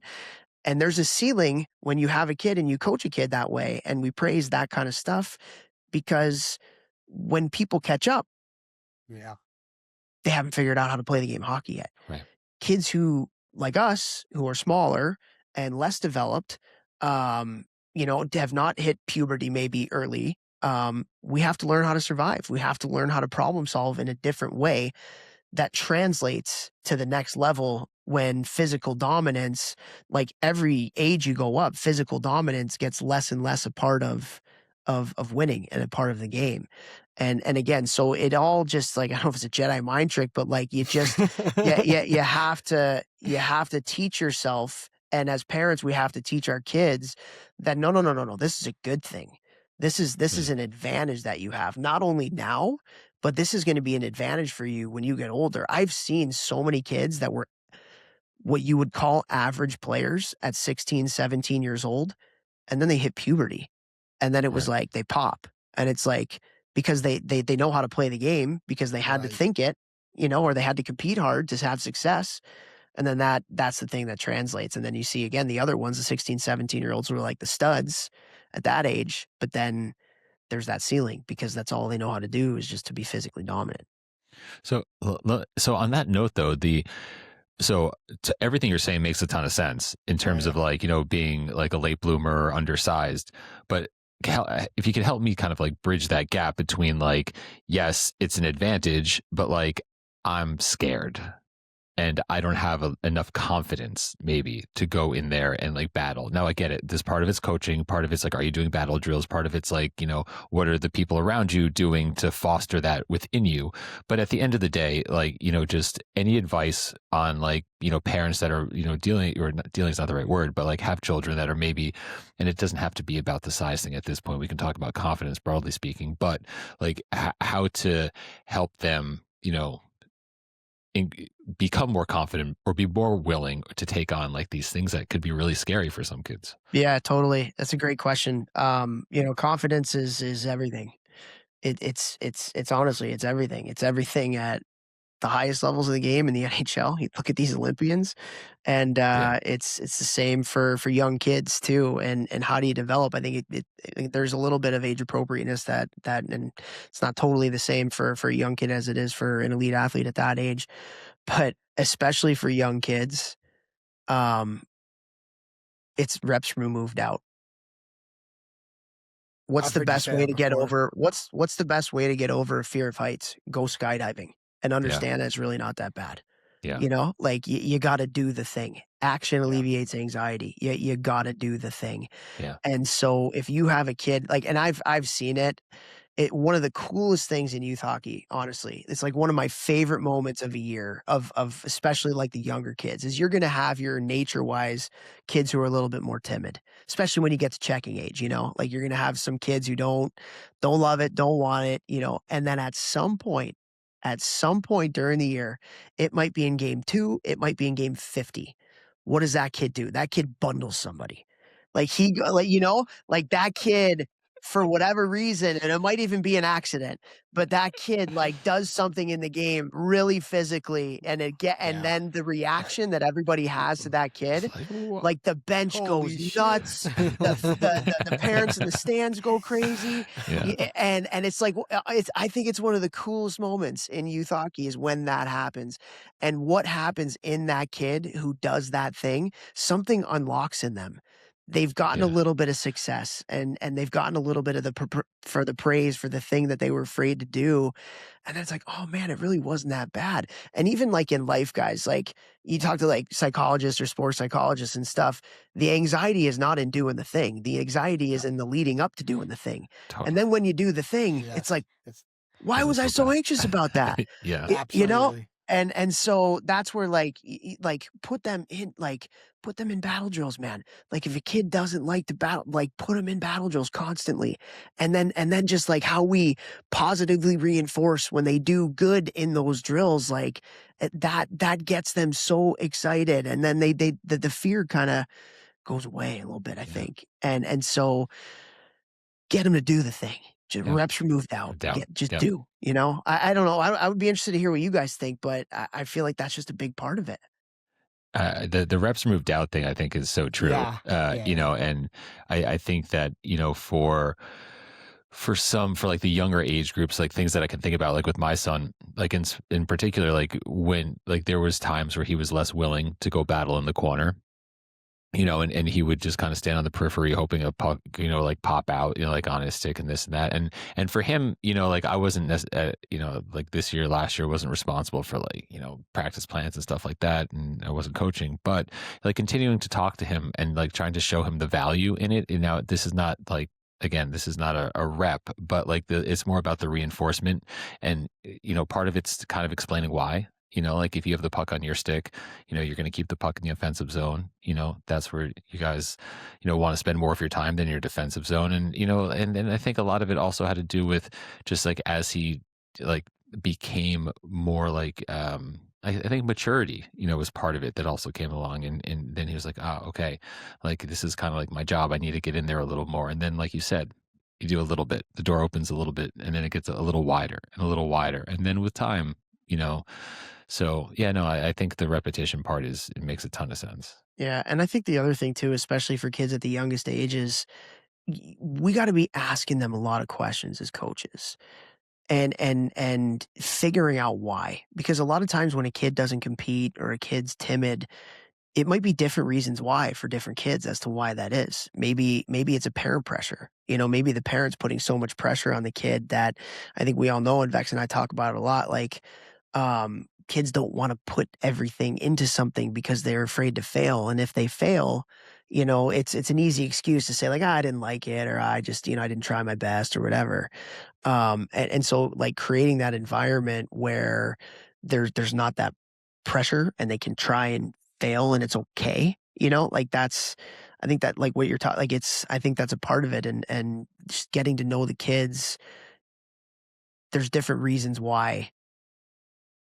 And there's a ceiling when you have a kid and you coach a kid that way, and we praise that kind of stuff, because when people catch up, Yeah. they haven't figured out how to play the game of hockey yet. Right. Kids who, like us, who are smaller and less developed, have not hit puberty maybe early. We have to learn how to survive. We have to learn how to problem solve in a different way that translates to the next level, when physical dominance, like, every age you go up, physical dominance gets less and less a part of winning and a part of the game. And again, so it all just, like, I don't know if it's a Jedi mind trick, but like, you just you have to teach yourself. And as parents, we have to teach our kids that no, this is a good thing. This is an advantage that you have, not only now, but this is going to be an advantage for you when you get older. I've seen so many kids that were what you would call average players at 16, 17 years old, and then they hit puberty. And then it was like they pop. And it's like, because they know how to play the game, because they had to Right. think it, or they had to compete hard to have success. And then that's the thing that translates. And then you see again the other ones, the 16, 17-year-olds, who are like the studs at that age, but then there's that ceiling, because that's all they know how to do, is just to be physically dominant. So on that note, though, everything you're saying makes a ton of sense in terms of, like, being like a late bloomer or undersized. But if you could help me kind of like bridge that gap between, like, yes, it's an advantage, but like, I'm scared and I don't have enough confidence maybe to go in there and like battle. Now I get it. This part of it's coaching, part of it's like, are you doing battle drills? Part of it's like, what are the people around you doing to foster that within you? But at the end of the day, like, just any advice on, like, parents that are, dealing is not the right word, but like have children that are maybe, and it doesn't have to be about the size thing at this point. We can talk about confidence broadly speaking, but like how to help them, become more confident or be more willing to take on like these things that could be really scary for some kids. Yeah, totally. That's a great question. Confidence is everything. It's honestly, it's everything. It's everything at the highest levels of the game in the NHL. You look at these Olympians, and it's the same for young kids too. And how do you develop? I think I think there's a little bit of age appropriateness that and it's not totally the same for a young kid as it is for an elite athlete at that age. But especially for young kids, it's reps removed out. What's I've the heard you best say way that to get before. over what's the best way to get over a fear of heights? Go skydiving and understand that it's really not that bad. Yeah. You know, like you got to do the thing. Action Yeah. alleviates anxiety. You got to do the thing. Yeah. And so if you have a kid like, and I've seen it, one of the coolest things in youth hockey, honestly, it's like one of my favorite moments of a year of especially like the younger kids is you're going to have your nature wise kids who are a little bit more timid, especially when you get to checking age, you know, like you're going to have some kids who don't love it, don't want it, you know, and then at some point during the year, it might be in game 2, it might be in game 50. What does that kid do? That kid bundles somebody. Like you know, like that kid for whatever reason, and it might even be an accident, but that kid like does something in the game really physically, and then the reaction that everybody has to that kid, like the bench Holy goes shit. nuts, the parents in the stands go crazy, and it's like I think it's one of the coolest moments in youth hockey is when that happens, and what happens in that kid who does that thing, something unlocks in them. They've gotten a little bit of success and they've gotten a little bit of the praise for the thing that they were afraid to do. And then it's like, oh man, it really wasn't that bad. And even like in life, guys, like you talk to like psychologists or sports psychologists and stuff, the anxiety is not in doing the thing. The anxiety is in the leading up to doing the thing. Totally. And then when you do the thing, it's like, why was I so anxious about that? Yeah. You know? Absolutely. And so that's where like put them in battle drills, man. Like if a kid doesn't like to battle, like put them in battle drills constantly. And then just like how we positively reinforce when they do good in those drills, like that gets them so excited. And then the fear kind of goes away a little bit, I think. And so get them to do the thing. Just reps removed out. Do, you know, I don't know. I would be interested to hear what you guys think, but I feel like that's just a big part of it. The reps removed out thing I think is so true. You know, and I think that, you know, for like the younger age groups, like things that I can think about, like with my son, like in particular, like when like there was times where he was less willing to go battle in the corner, you know, and he would just kind of stand on the periphery hoping a puck, you know, like pop out, you know, like on his stick and this and that. And for him, you know, like I wasn't, you know, like last year wasn't responsible for like, you know, practice plans and stuff like that. And I wasn't coaching, but like continuing to talk to him and like trying to show him the value in it. And now this is not like, again, this is not a rep, but like it's more about the reinforcement. And, you know, part of it's kind of explaining why. You know, like if you have the puck on your stick, you know, you're going to keep the puck in the offensive zone. You know, that's where you guys, you know, want to spend more of your time than your defensive zone. And, you know, and I think a lot of it also had to do with just like as he like became more like, I think maturity, you know, was part of it that also came along. And then he was like, oh, okay, like this is kind of like my job. I need to get in there a little more. And then, like you said, you do a little bit, the door opens a little bit, and then it gets a little wider and a little wider. And then with time, you know, so yeah, no, I think the repetition part it makes a ton of sense. Yeah. And I think the other thing too, especially for kids at the youngest ages, we got to be asking them a lot of questions as coaches and figuring out why, because a lot of times when a kid doesn't compete or a kid's timid, it might be different reasons why for different kids as to why that is. Maybe it's a parent pressure. You know, maybe the parent's putting so much pressure on the kid that I think we all know, and Vex and I talk about it a lot, like kids don't want to put everything into something because they're afraid to fail. And if they fail, you know, it's an easy excuse to say like, I didn't like it, or I just, you know, I didn't try my best or whatever. And so like creating that environment where there's not that pressure and they can try and fail and it's okay. You know, like I think that like what you're talking, like I think that's a part of it, and just getting to know the kids. There's different reasons why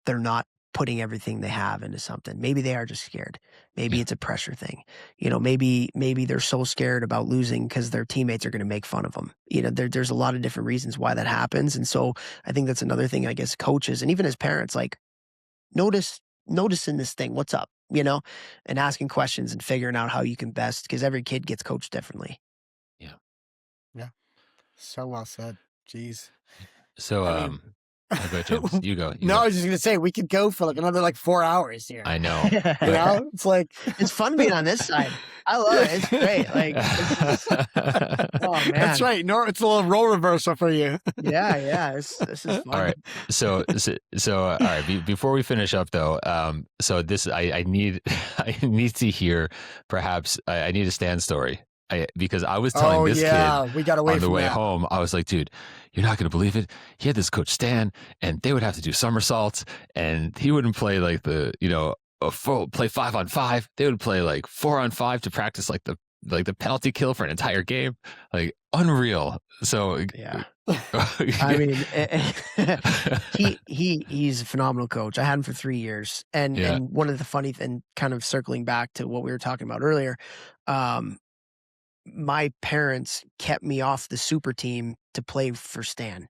they're not putting everything they have into something. Maybe they are just scared. Maybe it's a pressure thing. You know, maybe they're so scared about losing because their teammates are going to make fun of them. You know, there's a lot of different reasons why that happens. And so I think that's another thing, I guess, coaches and even as parents, like noticing this thing, what's up, you know, and asking questions and figuring out how you can best, because every kid gets coached differently. Yeah. So well said. Jeez. So, I mean, Go, James. You go. No, I was just gonna say we could go for like another like 4 hours here. I know. You know, it's like It's fun being on this side. I love it. It's great. Like, this is, oh man, that's right. No, it's a little role reversal for you. Yeah. This is fun. All right. So, all right. Before we finish up, though, so this I need I need to hear. Perhaps I need a Stan story. Because I was telling this kid we got away on the from way that. home, I was like, dude, you're not gonna believe it. He had this coach Stan, and they would have to do somersaults, and he wouldn't play like the play 5-on-5. They would play like 4-on-5 to practice like the penalty kill for an entire game. Like unreal. So yeah. I mean, he's a phenomenal coach. I had him for 3 years, and one of the funny and kind of circling back to what we were talking about earlier, my parents kept me off the super team to play for Stan.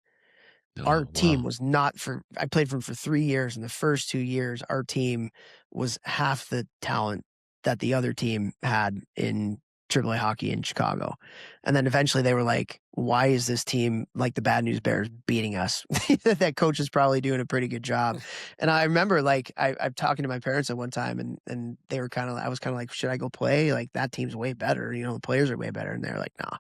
Our team was not I played for him for 3 years. In the first 2 years, our team was half the talent that the other team had in AAA hockey in Chicago. And then eventually they were like, why is this team like the Bad News Bears beating us? That coach is probably doing a pretty good job. And I remember like I'm talking to my parents at one time and they were I was kind of like, should I go play? Like that team's way better. The players are way better. And they're like, nah,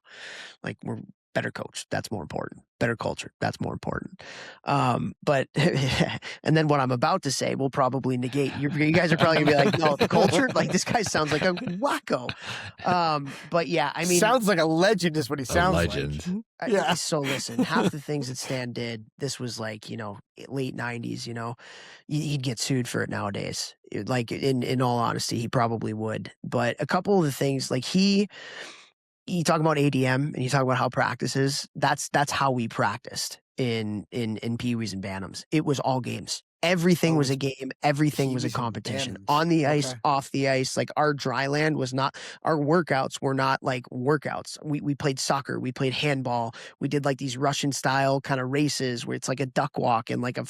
like we're better coach. That's more important. Better culture. That's more important. But and then what I'm about to say will probably negate. You guys are probably gonna be like, no, the culture. Like this guy sounds like a wacko. But yeah, I mean, sounds like a legend is what he sounds legend. like. Yeah. So listen, half the things that Stan did, this was like late 90s. He'd get sued for it nowadays. Like in all honesty, he probably would. But a couple of the things like you talk about ADM and you talk about how practices, that's how we practiced in Pee-wees and Bantams. It was all games. Everything was a game. Everything was a competition. On the ice, off the ice. Like our dry land was not, our workouts were not like workouts. We played soccer. We played handball. We did like these Russian style kind of races where it's like a duck walk and like a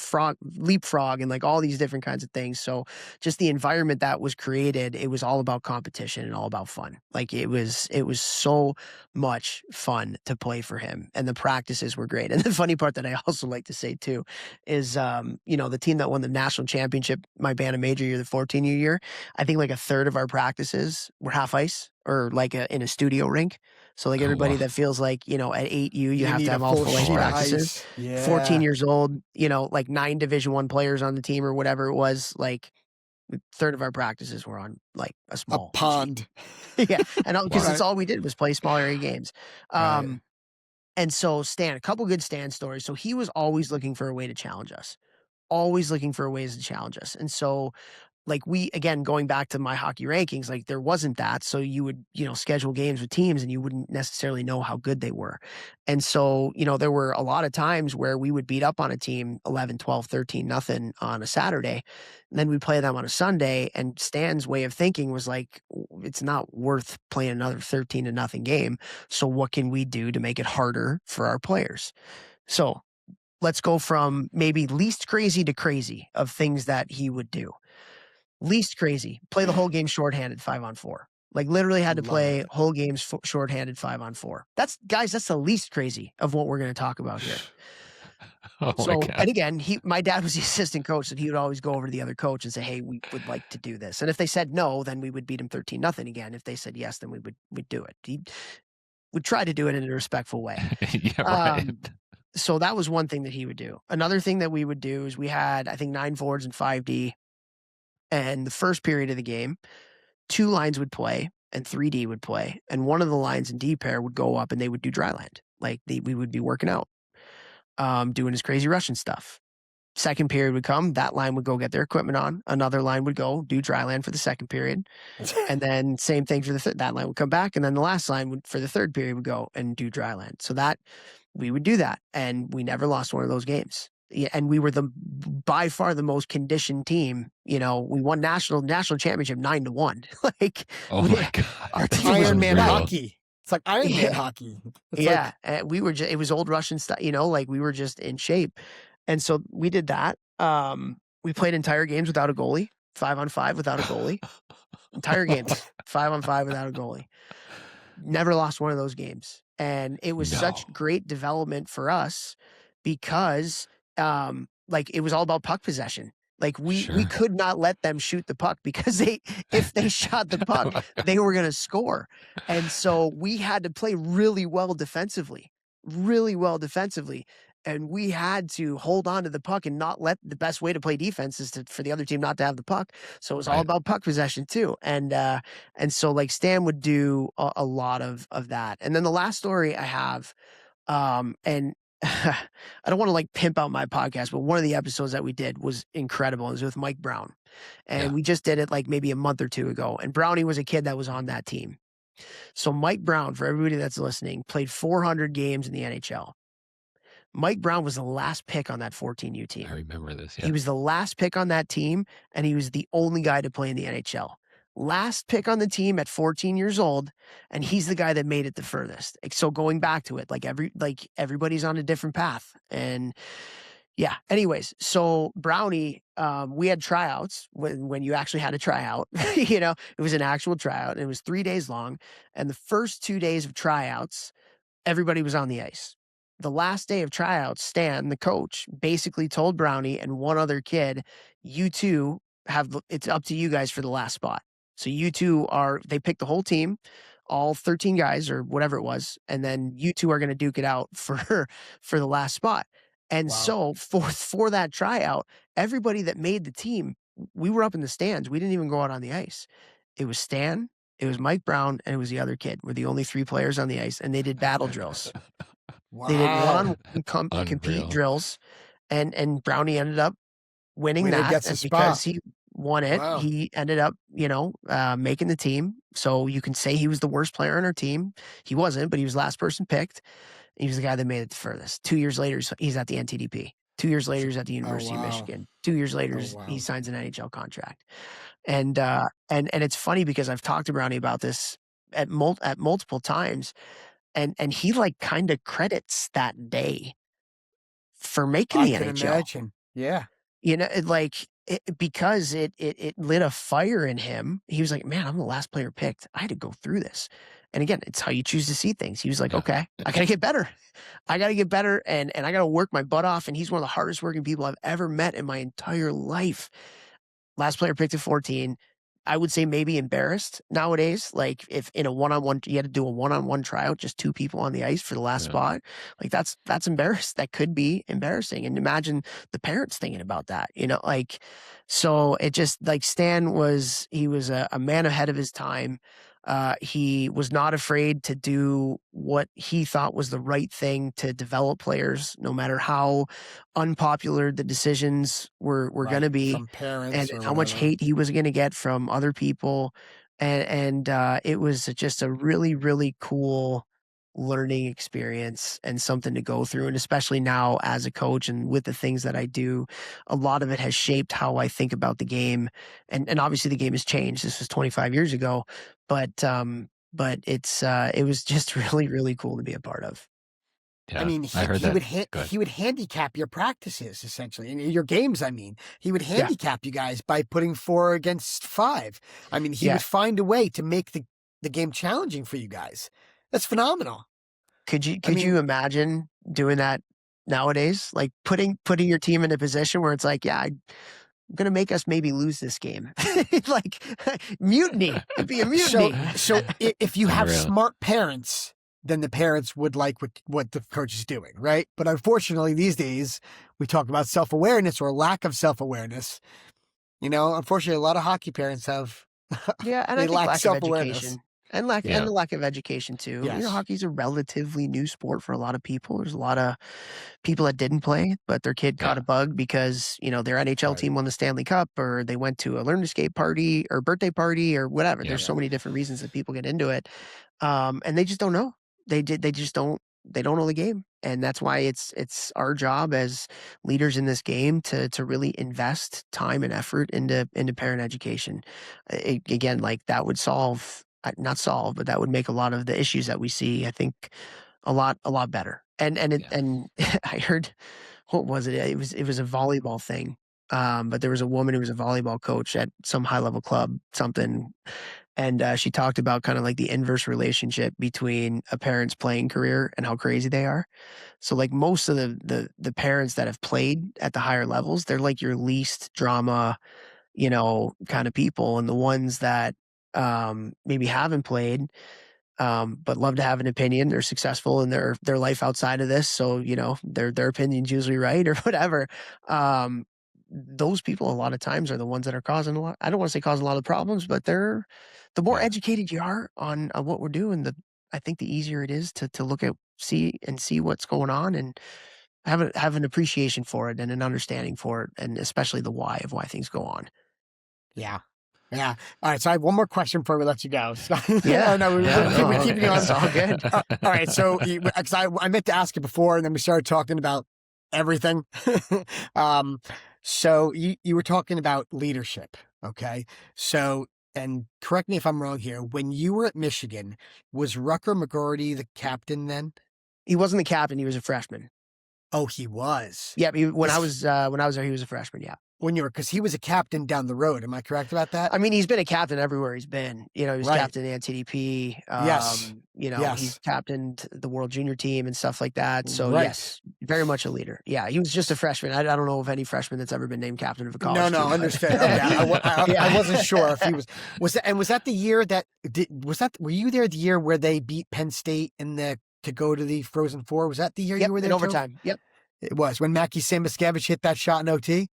leapfrog and like all these different kinds of things. So just the environment that was created, it was all about competition and all about fun. Like it was so much fun to play for him, and the practices were great. And the funny part that I also like to say too is, the team that won the national championship, my Bantam major year, the 14-year year, I think like a third of our practices were half ice or like in a studio rink. So like everybody that feels like, at 8U, you have to have all full ice practices. Yeah. 14 years old, like 9 Division I players on the team or whatever it was, like a third of our practices were on like a small pond. Yeah. And because that's all we did was play small area games. And so Stan, a couple good Stan stories. So he was always looking for a way to challenge us. Always looking for ways to challenge us. And so like again, going back to my hockey rankings, like there wasn't that. So you would, schedule games with teams and you wouldn't necessarily know how good they were. And so, there were a lot of times where we would beat up on a team 11, 12, 13, nothing on a Saturday. And then we play them on a Sunday. And Stan's way of thinking was like, it's not worth playing another 13-0 game. So what can we do to make it harder for our players? So let's go from maybe least crazy to crazy of things that he would do. Least crazy, play the whole game shorthanded 5-on-4. Like literally had to play whole games shorthanded 5-on-4. That's the least crazy of what we're going to talk about here. And again, my dad was the assistant coach, and he would always go over to the other coach and say, hey, we would like to do this. And if they said no, then we would beat him 13-0 again. If they said yes, then we'd do it. He would try to do it in a respectful way. Yeah, right. So that was one thing that he would do. Another thing that we would do is we had, I think, 9 forwards and 5D. And the first period of the game, 2 lines would play and 3D would play. And one of the lines in D pair would go up and they would do dry land. Like we would be working out, doing his crazy Russian stuff. Second period would come, that line would go get their equipment on. Another line would go do dry land for the second period. And then same thing for that line would come back. And then the last line for the third period would go and do dry land. So that we would do that. And we never lost one of those games. Yeah, and we were by far the most conditioned team. We won national championship 9-1. Like, oh my god, our team Iron Man hockey. It's like Iron Man hockey. It's and we were it was old Russian stuff. Like we were just in shape, and so we did that. We played entire games without a goalie, 5-on-5 without a goalie, entire games 5-on-5 without a goalie. Never lost one of those games, and it was such great development for us because like it was all about puck possession. Like we Sure. could not let them shoot the puck because if they shot the puck, they were going to score. And so we had to play really well defensively. And we had to hold on to the puck and not let the best way to play defense is for the other team not to have the puck. So it was all Right. about puck possession too. And so like Stan would do a lot of that. And then the last story I have, and I don't want to like pimp out my podcast, but one of the episodes that we did was incredible. It was with Mike Brown. And we just did it like maybe a month or two ago. And Brownie was a kid that was on that team. So Mike Brown, for everybody that's listening, played 400 games in the NHL. Mike Brown was the last pick on that 14U team. I remember this. He was the last pick on that team, and he was the only guy to play in the NHL. Last pick on the team at 14 years old, and he's the guy that made it the furthest. So going back to it, like everybody's on a different path. And yeah, anyways, so Brownie, we had tryouts when you actually had a tryout. It was an actual tryout, and it was 3 days long. And the first 2 days of tryouts, everybody was on the ice. The last day of tryouts, Stan, the coach, basically told Brownie and one other kid, you two it's up to you guys for the last spot. So you two they picked the whole team, all 13 guys or whatever it was. And then you two are going to duke it out for the last spot. And so for that tryout, everybody that made the team, we were up in the stands. We didn't even go out on the ice. It was Stan, it was Mike Brown, and it was the other kid. We're the only 3 players on the ice, and they did battle drills. Wow. They did one-on-one compete drills, and Brownie ended up winning that. And because he won it, he ended up, making the team. So you can say he was the worst player on our team. He wasn't, but he was the last person picked. He was the guy that made it the furthest. 2 years later, he's at the NTDP. 2 years later, he's at the University of Michigan. 2 years later, he signs an NHL contract. And it's funny because I've talked to Brownie about this at multiple times. And he like kind of credits that day for making the NHL. I can imagine. Yeah. Because it lit a fire in him. He was like, man, I'm the last player picked. I had to go through this. And again, it's how you choose to see things. He was like, okay, I got to get better. I got to get better. And I got to work my butt off. And he's one of the hardest working people I've ever met in my entire life. Last player picked at 14. I would say maybe embarrassed nowadays. Like if in a one-on-one, you had to do a one-on-one tryout, just 2 people on the ice for the last spot. Like that's embarrassed. That could be embarrassing. And imagine the parents thinking about that, so it just like Stan was a man ahead of his time. He was not afraid to do what he thought was the right thing to develop players, no matter how unpopular the decisions were going to be, from parents and how much hate he was going to get from other people. And it was just a really, really cool learning experience and something to go through. And especially now as a coach and with the things that I do, a lot of it has shaped how I think about the game. And obviously the game has changed. This was 25 years ago, but it was just really, really cool to be a part of. Yeah, I mean, he would handicap your practices essentially, and your games. I mean, he would handicap you guys by putting 4 against 5. I mean, he would find a way to make the game challenging for you guys. That's phenomenal. Could you imagine doing that nowadays? Like putting your team in a position where it's like, I'm going to make us maybe lose this game. Like mutiny. It'd be a mutiny. So if you have smart parents, then the parents would like what the coach is doing, right? But unfortunately, these days, we talk about self-awareness or lack of self-awareness. Unfortunately, a lot of hockey parents have and they lack self-awareness. And the lack of education too. Yes. Hockey's a relatively new sport for a lot of people. There's a lot of people that didn't play, but their kid caught a bug because, their NHL team won the Stanley Cup, or they went to a learn to skate party or birthday party or whatever. There's so many different reasons that people get into it. And they just don't know. They don't know the game. And that's why it's our job as leaders in this game to really invest time and effort into parent education. Again, like that would not solve, but that would make a lot of the issues that we see, I think, a lot better. And I heard, what was it? It was a volleyball thing. But there was a woman who was a volleyball coach at some high level club, something. And she talked about kind of like the inverse relationship between a parent's playing career and how crazy they are. So like most of the parents that have played at the higher levels, they're like your least drama, kind of people. And the ones that maybe haven't played, but love to have an opinion. They're successful in their life outside of this, so their opinion's usually right or whatever. Those people a lot of times are the ones that are causing a lot. I don't want to say causing a lot of problems, but they're the more educated you are on what we're doing, I think the easier it is to look at see what's going on and have an appreciation for it and an understanding for it, and especially the why of why things go on. Yeah. Yeah. All right. So I have one more question before we let you go. Yeah. No, we're keeping you on. It's all good. All right. So, because I meant to ask you before, and then we started talking about everything. So you were talking about leadership. Okay. So, and correct me if I'm wrong here. When you were at Michigan, was Rucker McGorty the captain then? He wasn't the captain. He was a freshman. Oh, he was. Yeah. When I was there, he was a freshman. Yeah. Because he was a captain down the road. Am I correct about that? I mean, he's been a captain everywhere he's been. He was captain in NTDP. Yes. He's captained the World Junior team and stuff like that. So yes, very much a leader. Yeah, he was just a freshman. I don't know of any freshman that's ever been named captain of a college. No, understood. Okay. I wasn't sure if he was. Was that the year that were you there the year where they beat Penn State to go to the Frozen Four? Was that the year you were there? In overtime. Yep. It was when Mackie Sambascevich hit that shot in OT.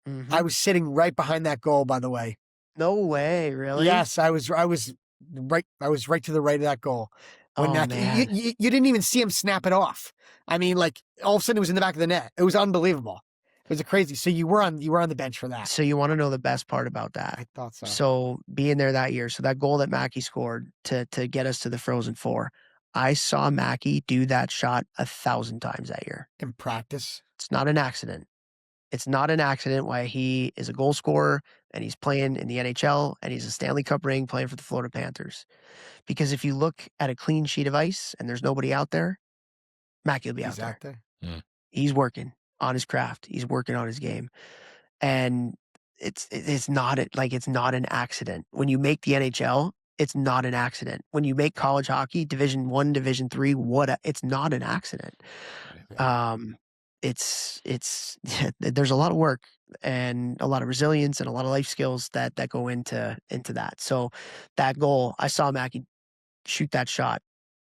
Mm-hmm. I was sitting right behind that goal, by the way. No way, really? Yes, I was right. I was right to the right of that goal. When man. You didn't even see him snap it off. I mean, like all of a sudden it was in the back of the net. It was unbelievable. It was crazy. So you were on the bench for that. So you want to know the best part about that? I thought so. So being there that year, so that goal that Mackie scored to get us to the Frozen Four, I saw Mackie do that shot 1,000 times that year. In practice? It's not an accident. It's not an accident why he is a goal scorer and he's playing in the NHL and he's a Stanley Cup ring playing for the Florida Panthers. Because if you look at a clean sheet of ice and there's nobody out there, Mackie will be out there. Yeah. He's working on his craft. He's working on his game. And it's not an accident. When you make the NHL, it's not an accident. When you make college hockey, Division I, Division III, it's not an accident. There's a lot of work and a lot of resilience and a lot of life skills that go into that. So that goal, I saw Mackie shoot that shot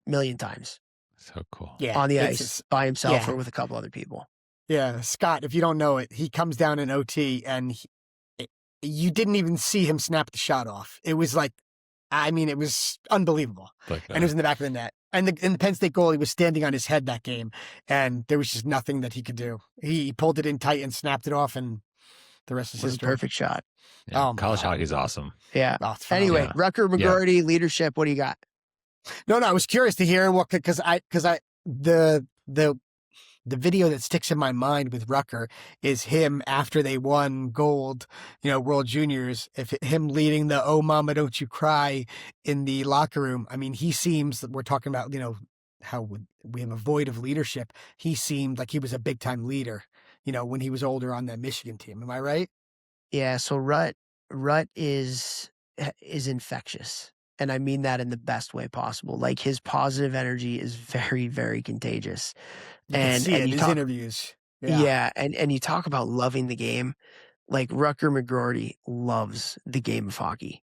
1,000,000 times. So cool. Yeah, on the ice by himself or with a couple other people. Yeah, Scott, if you don't know it, he comes down in OT and you didn't even see him snap the shot off. It was like, it was unbelievable. And it was in the back of the net. And the Penn State goalie was standing on his head that game, and there was just nothing that he could do. He pulled it in tight and snapped it off, and the rest is history. Perfect shot. Yeah, college hockey is awesome. Yeah. Anyway, Rucker McGorty leadership. What do you got? No, I was curious to hear because the video that sticks in my mind with Rucker is him after they won gold, World Juniors, him leading the "Oh Mama, Don't You Cry" in the locker room. I mean, he seems that we're talking about, how we have a void of leadership. He seemed like he was a big time leader, when he was older on that Michigan team. Am I right? Yeah. So Rut is infectious. And I mean that in the best way possible. Like his positive energy is very, very contagious. And his interviews. Yeah. And you talk about loving the game. Like Rucker McGorty loves the game of hockey.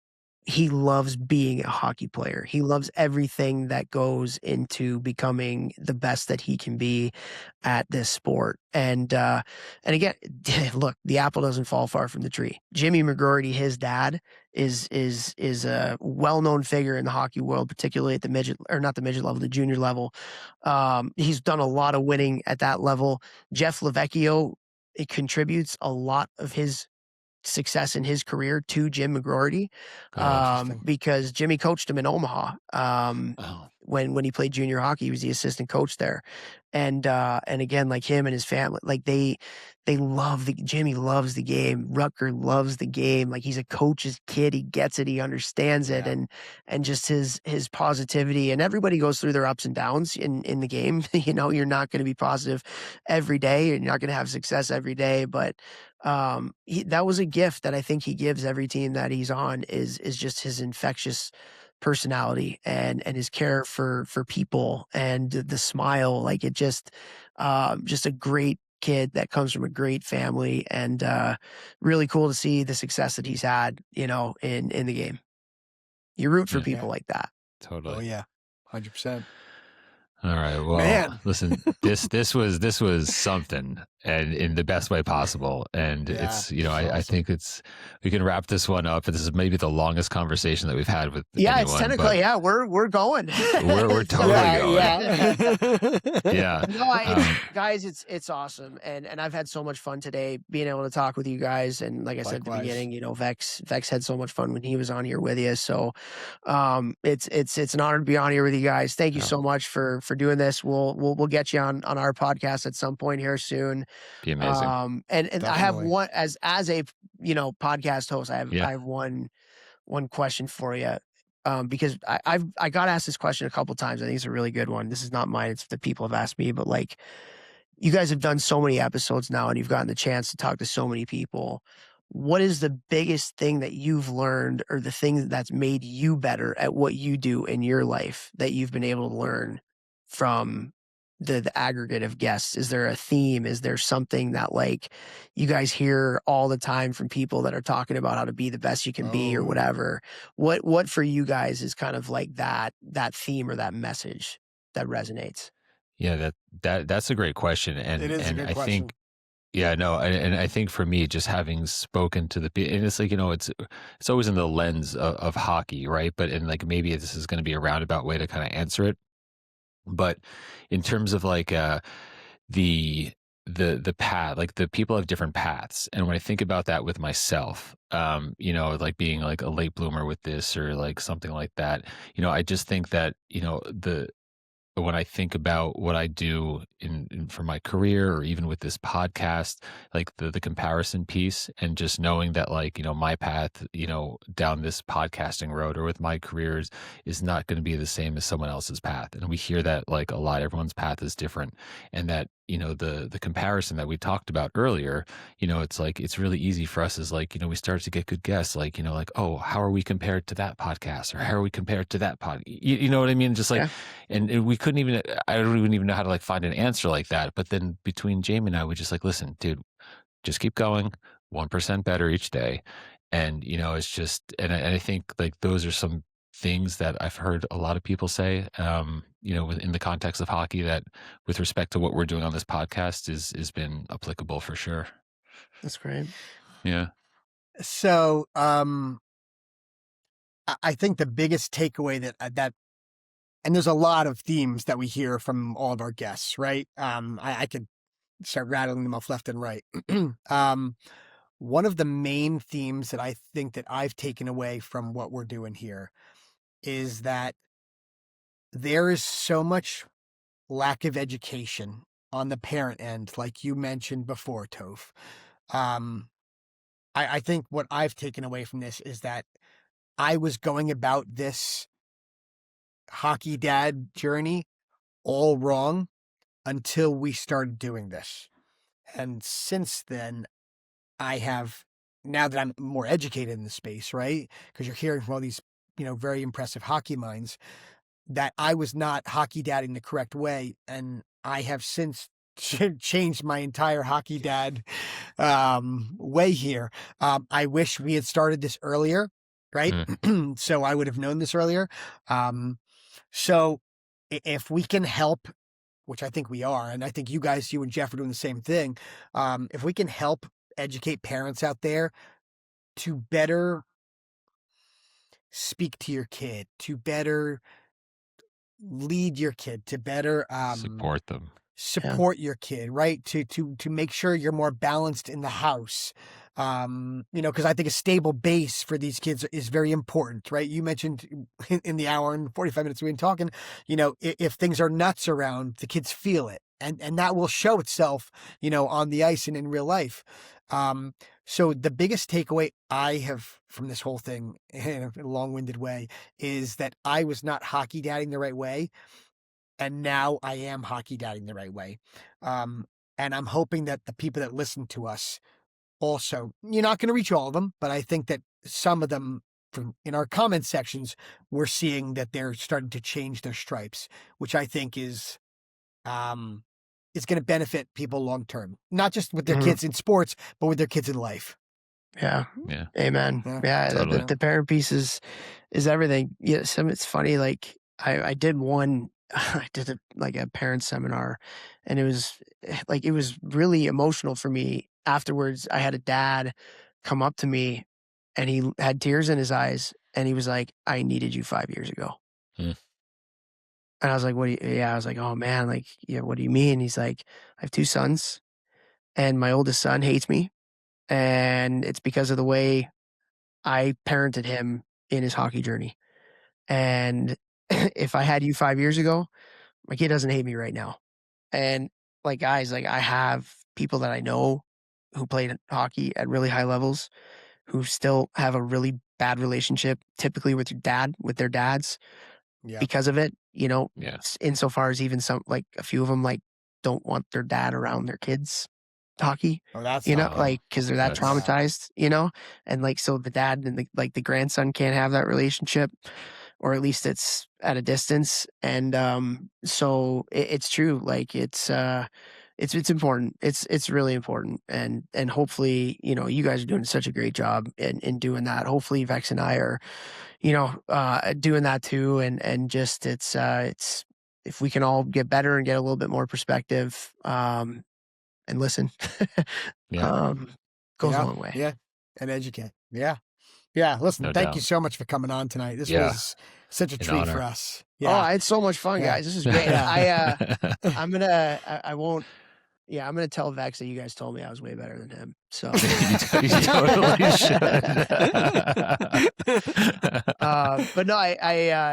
He loves being a hockey player. He loves everything that goes into becoming the best that he can be at this sport. And again, look, the apple doesn't fall far from the tree. Jimmy McGorty, his dad, is a well-known figure in the hockey world, particularly at the junior level. He's done a lot of winning at that level. Jeff Lavecchio, it contributes a lot of his success in his career to Jim McGorty, because Jimmy coached him in Omaha when he played junior hockey. He was the assistant coach there. And again, like him and his family, like they love Jimmy loves the game. Rutger loves the game. Like he's a coach's kid. He gets it. He understands it. And just his positivity, and everybody goes through their ups and downs in the game. You know, you're not going to be positive every day. You're not going to have success every day, but that was a gift that I think he gives every team that he's on is just his infectious personality and his care for people and the smile. Like it just a great kid that comes from a great family, and really cool to see the success that he's had, you know, in the game. You root for people like that. Totally. Oh yeah, 100%. All right. Well, Man. listen, this was something, and in the best way possible. And it's, you know, I think we can wrap this one up. This is maybe the longest conversation that we've had with anyone. It's 10 o'clock. Yeah, we're going. We're totally going. Yeah. No, guys, it's awesome. And I've had so much fun today being able to talk with you guys. And like I said at the beginning, you know, Vex had so much fun when he was on here with you. So it's an honor to be on here with you guys. Thank you so much for doing this. We'll get you on our podcast at some point here soon. Be amazing. And I have one as a, you know, podcast host, I have one question for you. Because I got asked this question a couple of times. I think it's a really good one. This is not mine. It's the people have asked me, but like, you guys have done so many episodes now and you've gotten the chance to talk to so many people. What is the biggest thing that you've learned, or the thing that's made you better at what you do in your life that you've been able to learn from the aggregate of guests? Is there a theme? Is there something that like you guys hear all the time from people that are talking about how to be the best you can be or whatever? What for you guys is kind of like that theme or that message that resonates? Yeah, that's a great question. And It is a good question. think, yeah, no, and I think for me, just having spoken to and it's like, you know, it's always in the lens of hockey, right? But in like, maybe this is going to be a roundabout way to kind of answer it. But in terms of like the path, like the people have different paths, and when I think about that with myself, you know, like being like a late bloomer with this or like something like that, you know, I just think that, you know, when I think about what I do for my career, or even with this podcast, like the comparison piece, and just knowing that, like, you know, my path, you know, down this podcasting road or with my careers is not going to be the same as someone else's path. And we hear that like a lot, everyone's path is different. And that, you know, the comparison that we talked about earlier, you know, it's like, it's really easy for us as like, you know, we start to get good guests, like, you know, like, oh, how are we compared to that podcast, or how are we compared to that you know what I mean? Just like, and we couldn't even, I don't even know how to like find an answer like that. But then between Jamie and I, we just like, listen, dude, just keep going 1% better each day. And, you know, it's just, and I think like those are some things that I've heard a lot of people say, you know, in the context of hockey, that with respect to what we're doing on this podcast has been applicable for sure. That's great. Yeah. So, I think the biggest takeaway that, and there's a lot of themes that we hear from all of our guests, right? I could start rattling them off left and right. One of the main themes that I think that I've taken away from what we're doing here is that there is so much lack of education on the parent end, like you mentioned before, Toph. I think what I've taken away from this is that I was going about this hockey dad journey all wrong until we started doing this. And since then, I have, now that I'm more educated in the space, right? Because you're hearing from all these, you know, very impressive hockey minds, that I was not hockey dadding the correct way. And I have since changed my entire hockey dad way here. I wish we had started this earlier, right? So I would have known this earlier. So if we can help, which I think we are, and I think you guys, you and Jeff are doing the same thing. If we can help educate parents out there to better speak to your kid, to better lead your kid, to better support them. support your kid, right? To make sure you're more balanced in the house. Because I think a stable base for these kids is very important, right? You mentioned in the hour and 45 minutes we've been talking, if things are nuts around, the kids feel it. And that will show itself, on the ice and in real life. So the biggest takeaway I have from this whole thing in a long-winded way is that I was not hockey dadding the right way. And now I am hockey dadding the right way. And I'm hoping that the people that listen to us also, you're not going to reach all of them, but I think that some of them from in our comment sections, we're seeing that they're starting to change their stripes, which I think is going to benefit people long term, not just with their kids in sports, but with their kids in life. Yeah. Yeah. Amen. Yeah. Totally. The parent piece is everything. Yeah. It's funny. Like I did a parent seminar, and it was really emotional for me. Afterwards, I had a dad come up to me, and he had tears in his eyes, and he was like, "I needed you 5 years ago." Hmm. And I was like, "What do you?" Yeah, I was like, "Oh man, like, yeah, what do you mean?" He's like, "I have 2 sons, and my oldest son hates me, and it's because of the way I parented him in his hockey journey. And if I had you 5 years ago, my kid doesn't hate me right now." And like, guys, like, I have people that I know who played hockey at really high levels who still have a really bad relationship, typically with their dads, Yeah. because of it, Yeah. insofar as even some, like a few of them, like, don't want their dad around their kids hockey, Oh, that's like, because they're that That's- traumatized, and like, so the dad and the grandson can't have that relationship, or at least it's at a distance. And so it's true. Like, it's important. It's really important. And hopefully, you guys are doing such a great job in doing that. Hopefully Vex and I are, doing that too. And just, it's if we can all get better and get a little bit more perspective, and listen, Yeah. goes a long way. Yeah. And educate. Yeah. Yeah. Listen, No thank doubt. you so much for coming on tonight. This Yeah. was such a An treat honor. for us. Oh, Yeah. I had so much fun, Yeah. guys. This is great. Yeah. I'm gonna tell Vex that you guys told me I was way better than him. So You totally should. but no,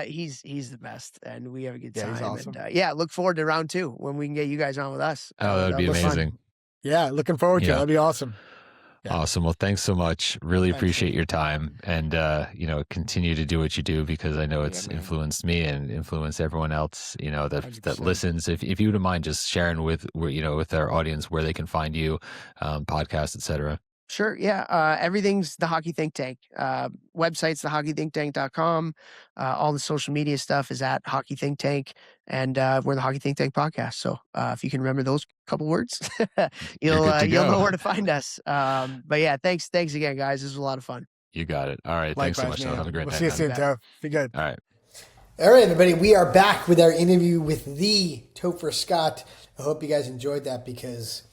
he's the best, and we have a good Yeah, time. he's awesome. And look forward to round 2 when we can get you guys on with us. Oh, that would be look fun. amazing. Yeah. Looking forward to it. Yeah. That'd be awesome. Yeah. Awesome. Well, thanks so much. Really Thanks, appreciate man. your time, and continue to do what you do, because I know it's man. influenced me and influenced everyone else, that 100%. listens. If you wouldn't mind just sharing with our audience where they can find you, podcasts, etc. Sure. Yeah. Everything's the Hockey Think Tank. Website's thehockeythinktank.com. All the social media stuff is at Hockey Think Tank. And we're the Hockey Think Tank podcast. So if you can remember those couple words, you'll know where to find us. But yeah, thanks again, guys. This was a lot of fun. You got it. All right. Thanks so much. Likewise, man. Have a great We'll night. see you man. soon, Toph. Be good. All right. All right, everybody, we are back with our interview with the Topher Scott. I hope you guys enjoyed that, because,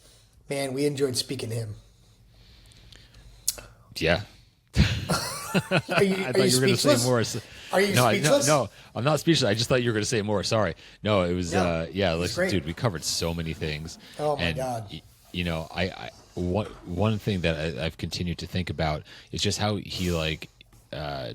man, we enjoyed speaking to him. Yeah. Are you, I thought you were going to say more. Are you No, speechless? no, I'm not speechless. I just thought you were going to say more. Sorry. No, it was, No, listen, great. dude, we covered so many things. Oh, my and, God. One thing that I've continued to think about is just how he,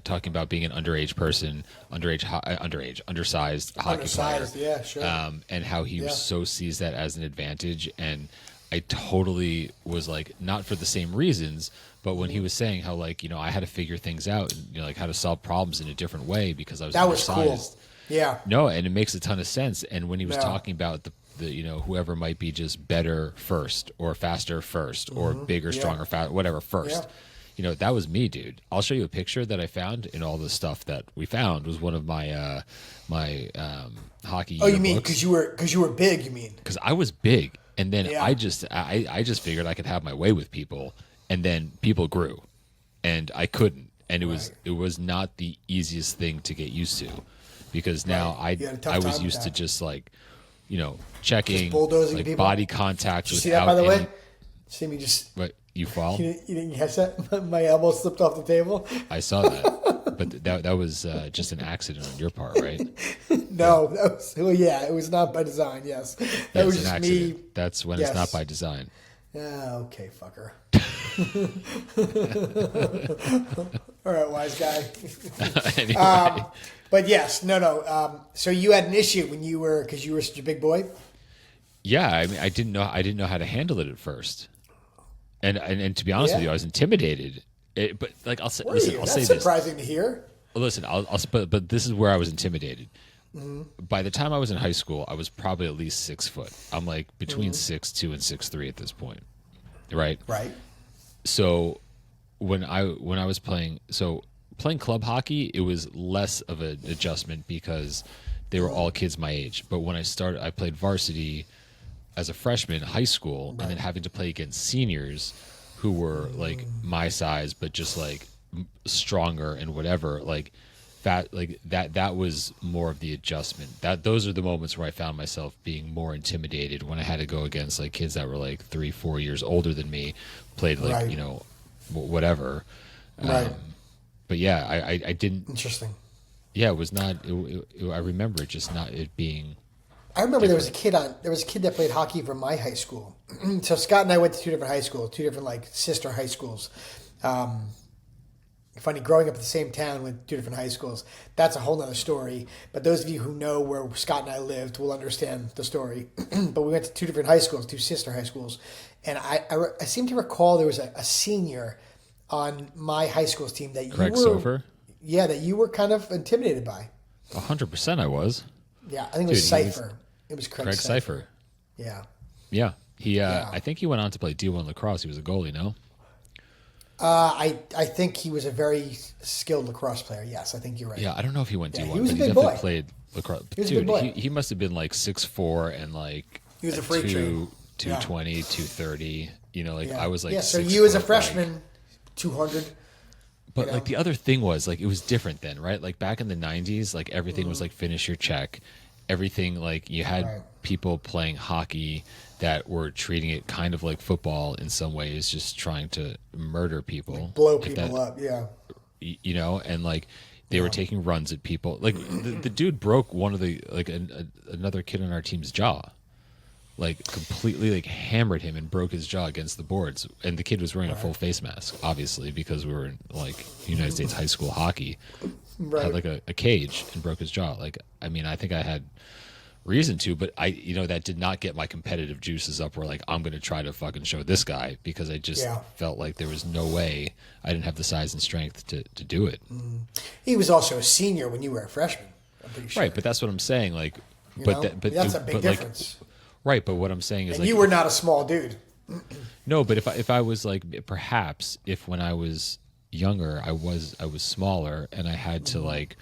talking about being an underage person, undersized hockey Undersized, player. yeah, sure. And how he so sees that as an advantage. And I totally was like, not for the same reasons, but when he was saying how, I had to figure things out, and, how to solve problems in a different way because I was That was undersized. cool. Yeah. No, and it makes a ton of sense. And when he was Yeah. talking about the whoever might be just better first, or faster first, or bigger, stronger, whatever first. Yeah. That was me, dude. I'll show you a picture that I found in all the stuff that we found. Was one of my hockey. Oh, you mean yearbooks. because you were big? You mean? Because I was big, and then Yeah. I just figured I could have my way with people, and then people grew, and I couldn't, and it was not the easiest thing to get used to, because now Right. You had a tough I time was with used to that. just checking, Just bulldozing like people? body contact Did you see without that, by the any, way? See me just What? You fall? You didn't catch that? My elbow slipped off the table. I saw that. But that was just an accident on your part, right? No, it was not by design. Yes, that was It's an just accident. me. That's when it's not by design. Okay, fucker. All right, wise guy. Anyway. But yes, no. So you had an issue when because you were such a big boy. Yeah, I mean, I didn't know how to handle it at first, and to be honest with you, I was intimidated. But like, I'll say this. Surprising to hear. Listen, but this is where I was intimidated. By the time I was in high school, I was probably at least 6 foot. I'm like between 6'2" and 6'3" at this point, right? Right. So when I was playing club hockey, it was less of an adjustment because they were all kids my age. But when I played varsity as a freshman in high school, and then having to play against seniors who were like my size, but just like stronger and whatever, like that was more of the adjustment. Those are the moments where I found myself being more intimidated when I had to go against like kids that were like 3-4 years older than me, played like whatever. Right. But yeah, I didn't. Interesting. Yeah, it was not. I remember it just not it being. I remember there was a kid that played hockey from my high school. So Scott and I went to two different high schools, two different like sister high schools. Funny, growing up in the same town with two different high schools, that's a whole nother story. But those of you who know where Scott and I lived will understand the story. But we went to two different high schools, two sister high schools. And I seem to recall there was a senior on my high school's team that Craig Topher? Yeah, that you were kind of intimidated by. 100% I was. Yeah, I think it was Cypher. It was Craig Cypher. Yeah. Yeah. I think he went on to play D1 lacrosse. He was a goalie, no? I think he was a very skilled lacrosse player. Yes, I think you're right. Yeah, I don't know if he went D1, he was but a he big definitely boy. played lacrosse. He was a big boy. He must have been like 6'4" and like He was a freak train. 220, 230. You know, like I was like so 6 you as a foot, freshman, like, 200. But like the other thing was like it was different then, right? Like back in the 90s, like everything was like finish your check. Everything like you had people playing hockey that were treating it kind of like football in some ways, just trying to murder people, Like blow people up. Yeah. You know, and like they were taking runs at people. Like the dude broke one of the like another kid on our team's jaw. Like completely like hammered him and broke his jaw against the boards. And the kid was wearing a full face mask, obviously, because we were in like United States high school hockey. Had like a cage and broke his jaw. Like, I mean, I think I had reason to, but that did not get my competitive juices up where like, I'm going to try to fucking show this guy, because I just felt like there was no way I didn't have the size and strength to do it. He was also a senior when you were a freshman. I'm pretty sure. Right. But that's what I'm saying. Like, that's a big difference. Like, right, but what I'm saying is, and like, you were not a small dude. No, but if I was like, perhaps if when I was younger I was smaller and I had to like,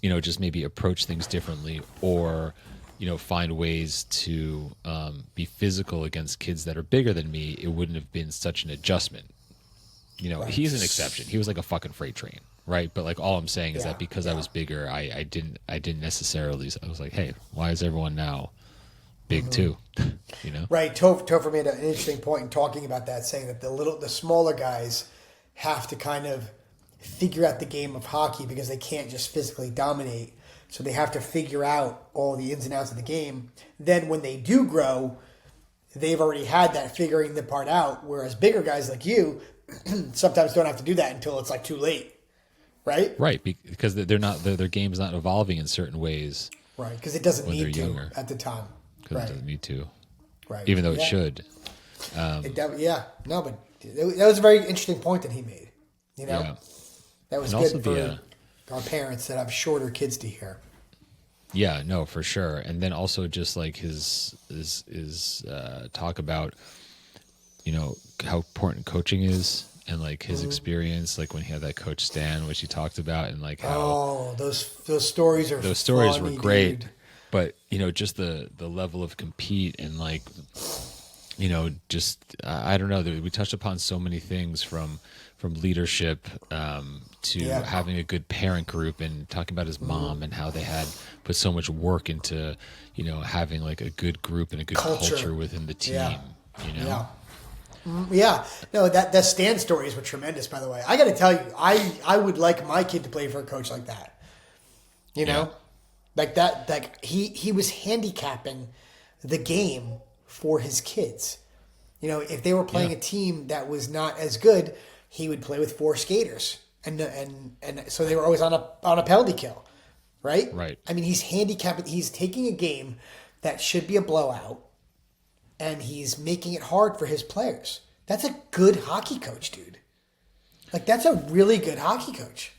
just maybe approach things differently, or find ways to be physical against kids that are bigger than me, it wouldn't have been such an adjustment. He's an exception. He was like a fucking freight train, right? But like all I'm saying is that because I was bigger, I didn't necessarily. I was like, hey, why is everyone now big too? Right. Topher made an interesting point in talking about that, saying that the smaller guys have to kind of figure out the game of hockey because they can't just physically dominate. So they have to figure out all the ins and outs of the game. Then when they do grow, they've already had that figuring the part out. Whereas bigger guys like you sometimes don't have to do that until it's like too late. Right? Right. Because their game's not evolving in certain ways. Right. Because it doesn't need to younger. At the time. Because it doesn't need to. Right. Even though it should. No, but that was a very interesting point that he made. That was good for our parents that have shorter kids to hear. Yeah, no, for sure. And then also just like his talk about, how important coaching is, and like his experience, like when he had that coach Stan, which he talked about, and like how those stories are were great, dude. But just the level of compete and like, just I don't know. We touched upon so many things from leadership to having a good parent group, and talking about his mom and how they had put so much work into, having like a good group and a good culture within the team. Yeah, no, that Stan stories were tremendous. By the way, I got to tell you, I would like my kid to play for a coach like that. You know, like that. Like he was handicapping the game for his kids. You know, if they were playing a team that was not as good, he would play with 4 skaters, and so they were always on a penalty kill, right? Right. I mean, he's handicapping. He's taking a game that should be a blowout, and he's making it hard for his players. That's a good hockey coach, dude. Like, that's a really good hockey coach.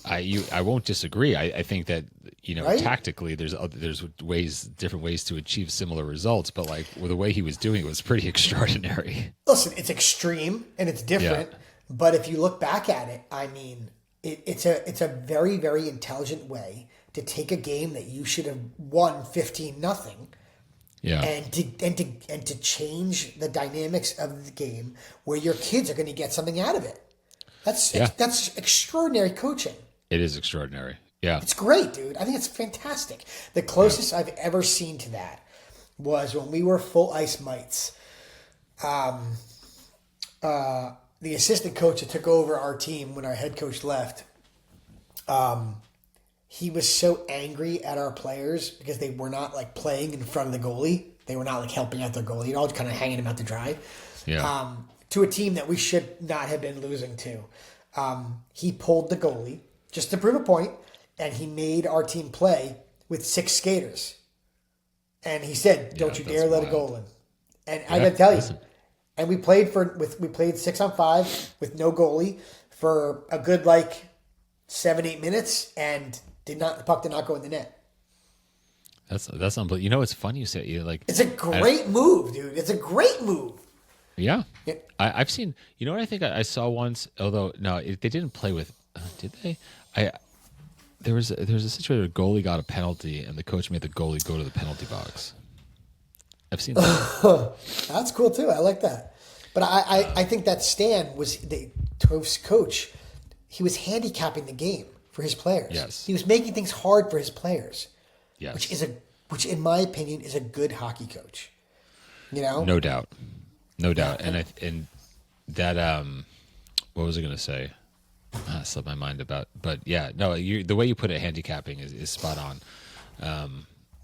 I won't disagree. I think that, you know, Right? tactically there's different ways to achieve similar results, but like the way he was doing it was pretty extraordinary. Listen, it's extreme and it's different, but if you look back at it, I mean, it's a very, very intelligent way to take a game that you should have won 15-0. Yeah. And to change the dynamics of the game where your kids are going to get something out of it. That's extraordinary coaching. It is extraordinary. Yeah. It's great, dude. I think it's fantastic. The closest I've ever seen to that was when we were full ice mites. The assistant coach that took over our team when our head coach left, he was so angry at our players because they were not like playing in front of the goalie. They were not like helping out their goalie, all kind of hanging him out to dry. Yeah. To a team that we should not have been losing to. He pulled the goalie just to prove a point, and he made our team play with 6 skaters. And he said, "Don't you dare let a goal in." And I got to tell you, and we played 6-on-5 with no goalie for a good 7-8 minutes, and the puck did not go in the net. That's unbelievable. You know, it's funny you say it's a great move, dude. It's a great move. Yeah. I've seen. You know what I think I saw once? Although no, they didn't play with. Did they? There was a situation where a goalie got a penalty and the coach made the goalie go to the penalty box. I've seen that. That's cool too. I like that. But I think that Stan was the Toph's coach. He was handicapping the game for his players. Yes. He was making things hard for his players. Yes. Which in my opinion is a good hockey coach. You know? No doubt. No doubt. And that what was I going to say? I slipped my mind about. But yeah, no, the way you put it, handicapping is spot on.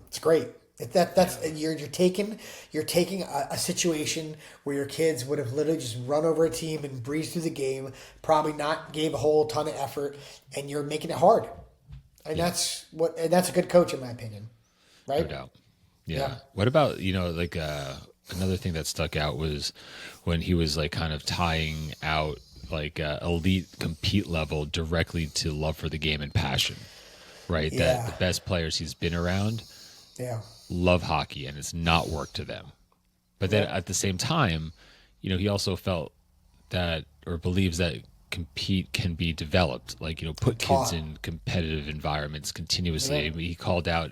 It's great. You're taking a situation where your kids would have literally just run over a team and breezed through the game, probably not gave a whole ton of effort, and you're making it hard. And that's a good coach in my opinion. Right? No doubt. Yeah. What about, another thing that stuck out was when he was kind of tying out elite compete level directly to love for the game and passion, right? Yeah. That the best players he's been around love hockey and it's not work to them. But then at the same time, he also felt that or believes that compete can be developed, put kids in competitive environments continuously. He called out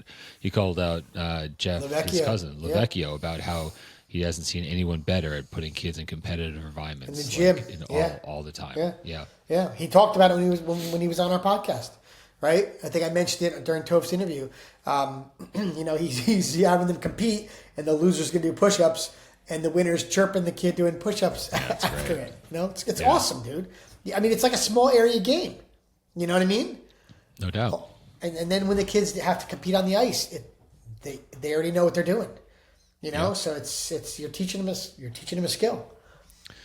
Jeff, his cousin Lavecchio, about how he hasn't seen anyone better at putting kids in competitive environments in the gym, all the time. Yeah. He talked about it when he was on our podcast, right? I think I mentioned it during Toph's interview. He's having them compete, and the loser's gonna do push-ups, and the winner's chirping the kid doing push-ups after it. It's awesome, dude. I mean, it's like a small area game. You know what I mean? No doubt. And then when the kids have to compete on the ice, they already know what they're doing. So it's you're teaching them a skill.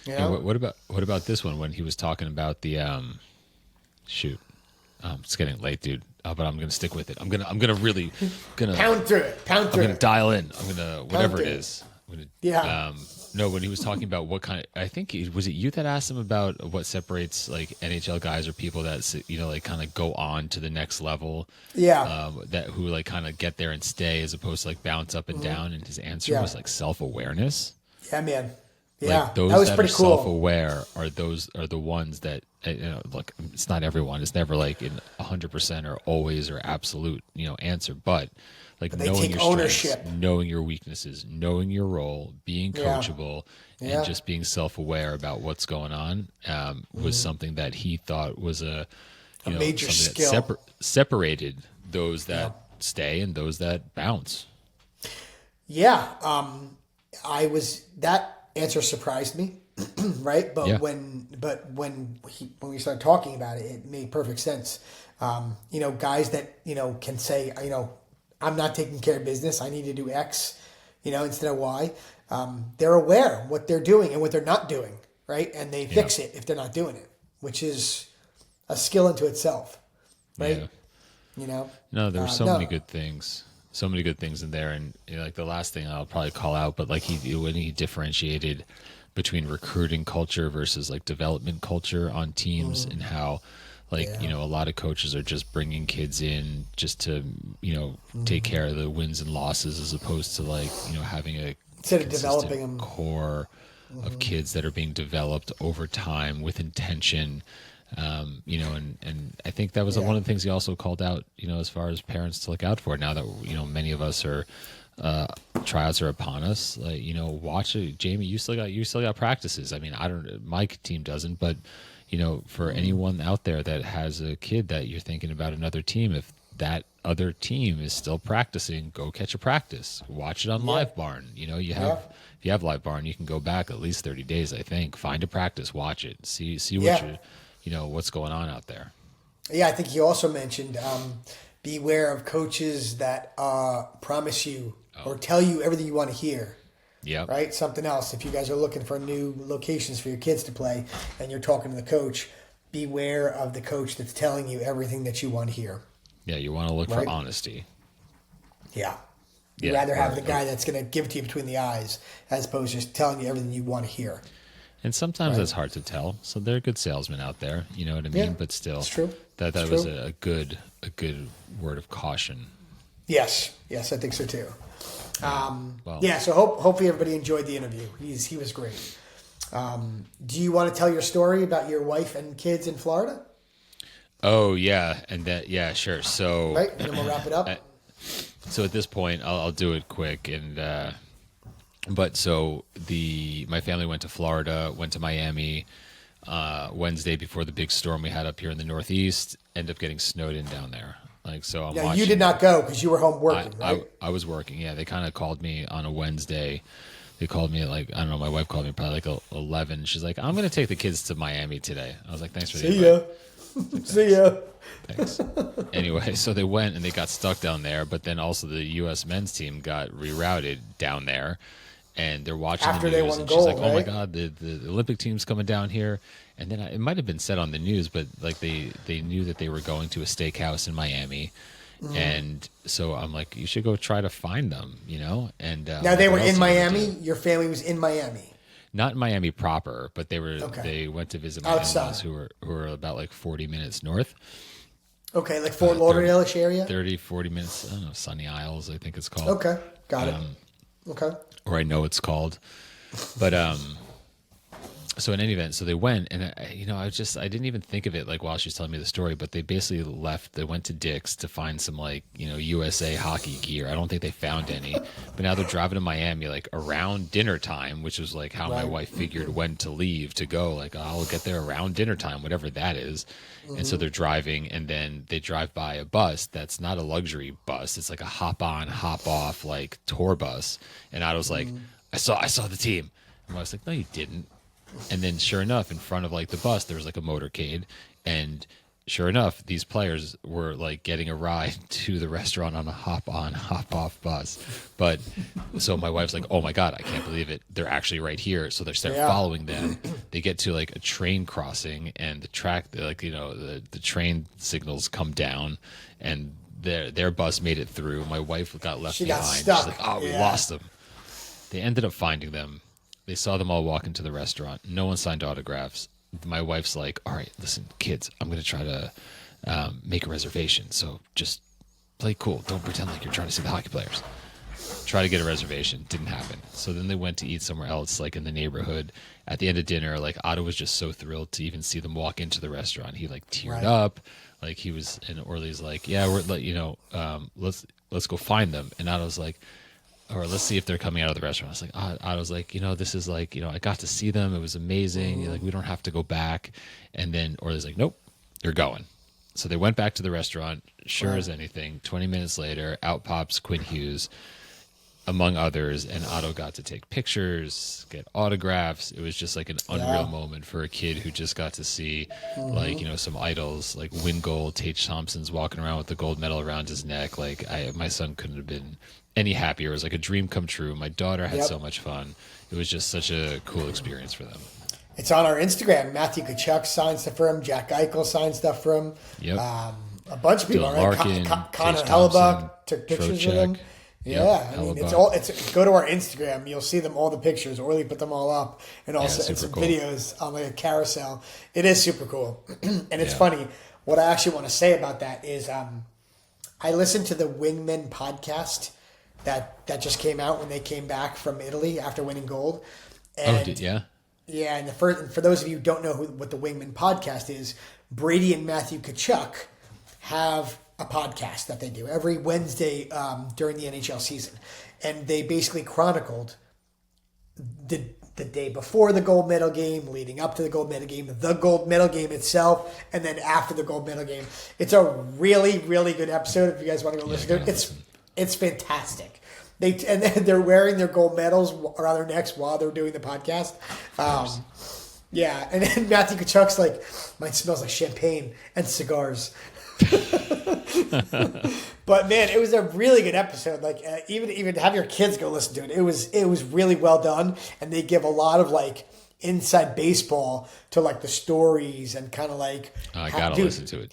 What about this one when he was talking about the it's getting late, dude. But I'm gonna stick with it. I'm gonna really pound through it. I'm gonna dial in. I'm gonna whatever it is. Yeah. No, when he was talking about what kind of, I think was it you that asked him about what separates NHL guys or people that kind of go on to the next level. Yeah. That who kind of get there and stay as opposed to bounce up and down. And his answer was self-awareness. Yeah, man. Yeah, those that was that pretty are cool. Self-aware are the ones that look. It's not everyone. It's never in 100% or always or absolute answer, but knowing your ownership, strengths, knowing your weaknesses, knowing your role, being coachable, and just being self-aware about what's going on was something that he thought was a major something skill. that separated those that stay and those that bounce. Yeah, that answer surprised me, right? But Yeah. when we started talking about it, it made perfect sense. Guys that can say, I'm not taking care of business. I need to do X, instead of Y. They're aware of what they're doing and what they're not doing, right? And they fix it if they're not doing it, which is a skill into itself, right? Yeah. No, there were so many good things. So many good things in there, and like the last thing I'll probably call out, but like when he differentiated between recruiting culture versus like development culture on teams, and how a lot of coaches are just bringing kids in just to take care of the wins and losses, as opposed to having a instead of consistent developing them. core of kids that are being developed over time with intention. And I think that was one of the things he also called out, as far as parents to look out for now that, many of us are, tryouts are upon us. Watch it. Jamie, you still got practices. I mean, my team doesn't, but, for anyone out there that has a kid that you're thinking about another team, if that other team is still practicing, go catch a practice, watch it on Live Barn. If you have Live Barn, you can go back at least 30 days, I think, find a practice, watch it, see what what's going on out there. Yeah, I think he also mentioned beware of coaches that promise you or tell you everything you want to hear. Yeah. Right? Something else. If you guys are looking for new locations for your kids to play and you're talking to the coach, beware of the coach that's telling you everything that you want to hear. Yeah, you want to look for honesty. Yeah. You'd rather have the guy that's going to give it to you between the eyes as opposed to just telling you everything you want to hear. And sometimes that's hard to tell. So there are good salesmen out there, you know what I mean? Yeah, but still, it's true. That was a good word of caution. Yes, I think so too. Well, so hopefully everybody enjoyed the interview. He was great. Do you want to tell your story about your wife and kids in Florida? Oh yeah, and sure. So right, and then we'll wrap it up. So at this point, I'll do it quick, and but so my family went to Florida, went to Miami Wednesday before the big storm we had up here in the Northeast. Ended up getting snowed in down there. Now, you did not go because you were home working, right? I was working. Yeah, they kind of called me on a Wednesday. They called me at my wife called me probably 11. She's like, I'm going to take the kids to Miami today. I was like, thanks for the invite. See ya. Thanks. Anyway, so they went and they got stuck down there, but then also the U.S. men's team got rerouted down there, and they're watching after the news. they won and gold, she's like, "Oh my right? God, the Olympic team's coming down here." And then it might have been said on the news, but they knew that they were going to a steakhouse in Miami, and so I'm like, "You should go try to find them," And now they were in Miami. Do? Your family was in Miami. Not in Miami proper, but they went to visit my in-laws who were about 40 minutes north. Okay, like Fort Lauderdale-ish area? 30, 40 minutes. I don't know, Sunny Isles, I think it's called. Okay, got it. Okay. Or I know it's called. But so in any event, so they went, and I didn't even think of it while she's telling me the story, but they basically left. They went to Dick's to find some USA hockey gear. I don't think they found any, but now they're driving to Miami around dinner time, which was how my wife figured when to leave to go. I'll get there around dinner time, whatever that is. And so they're driving, and then they drive by a bus that's not a luxury bus. It's a hop on, hop off tour bus. And I was like, I saw the team. And I was like, no, you didn't. And then sure enough, in front of the bus, there was a motorcade, and sure enough, these players were getting a ride to the restaurant on a hop on, hop off bus. But so my wife's like, oh my God, I can't believe it. They're actually right here. So they start following them. They get to a train crossing, and the track, the train signals come down, and their bus made it through. My wife got left behind. Got stuck. She's like, oh, we lost them. They ended up finding them. They saw them all walk into the restaurant. No one signed autographs. My wife's like, all right, listen, kids, I'm going to try to make a reservation. So just play cool. Don't pretend like you're trying to see the hockey players. Try to get a reservation. Didn't happen. So then they went to eat somewhere else, in the neighborhood. At the end of dinner, Otto was just so thrilled to even see them walk into the restaurant. He teared up. He was, and Orly's like, yeah, let's go find them. And Otto's like, or let's see if they're coming out of the restaurant. I was like, this is I got to see them. It was amazing. We don't have to go back. And then Orly's like, nope, you're going. So they went back to the restaurant. Sure as anything. 20 minutes later, out pops Quinn Hughes. among others, and Otto got to take pictures, get autographs. It was just like an unreal moment for a kid who just got to see like, you know, some idols like win gold. Tate Thompson's walking around with the gold medal around his neck. Like my son couldn't have been any happier. It was like a dream come true. My daughter had so much fun. It was just such a cool experience for them. It's on our Instagram. Matthew Kachuk signed stuff for him. Jack Eichel signed stuff for him. Yep. A bunch of people. Dylan Right? Larkin, Connor Tage Hellebuck Thompson, took pictures Trocheck. with him. Yeah, Yep, I mean, Hellebuck. it's go to our Instagram. You'll see them all the pictures. Orly put them all up, and also super some cool. videos on like a carousel. It is super cool, and it's funny. What I actually want to say about that is, I listened to the Wingmen podcast that just came out when they came back from Italy after winning gold. And yeah, and for those of you who don't know what the Wingman podcast is, Brady and Matthew Kachuk have a podcast that they do every Wednesday during the NHL season, and they basically chronicled the day before the gold medal game, leading up to the gold medal game, the gold medal game itself, and then after the gold medal game. It's a really, really good episode. If you guys want to go listen to it, it's fantastic. They're wearing their gold medals around their necks while they're doing the podcast. And then Matthew Kachuk's like, mine smells like champagne and cigars. But man, it was a really good episode. Like even have your kids go listen to it. It was really well done, and they give a lot of like inside baseball to like the stories and kind of like. I gotta listen to it.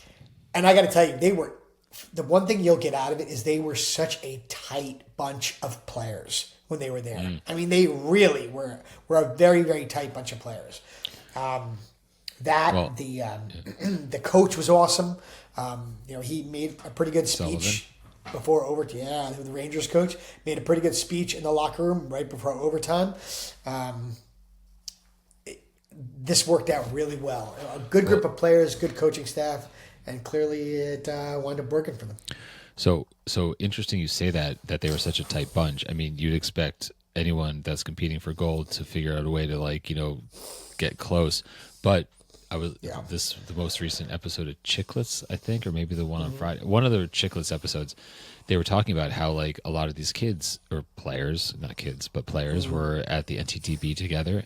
And I got to tell you, the one thing you'll get out of it is they were such a tight bunch of players when they were there. I mean, they really were a very, very tight bunch of players. The coach was awesome. He made a pretty good speech before overtime. The Rangers coach made a pretty good speech in the locker room right before overtime. This worked out really well. A good group of players, good coaching staff, and clearly it wound up working for them. So interesting you say that they were such a tight bunch. I mean, you'd expect anyone that's competing for gold to figure out a way to get close, but the most recent episode of Chicklets, I think, or maybe the one on Friday, one of the Chicklets episodes, they were talking about how like a lot of these kids or players, not kids, but players were at the NTDP together,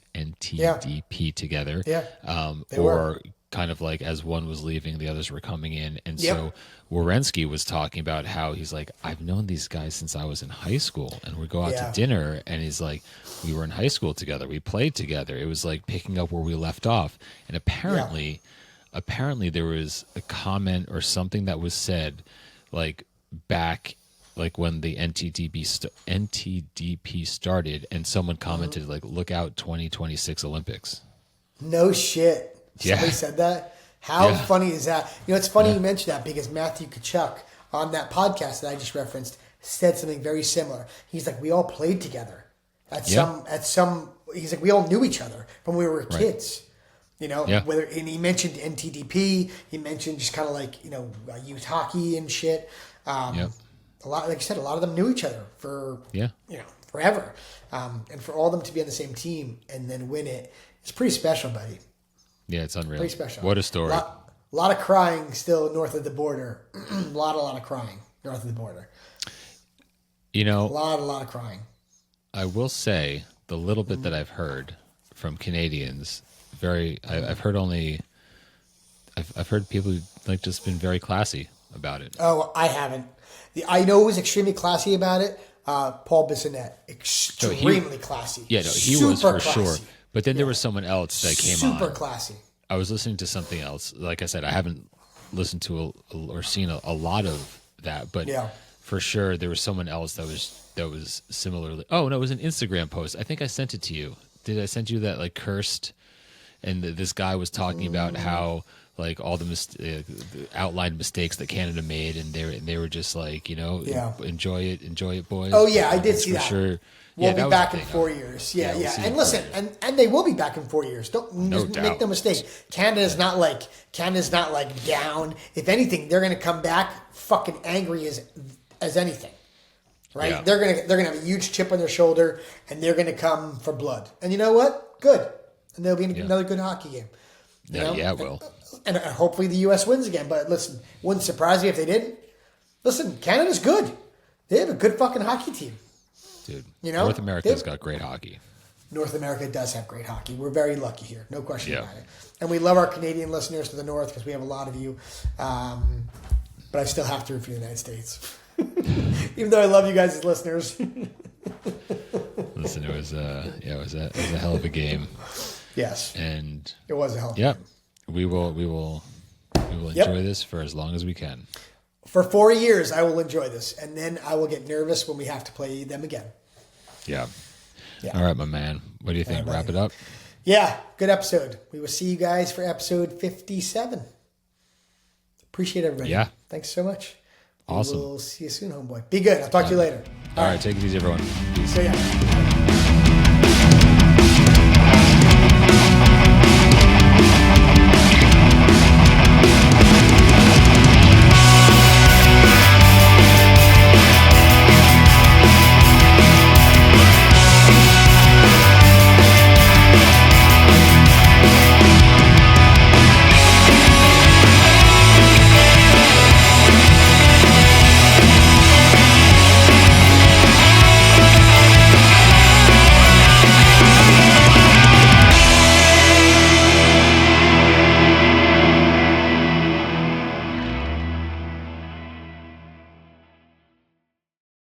or kind of like as one was leaving, the others were coming in. And so Werenski was talking about how he's like, I've known these guys since I was in high school, and we go out to dinner, and he's like, we were in high school together, we played together. It was like picking up where we left off. And apparently there was a comment or something that was said like back like when the NTDP started, and someone commented like, look out 2026 Olympics. No shit. Somebody said that? How funny is that? It's funny you mentioned that, because Matthew Kachuk on that podcast that I just referenced said something very similar. He's like, we all played together at some, he's like, we all knew each other from when we were kids. And he mentioned NTDP, he mentioned just kind of like, youth hockey and shit. A lot, like I said, a lot of them knew each other for, forever. And for all of them to be on the same team and then win it, it's pretty special, buddy. Yeah, it's unreal. Pretty special. What a story. A lot of crying still north of the border. a lot of crying north of the border. A lot of crying. I will say the little bit that I've heard from Canadians, I've heard people who like just been very classy about it. Oh, I haven't. I know who was extremely classy about it. Paul Bissonnette, extremely classy. Yeah, no, he was for sure. But then there was someone else that came on. Super classy. I was listening to something else. Like I said, I haven't listened to or seen a lot of that, but for sure there was someone else that was similarly. Oh no, it was an Instagram post. I think I sent it to you. Did I send you that like cursed? And this guy was talking about how like all the outlined mistakes that Canada made, and they were just like enjoy it, boys. Oh yeah, I did see that. Sure. We'll be back in 4 years. Yeah. And listen, and they will be back in 4 years. Make no mistake. Canada's not like down. If anything, they're going to come back fucking angry as anything. Right? Yeah. They're going to have a huge chip on their shoulder, and they're going to come for blood. And you know what? Good. And there'll be another good hockey game. Yeah, it will. And hopefully the U.S. wins again. But listen, wouldn't surprise me if they didn't. Listen, Canada's good. They have a good fucking hockey team. dude. You know, North America's got great hockey. North America does have great hockey. We're very lucky here, no question Yeah. about it. And we love our Canadian listeners to the north because we have a lot of you. But I still have to root for the United States, even though I love you guys as listeners. Listen, it was a hell of a game. Yes, And it was a hell of a yeah, game. we will enjoy this for as long as we can. For 4 years, I will enjoy this, and then I will get nervous when we have to play them again. Yeah. Yeah. All right, my man. What do you think? All right, Wrap it up? Yeah, good episode. We will see you guys for episode 57. Appreciate everybody. Yeah. Thanks so much. Awesome. We'll see you soon, homeboy. Be good. I'll talk to you later. All right, take it easy, everyone. Peace. See ya.